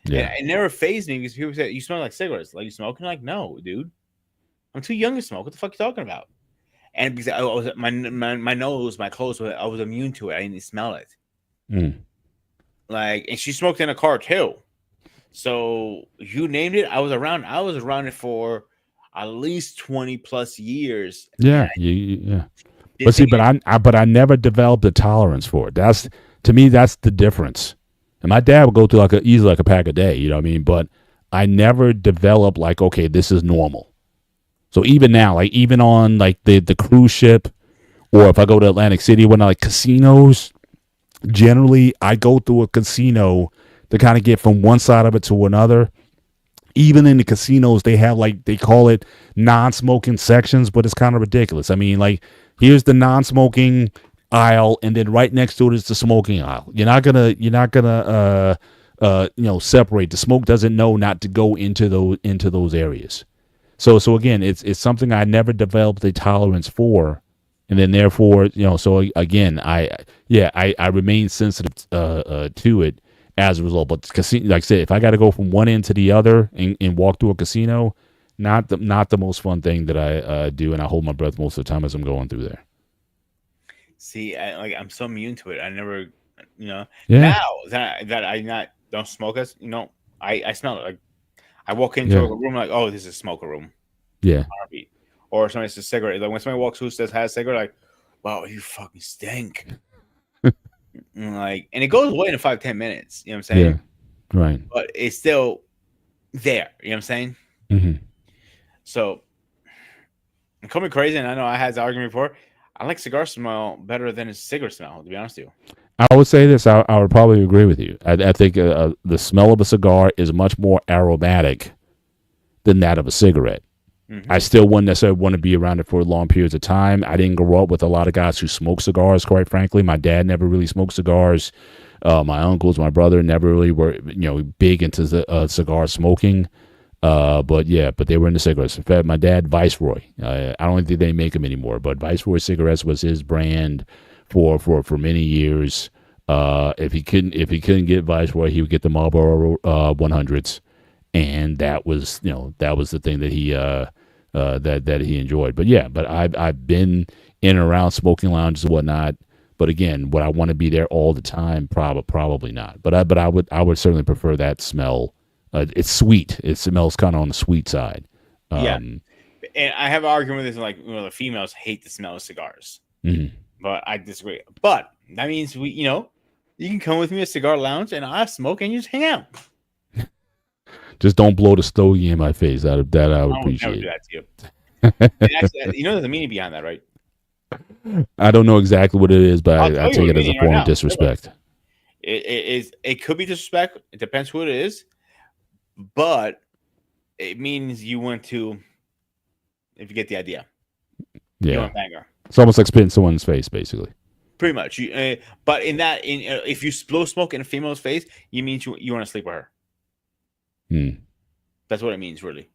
Yeah. And it never fazed me because people say, "You smell like cigarettes. Like you smoking?" Like, no, dude. I'm too young to smoke. What the fuck are you talking about? And because I was my nose, my clothes, I was immune to it. I didn't smell it. Mm. Like, and she smoked in a car too. So you named it. I was around. I was around it for at least 20 plus years. Yeah. Yeah. Didn't But see, think but I never developed a tolerance for it. That's to me, that's the difference. And my dad would go through easily like a pack a day. You know what I mean? But I never developed like, okay, this is normal. So even now, like even on like the cruise ship, or if I go to Atlantic City, when I like casinos, generally I go through a casino to kind of get from one side of it to another. Even in the casinos, they have like they call it non-smoking sections, but it's kind of ridiculous. I mean, like here's the non-smoking aisle, and then right next to it is the smoking aisle. You're not gonna separate. The smoke doesn't know not to go into those areas. So again, it's something I never developed a tolerance for, and then therefore, so again, I remain sensitive to it as a result. But casino, like I said, if I got to go from one end to the other and walk through a casino, not the most fun thing that I do, and I hold my breath most of the time as I'm going through there. See, I'm so immune to it. I never, Yeah. now that I don't smoke as I smell it. Like I walk into a room like, oh, this is a smoker room. Yeah. Or somebody says cigarette. Like when somebody walks who says has a cigarette, like, wow, you fucking stink. And it goes away in 5-10 minutes. You know what I'm saying? Yeah. Right. But it's still there. You know what I'm saying? Mm-hmm. So call me crazy, and I know I had this argument before. I like cigar smell better than a cigarette smell, to be honest with you. I would say this. I would probably agree with you. I think the smell of a cigar is much more aromatic than that of a cigarette. Mm-hmm. I still wouldn't necessarily want to be around it for long periods of time. I didn't grow up with a lot of guys who smoke cigars, quite frankly. My dad never really smoked cigars. My uncles, my brother never really were, big into the cigar smoking. But they were into cigarettes. In fact, my dad, Viceroy. I don't think they make them anymore, but Viceroy cigarettes was his brand for many years. If he couldn't get Viceroy, he would get the Marlboro 100s, and that was the thing that he that he enjoyed. But I've been in and around smoking lounges and whatnot. But again, would I want to be there all the time? Probably not. But I would certainly prefer that smell. It's sweet. It smells kind of on the sweet side. And I have an argument with this. Like, the females hate the smell of cigars, but I disagree. But that means you can come with me to a cigar lounge and I smoke and you just hang out. Just don't blow the stogie in my face. I would appreciate. I would never do that to you. Actually, there's a meaning behind that, right? I don't know exactly what it is, but I take it as a form of disrespect. It could be disrespect. It depends who it is. But it means you want to, if you get the idea. Yeah. You want banger. It's almost like spitting someone's face, basically. Pretty much. But if you blow smoke in a female's face, you mean you want to sleep with her. That's what it means, really.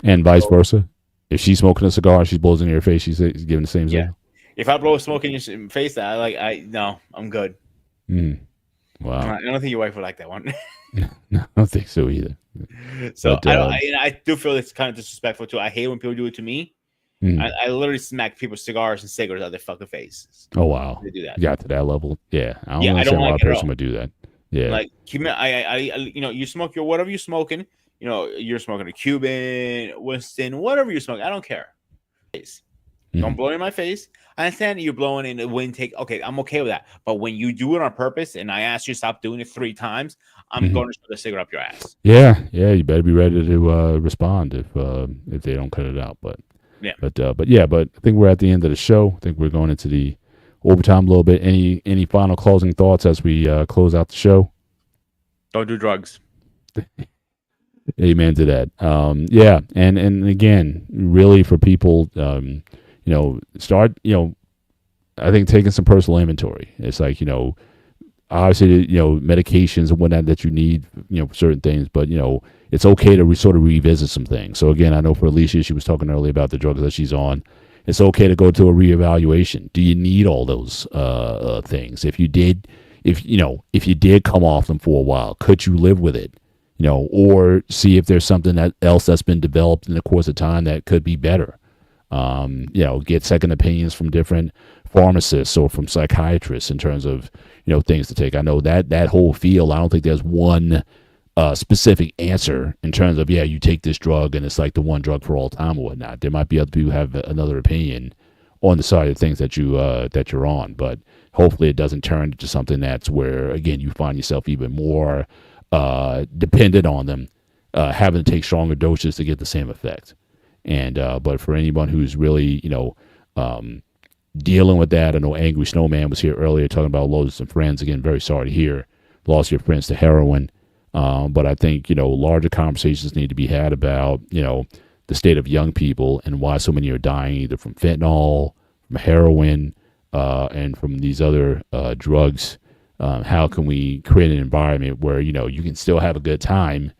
And vice versa. If she's smoking a cigar, she blows in your face, she's giving the same signal. If I blow smoke in your face, no, I'm good. Wow. I don't think your wife would like that one. No, I don't think so either. So I do feel it's kind of disrespectful too. I hate when people do it to me. I literally smack people's cigars and cigarettes out of their fucking faces. Oh wow, they do that. You got to that level? Yeah, I don't understand why a person would do that. Yeah, like you smoke your whatever you're smoking. You're smoking a Cuban, Winston, whatever you're smoking. I don't care. Don't blow it in my face. I understand that you're blowing in the wind. Okay, I'm okay with that. But when you do it on purpose, and I ask you to stop doing it 3 times, I'm going to shove the cigarette up your ass. Yeah. You better be ready to respond if they don't cut it out. But I think we're at the end of the show. I think we're going into the overtime a little bit. Any final closing thoughts as we close out the show? Don't do drugs. Amen to that. And again, really for people, start, I think taking some personal inventory. It's like, obviously, medications and whatnot that you need, for certain things, but, it's okay to sort of revisit some things. So again, I know for Alicia, she was talking earlier about the drugs that she's on. it's okay to go to a reevaluation. Do you need all those things? If you did come off them for a while, could you live with it? Or see if there's something else that's been developed in the course of time that could be better. Get second opinions from different pharmacists or from psychiatrists in terms of, things to take. I know that whole field, I don't think there's one specific answer in terms of, you take this drug and it's like the one drug for all time or whatnot. There might be other people who have another opinion on the side of things that you're on, but hopefully it doesn't turn into something that's where, again, you find yourself even more dependent on them, having to take stronger doses to get the same effect. And but for anyone who's really dealing with that, I know Angry Snowman was here earlier talking about losing some friends. Again, very sorry to hear lost your friends to heroin. But I think larger conversations need to be had about the state of young people and why so many are dying either from fentanyl, from heroin, and from these other drugs. How can we create an environment where you can still have a good time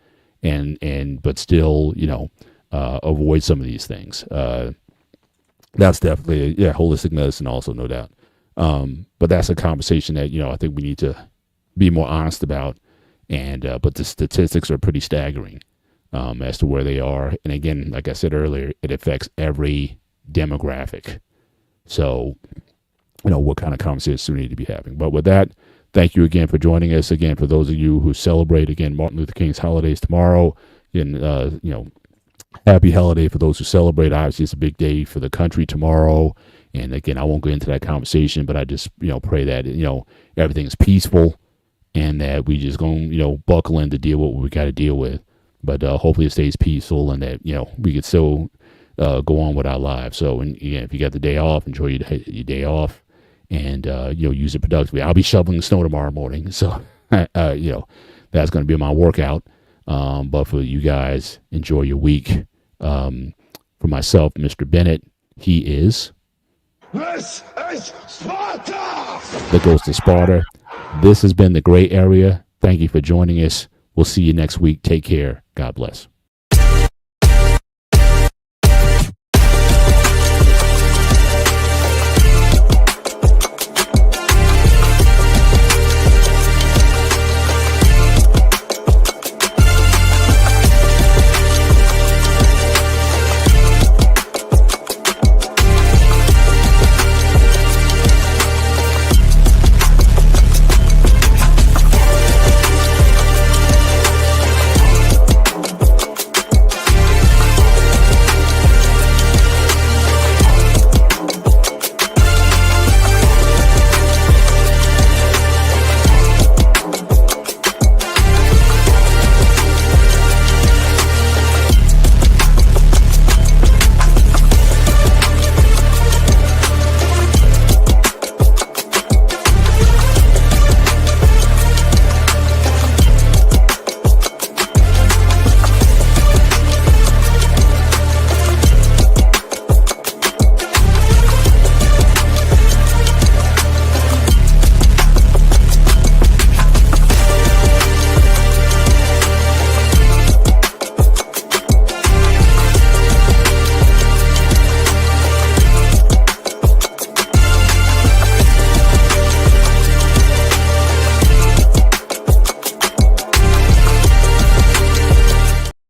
but still avoid some of these things. That's definitely holistic medicine also, no doubt. But that's a conversation that I think we need to be more honest about. And but the statistics are pretty staggering as to where they are. And again, like I said earlier, it affects every demographic. So what kind of conversations we need to be having. But with that, thank you again for joining us. Again, for those of you who celebrate, again, Martin Luther King's holidays tomorrow. And, happy holiday for those who celebrate. Obviously, it's a big day for the country tomorrow. And again, I won't go into that conversation, but I just, pray that, everything's peaceful and that we just going, buckle in to deal with what we got to deal with. But hopefully it stays peaceful and that, we could still go on with our lives. So, and again, if you got the day off, enjoy your day off and, use it productively. I'll be shoveling snow tomorrow morning. So, that's going to be my workout. But for you guys, enjoy your week. For myself, Mr. Bennett, he is. This is Sparta! The Ghost of Sparta. This has been The Gray Area. Thank you for joining us. We'll see you next week. Take care. God bless.